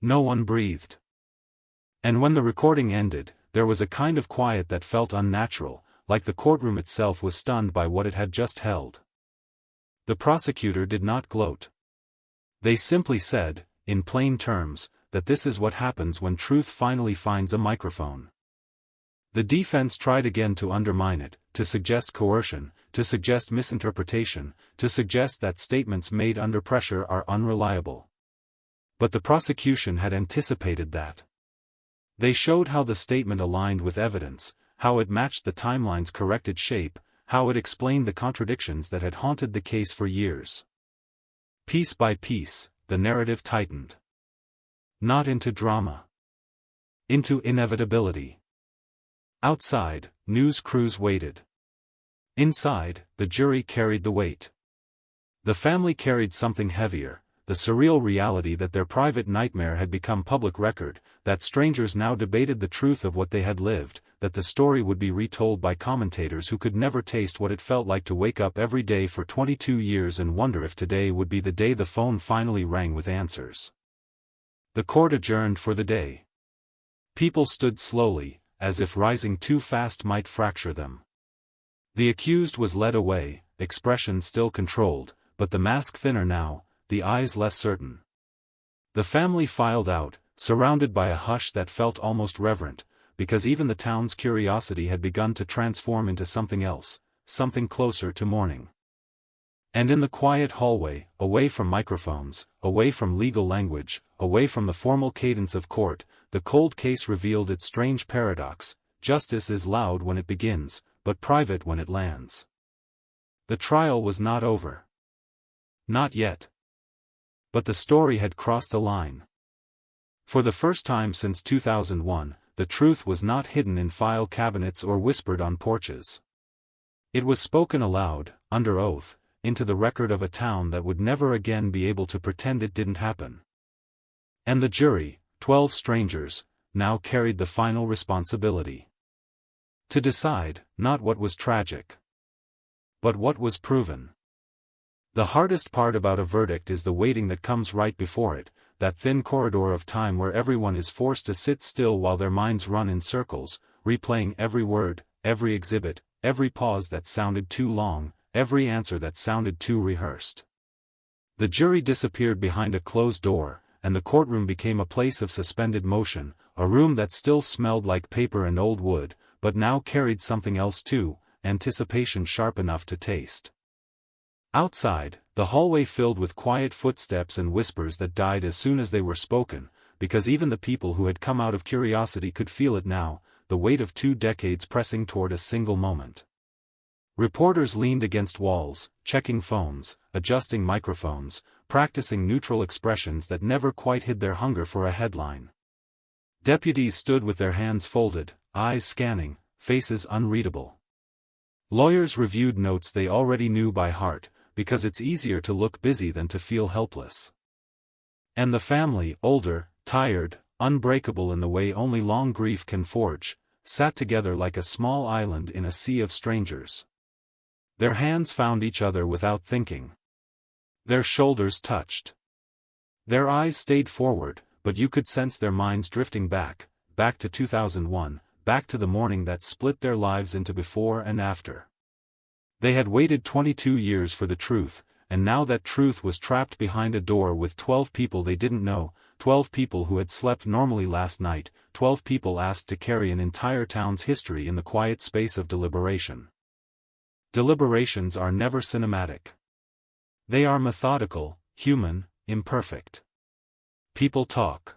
No one breathed. And when the recording ended, there was a kind of quiet that felt unnatural, like the courtroom itself was stunned by what it had just held. The prosecutor did not gloat. They simply said, in plain terms, that this is what happens when truth finally finds a microphone. The defense tried again to undermine it, to suggest coercion, to suggest misinterpretation, to suggest that statements made under pressure are unreliable. But the prosecution had anticipated that. They showed how the statement aligned with evidence, how it matched the timeline's corrected shape, how it explained the contradictions that had haunted the case for years. Piece by piece, the narrative tightened. Not into drama. Into inevitability. Outside, news crews waited. Inside, the jury carried the weight. The family carried something heavier, the surreal reality that their private nightmare had become public record, that strangers now debated the truth of what they had lived, that the story would be retold by commentators who could never taste what it felt like to wake up every day for 22 years and wonder if today would be the day the phone finally rang with answers. The court adjourned for the day. People stood slowly, as if rising too fast might fracture them. The accused was led away, expression still controlled, but the mask thinner now, the eyes less certain. The family filed out, surrounded by a hush that felt almost reverent, because even the town's curiosity had begun to transform into something else, something closer to mourning. And in the quiet hallway, away from microphones, away from legal language, away from the formal cadence of court, the cold case revealed its strange paradox: justice is loud when it begins, but private when it lands. The trial was not over. Not yet. But the story had crossed a line. For the first time since 2001, the truth was not hidden in file cabinets or whispered on porches. It was spoken aloud, under oath, into the record of a town that would never again be able to pretend it didn't happen. And the jury, 12 strangers, now carried the final responsibility. To decide, not what was tragic, but what was proven. The hardest part about a verdict is the waiting that comes right before it, that thin corridor of time where everyone is forced to sit still while their minds run in circles, replaying every word, every exhibit, every pause that sounded too long, every answer that sounded too rehearsed. The jury disappeared behind a closed door, and the courtroom became a place of suspended motion, a room that still smelled like paper and old wood, but now carried something else too, anticipation sharp enough to taste. Outside, the hallway filled with quiet footsteps and whispers that died as soon as they were spoken, because even the people who had come out of curiosity could feel it now, the weight of 2 decades pressing toward a single moment. Reporters leaned against walls, checking phones, adjusting microphones, practicing neutral expressions that never quite hid their hunger for a headline. Deputies stood with their hands folded, eyes scanning, faces unreadable. Lawyers reviewed notes they already knew by heart, because it's easier to look busy than to feel helpless. And the family, older, tired, unbreakable in the way only long grief can forge, sat together like a small island in a sea of strangers. Their hands found each other without thinking. Their shoulders touched. Their eyes stayed forward, but you could sense their minds drifting back to 2001, back to the morning that split their lives into before and after. They had waited 22 years for the truth, and now that truth was trapped behind a door with 12 people they didn't know, 12 people who had slept normally last night, 12 people asked to carry an entire town's history in the quiet space of deliberation. Deliberations are never cinematic. They are methodical, human, imperfect. People talk.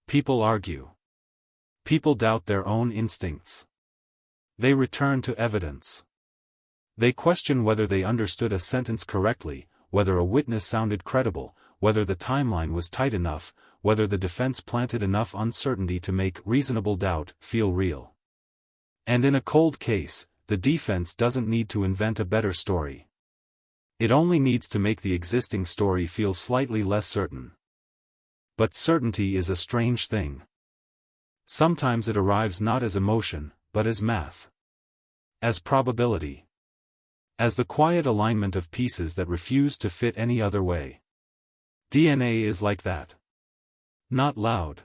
People argue. People doubt their own instincts. They return to evidence. They question whether they understood a sentence correctly, whether a witness sounded credible, whether the timeline was tight enough, whether the defense planted enough uncertainty to make reasonable doubt feel real. And in a cold case, the defense doesn't need to invent a better story. It only needs to make the existing story feel slightly less certain. But certainty is a strange thing. Sometimes it arrives not as emotion, but as math. As probability. As the quiet alignment of pieces that refuse to fit any other way. DNA is like that. Not loud.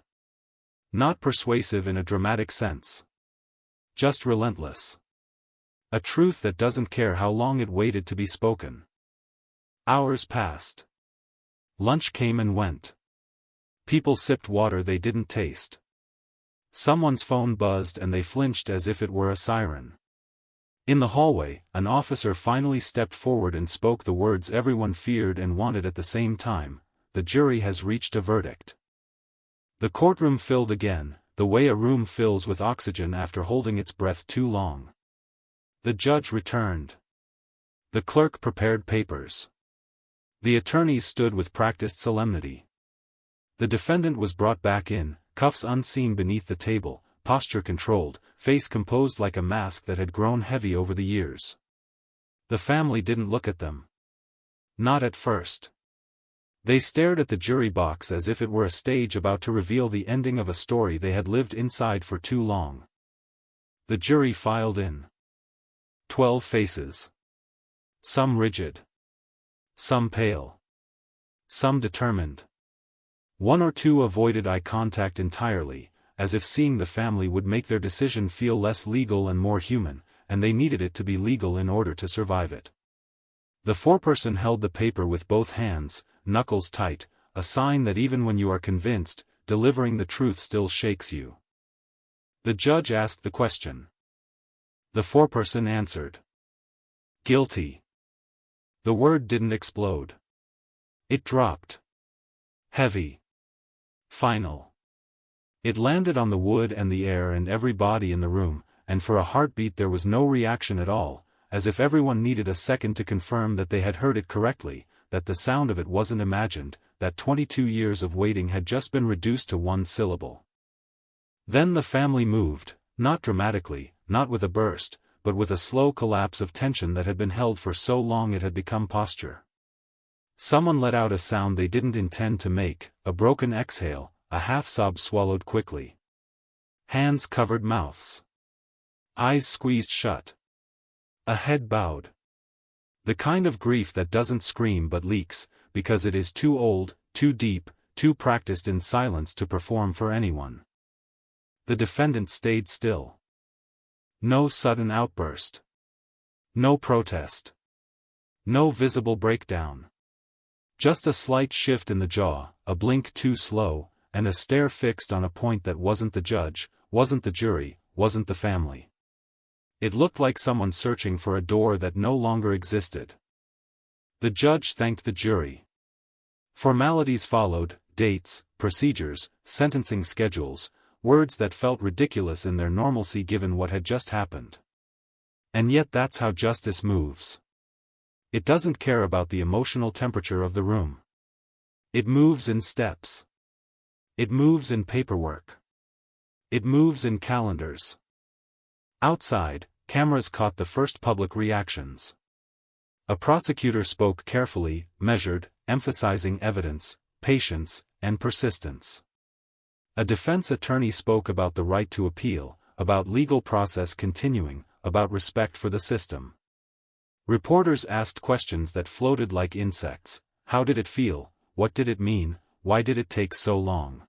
Not persuasive in a dramatic sense. Just relentless. A truth that doesn't care how long it waited to be spoken. Hours passed. Lunch came and went. People sipped water they didn't taste. Someone's phone buzzed and they flinched as if it were a siren. In the hallway, an officer finally stepped forward and spoke the words everyone feared and wanted at the same time: the jury has reached a verdict. The courtroom filled again, the way a room fills with oxygen after holding its breath too long. The judge returned. The clerk prepared papers. The attorneys stood with practiced solemnity. The defendant was brought back in, cuffs unseen beneath the table, posture controlled, face composed like a mask that had grown heavy over the years. The family didn't look at them. Not at first. They stared at the jury box as if it were a stage about to reveal the ending of a story they had lived inside for too long. The jury filed in. 12 faces. Some rigid. Some pale. Some determined. 1 or 2 avoided eye contact entirely, as if seeing the family would make their decision feel less legal and more human, and they needed it to be legal in order to survive it. The foreperson held the paper with both hands, knuckles tight, a sign that even when you are convinced, delivering the truth still shakes you. The judge asked the question. The foreperson answered. Guilty. The word didn't explode. It dropped. Heavy. Final. It landed on the wood and the air and every body in the room, and for a heartbeat there was no reaction at all, as if everyone needed a second to confirm that they had heard it correctly, that the sound of it wasn't imagined, that 22 years of waiting had just been reduced to 1 syllable. Then the family moved, not dramatically, not with a burst, but with a slow collapse of tension that had been held for so long it had become posture. Someone let out a sound they didn't intend to make, a broken exhale, a half-sob swallowed quickly. Hands covered mouths. Eyes squeezed shut. A head bowed. The kind of grief that doesn't scream but leaks, because it is too old, too deep, too practiced in silence to perform for anyone. The defendant stayed still. No sudden outburst. No protest. No visible breakdown. Just a slight shift in the jaw, a blink too slow, and a stare fixed on a point that wasn't the judge, wasn't the jury, wasn't the family. It looked like someone searching for a door that no longer existed. The judge thanked the jury. Formalities followed, dates, procedures, sentencing schedules, words that felt ridiculous in their normalcy given what had just happened. And yet that's how justice moves. It doesn't care about the emotional temperature of the room. It moves in steps. It moves in paperwork. It moves in calendars. Outside, cameras caught the first public reactions. A prosecutor spoke carefully, measured, emphasizing evidence, patience, and persistence. A defense attorney spoke about the right to appeal, about legal process continuing, about respect for the system. Reporters asked questions that floated like insects. How did it feel? What did it mean? Why did it take so long?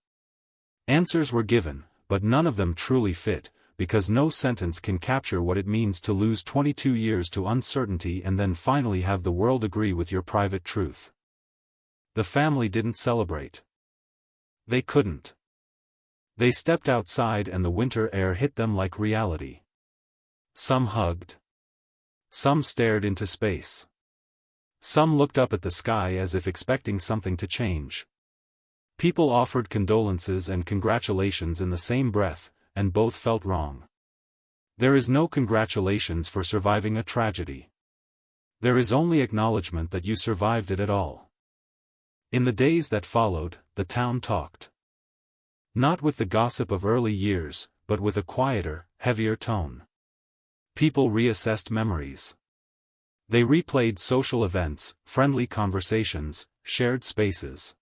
Answers were given, but none of them truly fit, because no sentence can capture what it means to lose 22 years to uncertainty and then finally have the world agree with your private truth. The family didn't celebrate. They couldn't. They stepped outside and the winter air hit them like reality. Some hugged. Some stared into space. Some looked up at the sky as if expecting something to change. People offered condolences and congratulations in the same breath, and both felt wrong. There is no congratulations for surviving a tragedy. There is only acknowledgement that you survived it at all. In the days that followed, the town talked. Not with the gossip of early years, but with a quieter, heavier tone. People reassessed memories. They replayed social events, friendly conversations, shared spaces.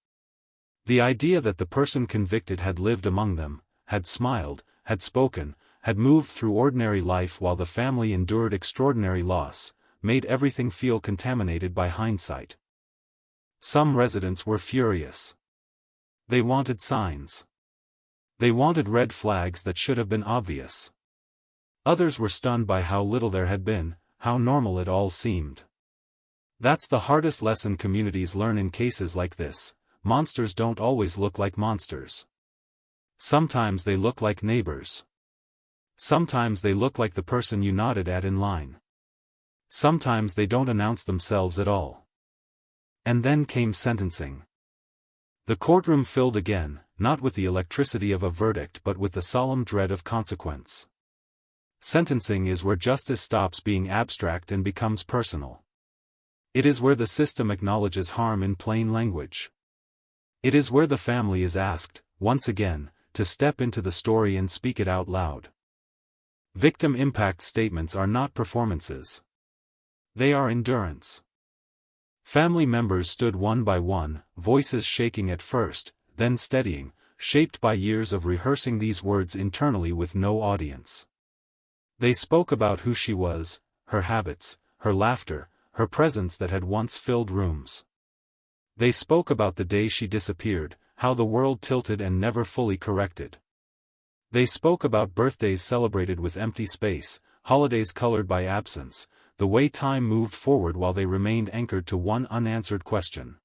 The idea that the person convicted had lived among them, had smiled, had spoken, had moved through ordinary life while the family endured extraordinary loss, made everything feel contaminated by hindsight. Some residents were furious. They wanted signs. They wanted red flags that should have been obvious. Others were stunned by how little there had been, how normal it all seemed. That's the hardest lesson communities learn in cases like this. Monsters don't always look like monsters. Sometimes they look like neighbors. Sometimes they look like the person you nodded at in line. Sometimes they don't announce themselves at all. And then came sentencing. The courtroom filled again, not with the electricity of a verdict but with the solemn dread of consequence. Sentencing is where justice stops being abstract and becomes personal. It is where the system acknowledges harm in plain language. It is where the family is asked, once again, to step into the story and speak it out loud. Victim impact statements are not performances. They are endurance. Family members stood one by one, voices shaking at first, then steadying, shaped by years of rehearsing these words internally with no audience. They spoke about who she was, her habits, her laughter, her presence that had once filled rooms. They spoke about the day she disappeared, how the world tilted and never fully corrected. They spoke about birthdays celebrated with empty space, holidays colored by absence, the way time moved forward while they remained anchored to one unanswered question.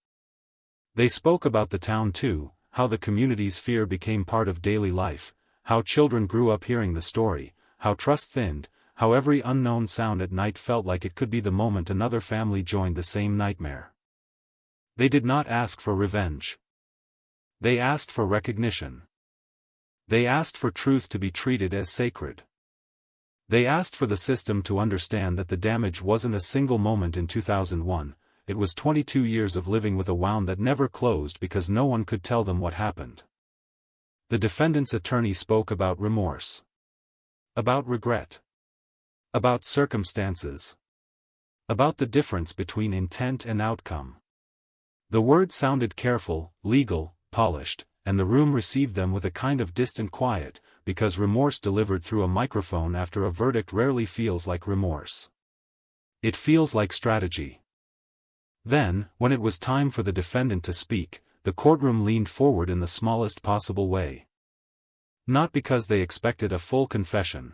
They spoke about the town too, how the community's fear became part of daily life, how children grew up hearing the story, how trust thinned, how every unknown sound at night felt like it could be the moment another family joined the same nightmare. They did not ask for revenge. They asked for recognition. They asked for truth to be treated as sacred. They asked for the system to understand that the damage wasn't a single moment in 2001, it was 22 years of living with a wound that never closed because no one could tell them what happened. The defendant's attorney spoke about remorse. About regret. About circumstances. About the difference between intent and outcome. The words sounded careful, legal, polished, and the room received them with a kind of distant quiet, because remorse delivered through a microphone after a verdict rarely feels like remorse. It feels like strategy. Then, when it was time for the defendant to speak, the courtroom leaned forward in the smallest possible way. Not because they expected a full confession.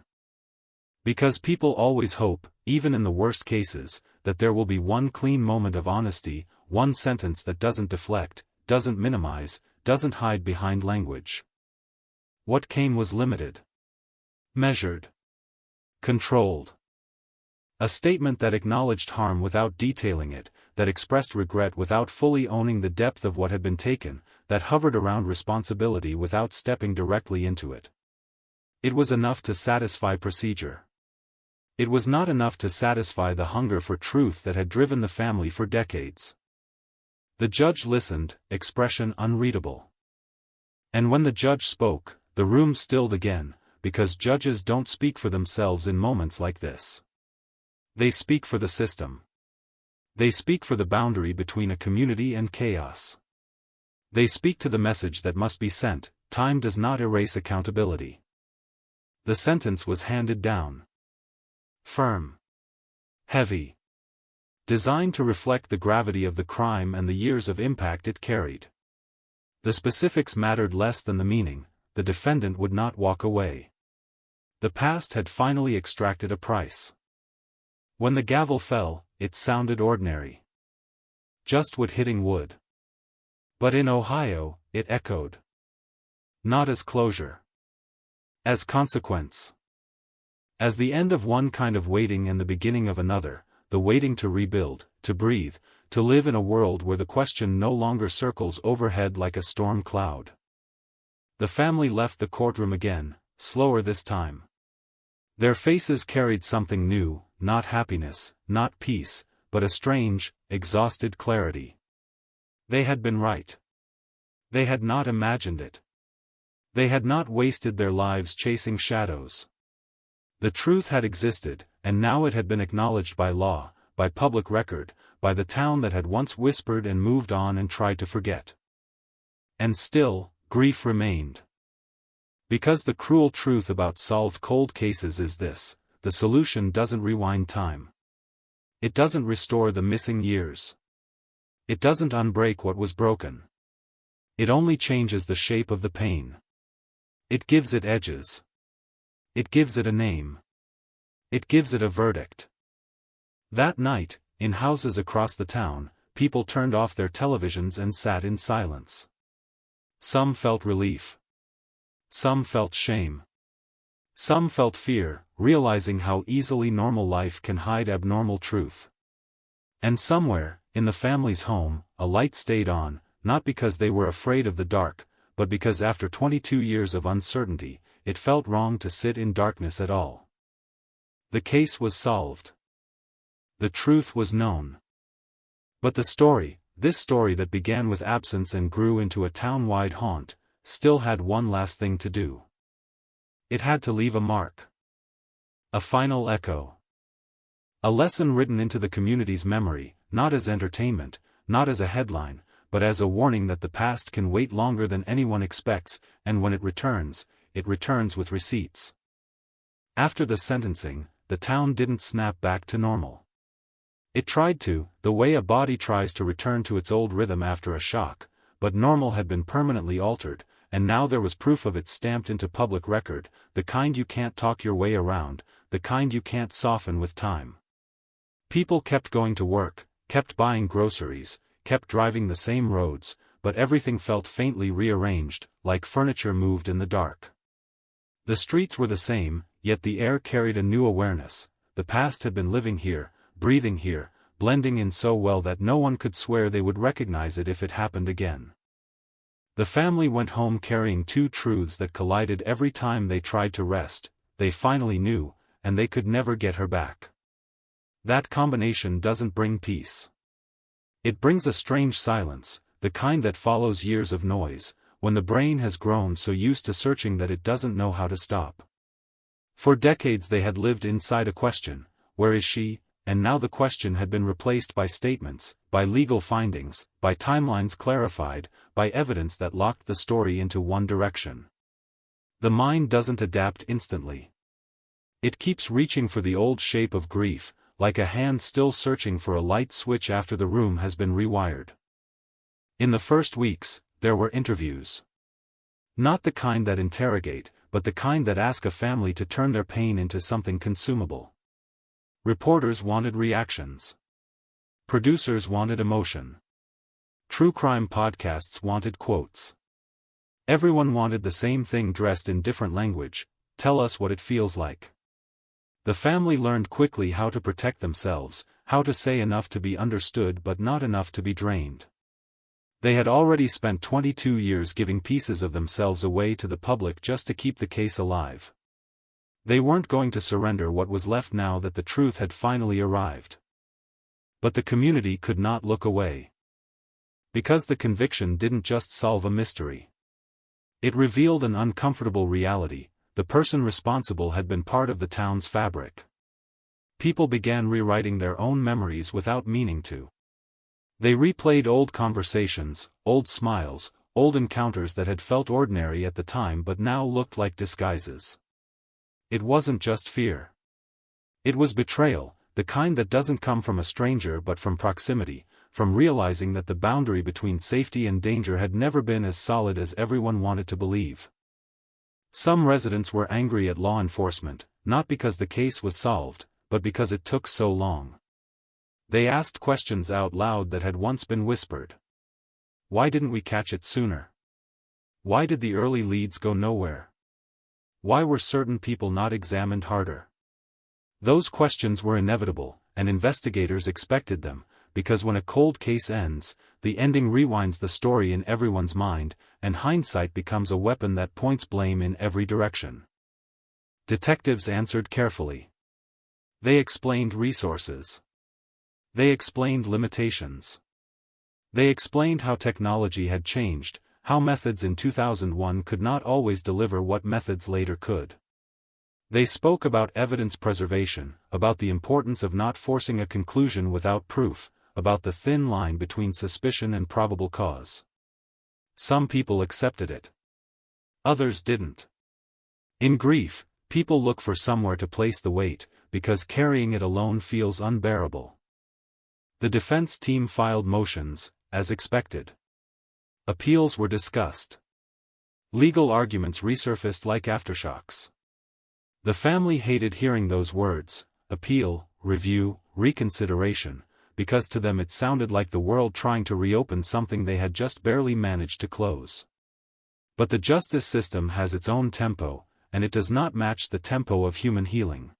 Because people always hope, even in the worst cases, that there will be one clean moment of honesty, one sentence that doesn't deflect, doesn't minimize, doesn't hide behind language. What came was limited. Measured. Controlled. A statement that acknowledged harm without detailing it, that expressed regret without fully owning the depth of what had been taken, that hovered around responsibility without stepping directly into it. It was enough to satisfy procedure. It was not enough to satisfy the hunger for truth that had driven the family for decades. The judge listened, expression unreadable. And when the judge spoke, the room stilled again, because judges don't speak for themselves in moments like this. They speak for the system. They speak for the boundary between a community and chaos. They speak to the message that must be sent: time does not erase accountability. The sentence was handed down. Firm. Heavy. Designed to reflect the gravity of the crime and the years of impact it carried. The specifics mattered less than the meaning. The defendant would not walk away. The past had finally extracted a price. When the gavel fell, it sounded ordinary. Just wood hitting wood. But in Ohio, it echoed. Not as closure. As consequence. As the end of one kind of waiting and the beginning of another, the waiting to rebuild, to breathe, to live in a world where the question no longer circles overhead like a storm cloud. The family left the courtroom again, slower this time. Their faces carried something new, not happiness, not peace, but a strange, exhausted clarity. They had been right. They had not imagined it. They had not wasted their lives chasing shadows. The truth had existed, and now it had been acknowledged by law, by public record, by the town that had once whispered and moved on and tried to forget. And still, grief remained. Because the cruel truth about solved cold cases is this: the solution doesn't rewind time. It doesn't restore the missing years. It doesn't unbreak what was broken. It only changes the shape of the pain. It gives it edges. It gives it a name. It gives it a verdict. That night, in houses across the town, people turned off their televisions and sat in silence. Some felt relief. Some felt shame. Some felt fear, realizing how easily normal life can hide abnormal truth. And somewhere, in the family's home, a light stayed on, not because they were afraid of the dark, but because after 22 years of uncertainty, it felt wrong to sit in darkness at all. The case was solved. The truth was known. But the story, this story that began with absence and grew into a town-wide haunt, still had one last thing to do. It had to leave a mark. A final echo. A lesson written into the community's memory, not as entertainment, not as a headline, but as a warning that the past can wait longer than anyone expects, and when it returns with receipts. After the sentencing, the town didn't snap back to normal. It tried to, the way a body tries to return to its old rhythm after a shock, but normal had been permanently altered, and now there was proof of it stamped into public record, the kind you can't talk your way around, the kind you can't soften with time. People kept going to work, kept buying groceries, kept driving the same roads, but everything felt faintly rearranged, like furniture moved in the dark. The streets were the same, yet the air carried a new awareness. The past had been living here, breathing here, blending in so well that no one could swear they would recognize it if it happened again. The family went home carrying two truths that collided every time they tried to rest: they finally knew, and they could never get her back. That combination doesn't bring peace. It brings a strange silence, the kind that follows years of noise, when the brain has grown so used to searching that it doesn't know how to stop. For decades they had lived inside a question, where is she? And now the question had been replaced by statements, by legal findings, by timelines clarified, by evidence that locked the story into one direction. The mind doesn't adapt instantly. It keeps reaching for the old shape of grief, like a hand still searching for a light switch after the room has been rewired. In the first weeks, there were interviews. Not the kind that interrogate, but the kind that ask a family to turn their pain into something consumable. Reporters wanted reactions. Producers wanted emotion. True crime podcasts wanted quotes. Everyone wanted the same thing dressed in different language: tell us what it feels like. The family learned quickly how to protect themselves, how to say enough to be understood but not enough to be drained. They had already spent 22 years giving pieces of themselves away to the public just to keep the case alive. They weren't going to surrender what was left now that the truth had finally arrived. But the community could not look away. Because the conviction didn't just solve a mystery. It revealed an uncomfortable reality: the person responsible had been part of the town's fabric. People began rewriting their own memories without meaning to. They replayed old conversations, old smiles, old encounters that had felt ordinary at the time but now looked like disguises. It wasn't just fear. It was betrayal, the kind that doesn't come from a stranger but from proximity, from realizing that the boundary between safety and danger had never been as solid as everyone wanted to believe. Some residents were angry at law enforcement, not because the case was solved, but because it took so long. They asked questions out loud that had once been whispered. Why didn't we catch it sooner? Why did the early leads go nowhere? Why were certain people not examined harder? Those questions were inevitable, and investigators expected them, because when a cold case ends, the ending rewinds the story in everyone's mind, and hindsight becomes a weapon that points blame in every direction. Detectives answered carefully. They explained resources. They explained limitations. They explained how technology had changed, how methods in 2001 could not always deliver what methods later could. They spoke about evidence preservation, about the importance of not forcing a conclusion without proof, about the thin line between suspicion and probable cause. Some people accepted it. Others didn't. In grief, people look for somewhere to place the weight, because carrying it alone feels unbearable. The defense team filed motions, as expected. Appeals were discussed. Legal arguments resurfaced like aftershocks. The family hated hearing those words: appeal, review, reconsideration, because to them it sounded like the world trying to reopen something they had just barely managed to close. But the justice system has its own tempo, and it does not match the tempo of human healing.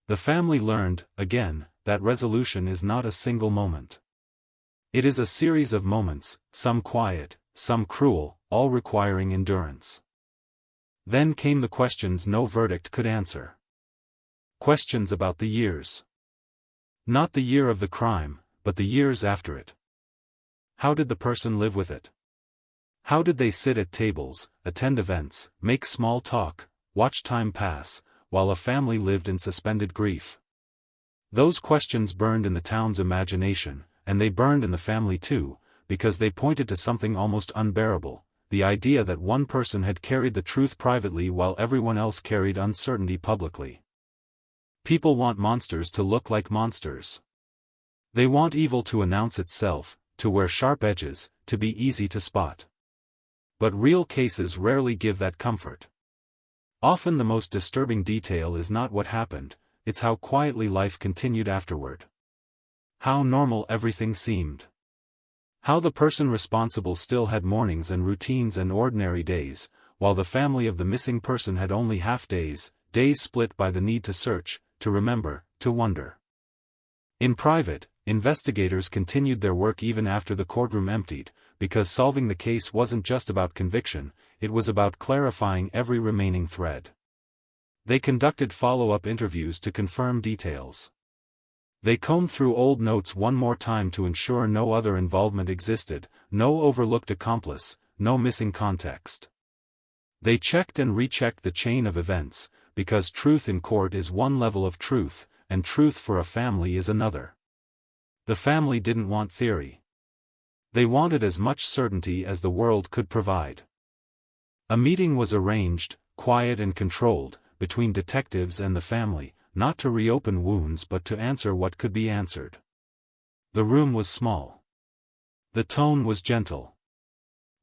The family learned, again, that resolution is not a single moment. It is a series of moments, some quiet, some cruel, all requiring endurance. Then came the questions no verdict could answer. Questions about the years. Not the year of the crime, but the years after it. How did the person live with it? How did they sit at tables, attend events, make small talk, watch time pass, while a family lived in suspended grief? Those questions burned in the town's imagination, and they burned in the family too, because they pointed to something almost unbearable: the idea that one person had carried the truth privately while everyone else carried uncertainty publicly. People want monsters to look like monsters. They want evil to announce itself, to wear sharp edges, to be easy to spot. But real cases rarely give that comfort. Often the most disturbing detail is not what happened, it's how quietly life continued afterward. How normal everything seemed. How the person responsible still had mornings and routines and ordinary days, while the family of the missing person had only half days, days split by the need to search, to remember, to wonder. In private, investigators continued their work even after the courtroom emptied, because solving the case wasn't just about conviction, it was about clarifying every remaining thread. They conducted follow-up interviews to confirm details. They combed through old notes one more time to ensure no other involvement existed, no overlooked accomplice, no missing context. They checked and rechecked the chain of events, because truth in court is one level of truth, and truth for a family is another. The family didn't want theory. They wanted as much certainty as the world could provide. A meeting was arranged, quiet and controlled, between detectives and the family, not to reopen wounds but to answer what could be answered. The room was small. The tone was gentle.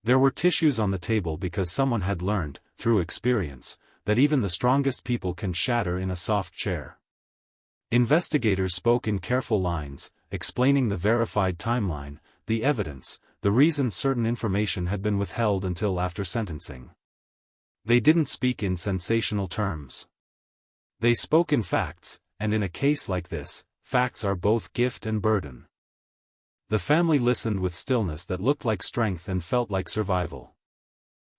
There were tissues on the table because someone had learned, through experience, that even the strongest people can shatter in a soft chair. Investigators spoke in careful lines, explaining the verified timeline, the evidence, the reason certain information had been withheld until after sentencing. They didn't speak in sensational terms. They spoke in facts, and in a case like this, facts are both gift and burden. The family listened with stillness that looked like strength and felt like survival.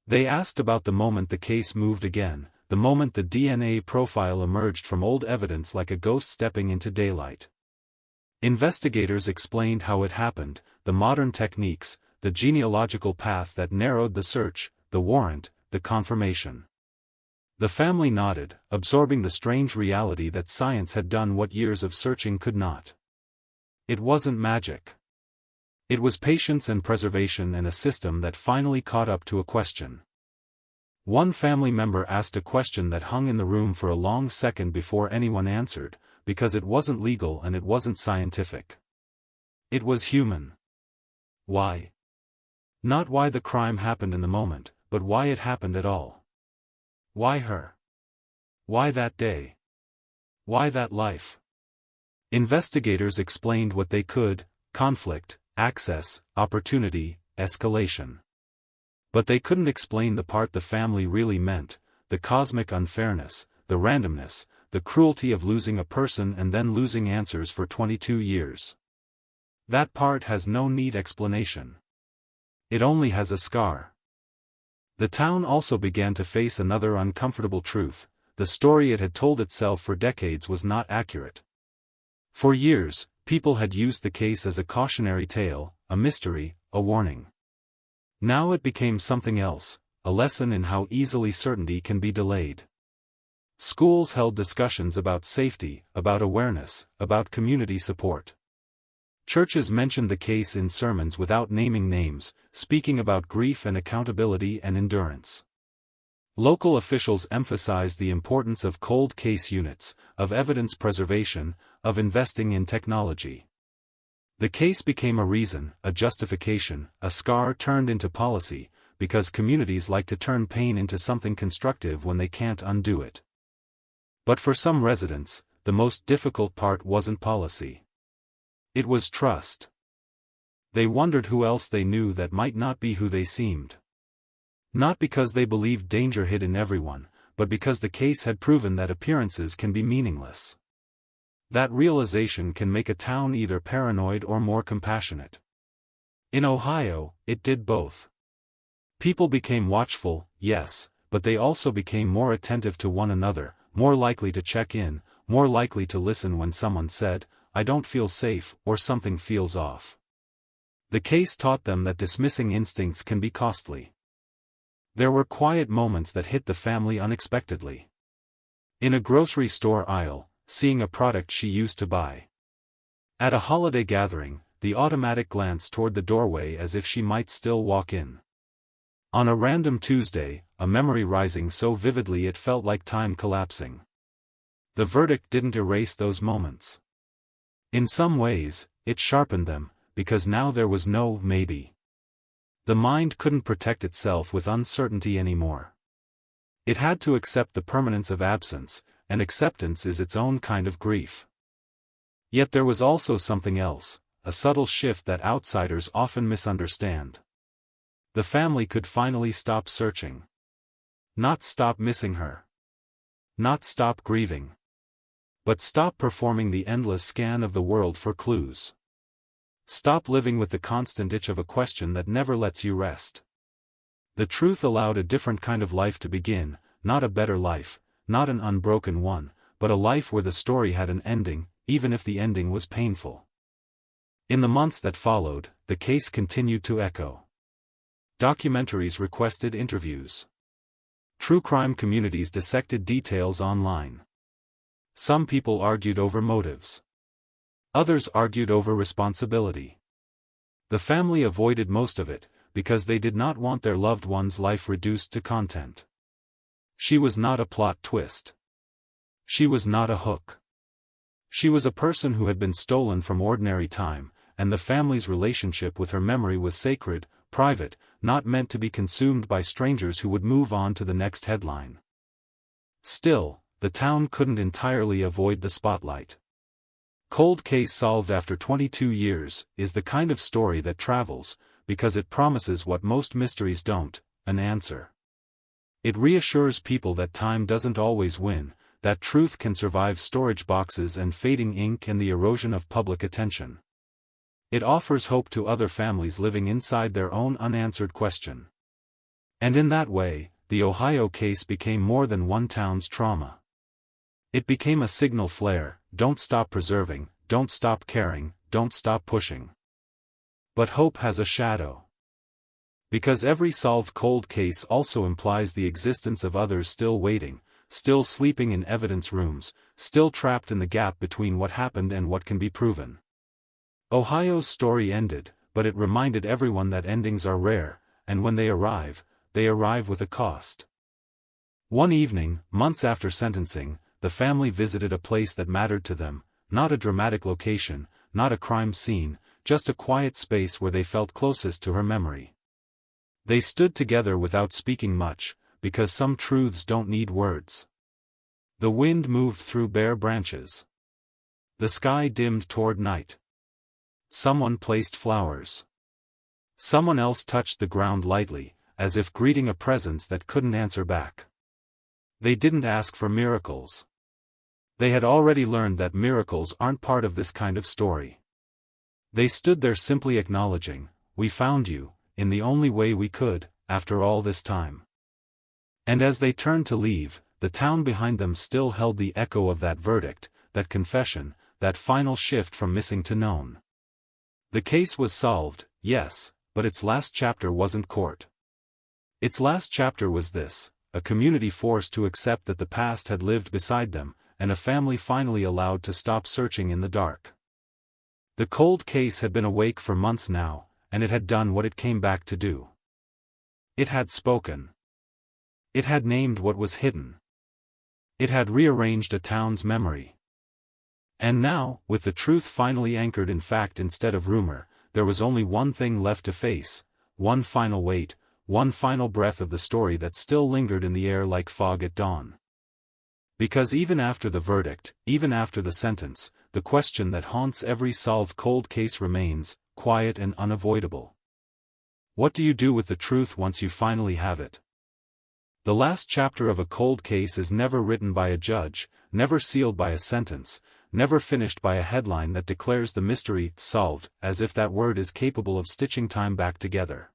They asked about the moment the case moved again, the moment the DNA profile emerged from old evidence like a ghost stepping into daylight. Investigators explained how it happened, the modern techniques, the genealogical path that narrowed the search, the warrant, the confirmation. The family nodded, absorbing the strange reality that science had done what years of searching could not. It wasn't magic. It was patience and preservation and a system that finally caught up to a question. One family member asked a question that hung in the room for a long second before anyone answered, because it wasn't legal and it wasn't scientific. It was human. Why? Not why the crime happened in the moment, but why it happened at all. Why her? Why that day? Why that life? Investigators explained what they could: conflict, access, opportunity, escalation. But they couldn't explain the part the family really meant: the cosmic unfairness, the randomness, the cruelty of losing a person and then losing answers for 22 years. That part has no neat explanation. It only has a scar. The town also began to face another uncomfortable truth: the story it had told itself for decades was not accurate. For years, people had used the case as a cautionary tale, a mystery, a warning. Now it became something else, a lesson in how easily certainty can be delayed. Schools held discussions about safety, about awareness, about community support. Churches mentioned the case in sermons without naming names, speaking about grief and accountability and endurance. Local officials emphasized the importance of cold case units, of evidence preservation, of investing in technology. The case became a reason, a justification, a scar turned into policy, because communities like to turn pain into something constructive when they can't undo it. But for some residents, the most difficult part wasn't policy. It was trust. They wondered who else they knew that might not be who they seemed. Not because they believed danger hid in everyone, but because the case had proven that appearances can be meaningless. That realization can make a town either paranoid or more compassionate. In Ohio, it did both. People became watchful, yes, but they also became more attentive to one another, more likely to check in, more likely to listen when someone said, "I don't feel safe," or "something feels off." The case taught them that dismissing instincts can be costly. There were quiet moments that hit the family unexpectedly. In a grocery store aisle, seeing a product she used to buy. At a holiday gathering, the automatic glance toward the doorway as if she might still walk in. On a random Tuesday, a memory rising so vividly it felt like time collapsing. The verdict didn't erase those moments. In some ways, it sharpened them, because now there was no maybe. The mind couldn't protect itself with uncertainty anymore. It had to accept the permanence of absence, and acceptance is its own kind of grief. Yet there was also something else, a subtle shift that outsiders often misunderstand. The family could finally stop searching. Not stop missing her. Not stop grieving. But stop performing the endless scan of the world for clues. Stop living with the constant itch of a question that never lets you rest. The truth allowed a different kind of life to begin, not a better life, not an unbroken one, but a life where the story had an ending, even if the ending was painful. In the months that followed, the case continued to echo. Documentaries requested interviews. True crime communities dissected details online. Some people argued over motives. Others argued over responsibility. The family avoided most of it, because they did not want their loved one's life reduced to content. She was not a plot twist. She was not a hook. She was a person who had been stolen from ordinary time, and the family's relationship with her memory was sacred, private, not meant to be consumed by strangers who would move on to the next headline. Still, the town couldn't entirely avoid the spotlight. Cold Case Solved After 22 Years is the kind of story that travels, because it promises what most mysteries don't, an answer. It reassures people that time doesn't always win, that truth can survive storage boxes and fading ink and the erosion of public attention. It offers hope to other families living inside their own unanswered question. And in that way, the Ohio case became more than one town's trauma. It became a signal flare: don't stop preserving, don't stop caring, don't stop pushing. But hope has a shadow. Because every solved cold case also implies the existence of others still waiting, still sleeping in evidence rooms, still trapped in the gap between what happened and what can be proven. Ohio's story ended, but it reminded everyone that endings are rare, and when they arrive with a cost. One evening, months after sentencing, the family visited a place that mattered to them, not a dramatic location, not a crime scene, just a quiet space where they felt closest to her memory. They stood together without speaking much, because some truths don't need words. The wind moved through bare branches. The sky dimmed toward night. Someone placed flowers. Someone else touched the ground lightly, as if greeting a presence that couldn't answer back. They didn't ask for miracles. They had already learned that miracles aren't part of this kind of story. They stood there simply acknowledging, "We found you, in the only way we could, after all this time." And as they turned to leave, the town behind them still held the echo of that verdict, that confession, that final shift from missing to known. The case was solved, yes, but its last chapter wasn't court. Its last chapter was this: a community forced to accept that the past had lived beside them, and a family finally allowed to stop searching in the dark. The cold case had been awake for months now, and it had done what it came back to do. It had spoken. It had named what was hidden. It had rearranged a town's memory. And now, with the truth finally anchored in fact instead of rumor, there was only one thing left to face, one final weight, one final breath of the story that still lingered in the air like fog at dawn. Because even after the verdict, even after the sentence, the question that haunts every solved cold case remains, quiet and unavoidable. What do you do with the truth once you finally have it? The last chapter of a cold case is never written by a judge, never sealed by a sentence, never finished by a headline that declares the mystery solved, as if that word is capable of stitching time back together.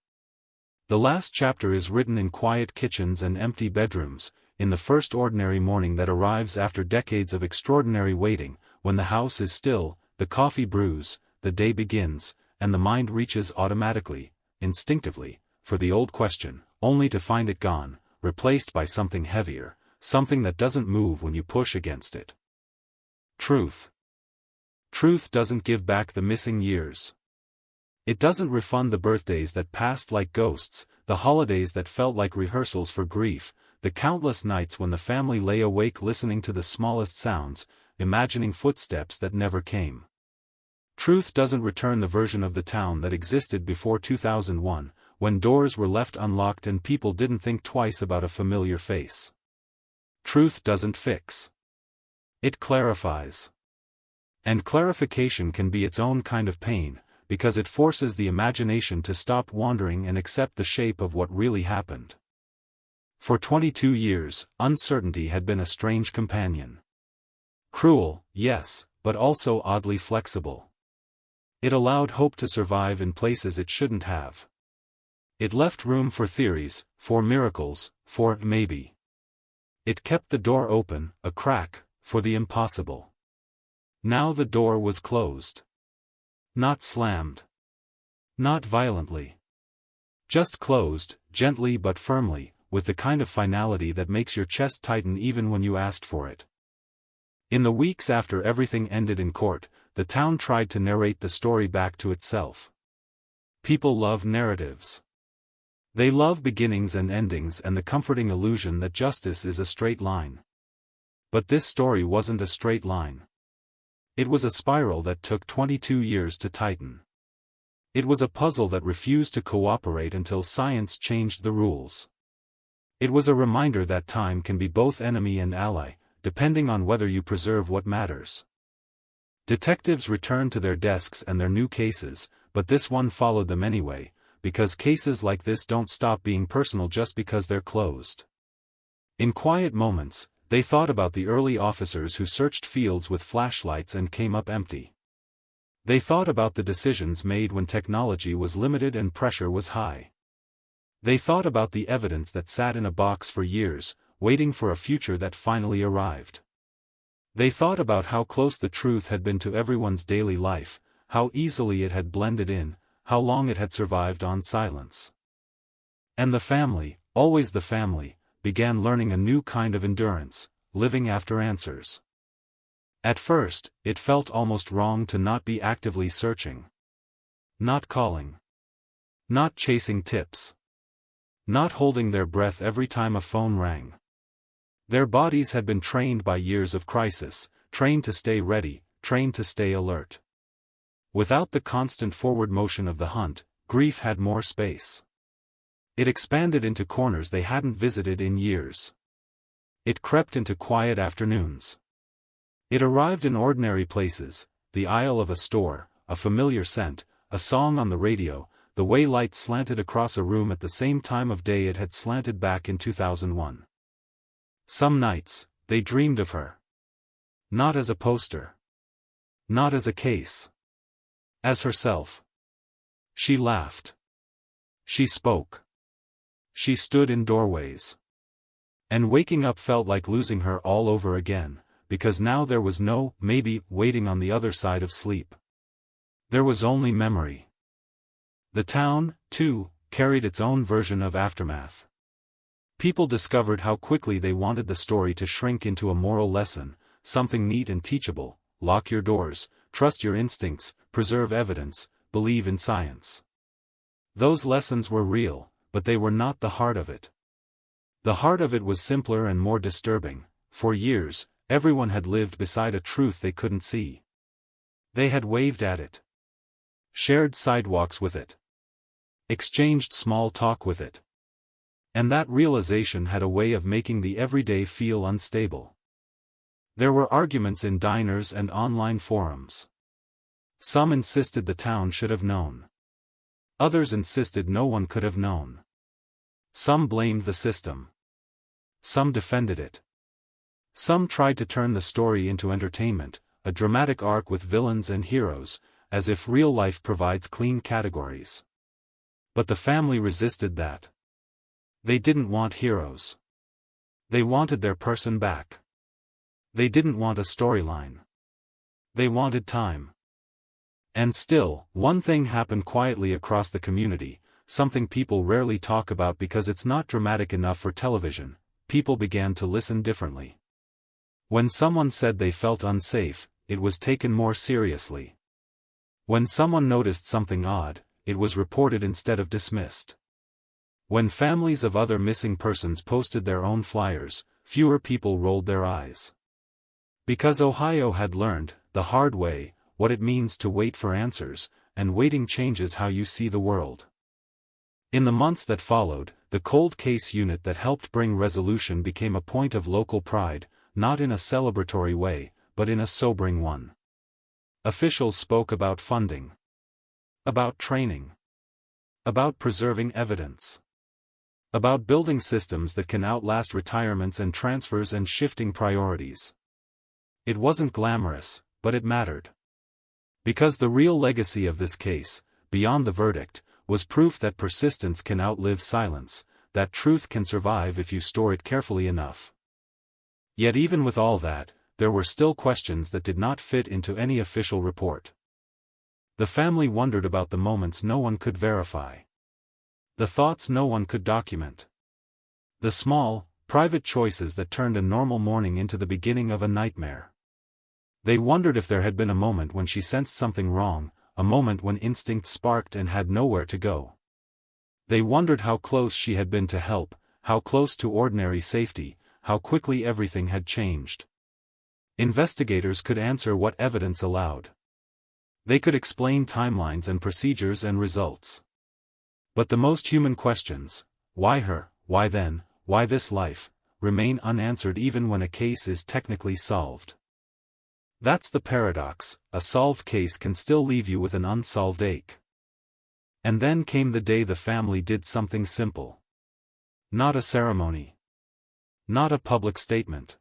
The last chapter is written in quiet kitchens and empty bedrooms, in the first ordinary morning that arrives after decades of extraordinary waiting, when the house is still, the coffee brews, the day begins, and the mind reaches automatically, instinctively, for the old question, only to find it gone, replaced by something heavier, something that doesn't move when you push against it. Truth. Truth doesn't give back the missing years. It doesn't refund the birthdays that passed like ghosts, the holidays that felt like rehearsals for grief, the countless nights when the family lay awake listening to the smallest sounds, imagining footsteps that never came. Truth doesn't return the version of the town that existed before 2001, when doors were left unlocked and people didn't think twice about a familiar face. Truth doesn't fix. It clarifies. And clarification can be its own kind of pain, because it forces the imagination to stop wandering and accept the shape of what really happened. For 22 years, uncertainty had been a strange companion. Cruel, yes, but also oddly flexible. It allowed hope to survive in places it shouldn't have. It left room for theories, for miracles, for maybe. It kept the door open, a crack, for the impossible. Now the door was closed. Not slammed. Not violently. Just closed, gently but firmly, with the kind of finality that makes your chest tighten even when you asked for it. In the weeks after everything ended in court, the town tried to narrate the story back to itself. People love narratives. They love beginnings and endings and the comforting illusion that justice is a straight line. But this story wasn't a straight line. It was a spiral that took 22 years to tighten. It was a puzzle that refused to cooperate until science changed the rules. It was a reminder that time can be both enemy and ally, depending on whether you preserve what matters. Detectives returned to their desks and their new cases, but this one followed them anyway, because cases like this don't stop being personal just because they're closed. In quiet moments, they thought about the early officers who searched fields with flashlights and came up empty. They thought about the decisions made when technology was limited and pressure was high. They thought about the evidence that sat in a box for years, waiting for a future that finally arrived. They thought about how close the truth had been to everyone's daily life, how easily it had blended in, how long it had survived on silence. And the family, always the family, began learning a new kind of endurance, living after answers. At first, it felt almost wrong to not be actively searching. Not calling. Not chasing tips. Not holding their breath every time a phone rang. Their bodies had been trained by years of crisis, trained to stay ready, trained to stay alert. Without the constant forward motion of the hunt, grief had more space. It expanded into corners they hadn't visited in years. It crept into quiet afternoons. It arrived in ordinary places, the aisle of a store, a familiar scent, a song on the radio, the way light slanted across a room at the same time of day it had slanted back in 2001. Some nights, they dreamed of her. Not as a poster. Not as a case. As herself. She laughed. She spoke. She stood in doorways. And waking up felt like losing her all over again, because now there was no maybe waiting on the other side of sleep. There was only memory. The town, too, carried its own version of aftermath. People discovered how quickly they wanted the story to shrink into a moral lesson, something neat and teachable: lock your doors, trust your instincts, preserve evidence, believe in science. Those lessons were real, but they were not the heart of it. The heart of it was simpler and more disturbing. For years, everyone had lived beside a truth they couldn't see. They had waved at it. Shared sidewalks with it. Exchanged small talk with it. And that realization had a way of making the everyday feel unstable. There were arguments in diners and online forums. Some insisted the town should have known. Others insisted no one could have known. Some blamed the system. Some defended it. Some tried to turn the story into entertainment, a dramatic arc with villains and heroes, as if real life provides clean categories. But the family resisted that. They didn't want heroes. They wanted their person back. They didn't want a storyline. They wanted time. And still, one thing happened quietly across the community, something people rarely talk about because it's not dramatic enough for television: people began to listen differently. When someone said they felt unsafe, it was taken more seriously. When someone noticed something odd, it was reported instead of dismissed. When families of other missing persons posted their own flyers, fewer people rolled their eyes. Because Ohio had learned, the hard way, what it means to wait for answers, and waiting changes how you see the world. In the months that followed, the cold case unit that helped bring resolution became a point of local pride, not in a celebratory way, but in a sobering one. Officials spoke about funding. About training. About preserving evidence. About building systems that can outlast retirements and transfers and shifting priorities. It wasn't glamorous, but it mattered. Because the real legacy of this case, beyond the verdict, was proof that persistence can outlive silence, that truth can survive if you store it carefully enough. Yet even with all that, there were still questions that did not fit into any official report. The family wondered about the moments no one could verify. The thoughts no one could document. The small, private choices that turned a normal morning into the beginning of a nightmare. They wondered if there had been a moment when she sensed something wrong, a moment when instinct sparked and had nowhere to go. They wondered how close she had been to help, how close to ordinary safety, how quickly everything had changed. Investigators could answer what evidence allowed. They could explain timelines and procedures and results. But the most human questions, why her, why then, why this life, remain unanswered even when a case is technically solved. That's the paradox, a solved case can still leave you with an unsolved ache. And then came the day the family did something simple. Not a ceremony. Not a public statement.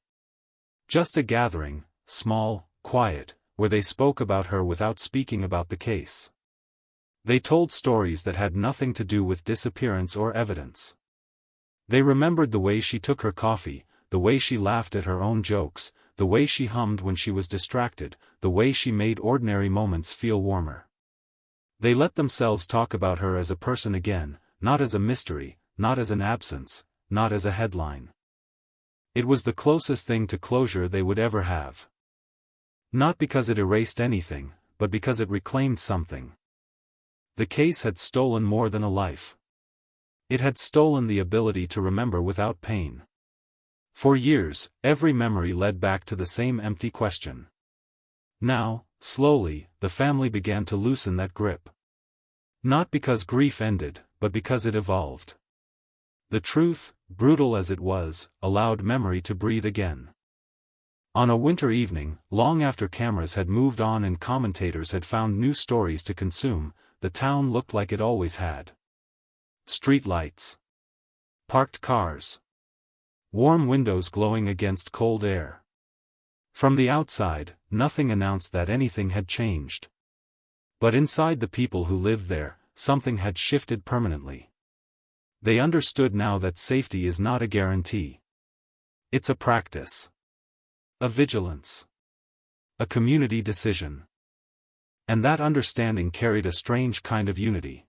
Just a gathering, small, quiet, where they spoke about her without speaking about the case. They told stories that had nothing to do with disappearance or evidence. They remembered the way she took her coffee, the way she laughed at her own jokes, the way she hummed when she was distracted, the way she made ordinary moments feel warmer. They let themselves talk about her as a person again, not as a mystery, not as an absence, not as a headline. It was the closest thing to closure they would ever have. Not because it erased anything, but because it reclaimed something. The case had stolen more than a life. It had stolen the ability to remember without pain. For years, every memory led back to the same empty question. Now, slowly, the family began to loosen that grip. Not because grief ended, but because it evolved. The truth, brutal as it was, allowed memory to breathe again. On a winter evening, long after cameras had moved on and commentators had found new stories to consume, the town looked like it always had. Street lights. Parked cars. Warm windows glowing against cold air. From the outside, nothing announced that anything had changed. But inside the people who lived there, something had shifted permanently. They understood now that safety is not a guarantee. It's a practice. A vigilance. A community decision. And that understanding carried a strange kind of unity.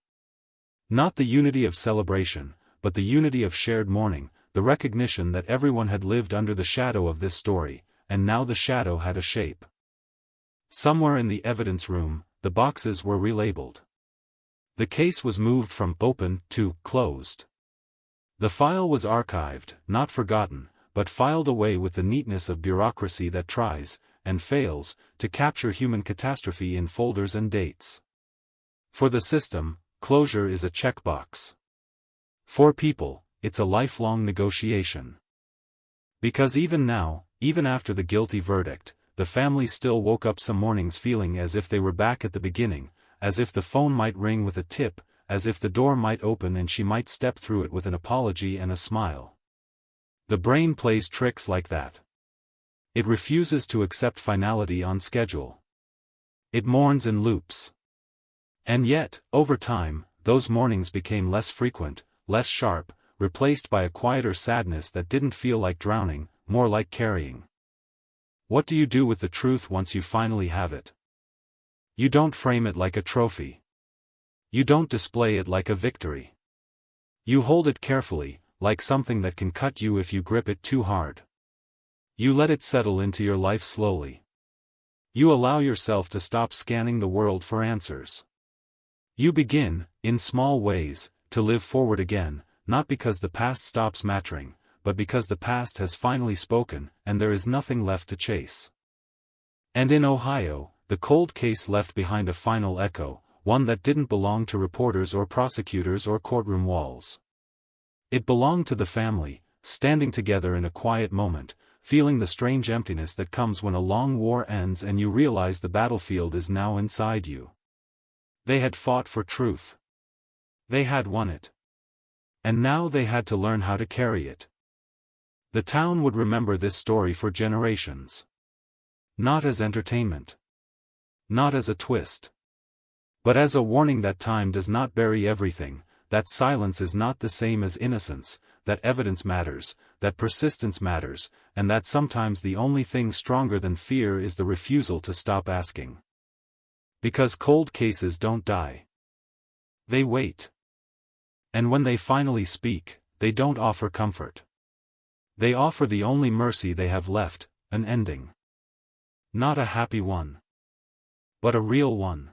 Not the unity of celebration, but the unity of shared mourning, the recognition that everyone had lived under the shadow of this story, and now the shadow had a shape. Somewhere in the evidence room, the boxes were relabeled. The case was moved from open to closed. The file was archived, not forgotten, but filed away with the neatness of bureaucracy that tries, and fails, to capture human catastrophe in folders and dates. For the system, closure is a checkbox. For people, it's a lifelong negotiation. Because even now, even after the guilty verdict, the family still woke up some mornings feeling as if they were back at the beginning, as if the phone might ring with a tip, as if the door might open and she might step through it with an apology and a smile. The brain plays tricks like that. It refuses to accept finality on schedule. It mourns in loops. And yet, over time, those mornings became less frequent, less sharp, replaced by a quieter sadness that didn't feel like drowning, more like carrying. What do you do with the truth once you finally have it? You don't frame it like a trophy. You don't display it like a victory. You hold it carefully, like something that can cut you if you grip it too hard. You let it settle into your life slowly. You allow yourself to stop scanning the world for answers. You begin, in small ways, to live forward again, not because the past stops mattering, but because the past has finally spoken, and there is nothing left to chase. And in Ohio, the cold case left behind a final echo, one that didn't belong to reporters or prosecutors or courtroom walls. It belonged to the family, standing together in a quiet moment, feeling the strange emptiness that comes when a long war ends and you realize the battlefield is now inside you. They had fought for truth. They had won it. And now they had to learn how to carry it. The town would remember this story for generations. Not as entertainment. Not as a twist. But as a warning that time does not bury everything, that silence is not the same as innocence, that evidence matters, that persistence matters, and that sometimes the only thing stronger than fear is the refusal to stop asking. Because cold cases don't die. They wait. And when they finally speak, they don't offer comfort. They offer the only mercy they have left, an ending. Not a happy one, but a real one.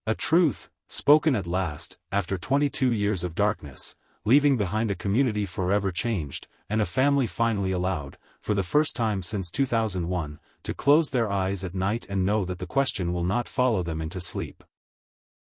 A truth, spoken at last, after 22 years of darkness, leaving behind a community forever changed, and a family finally allowed, for the first time since 2001, to close their eyes at night and know that the question will not follow them into sleep.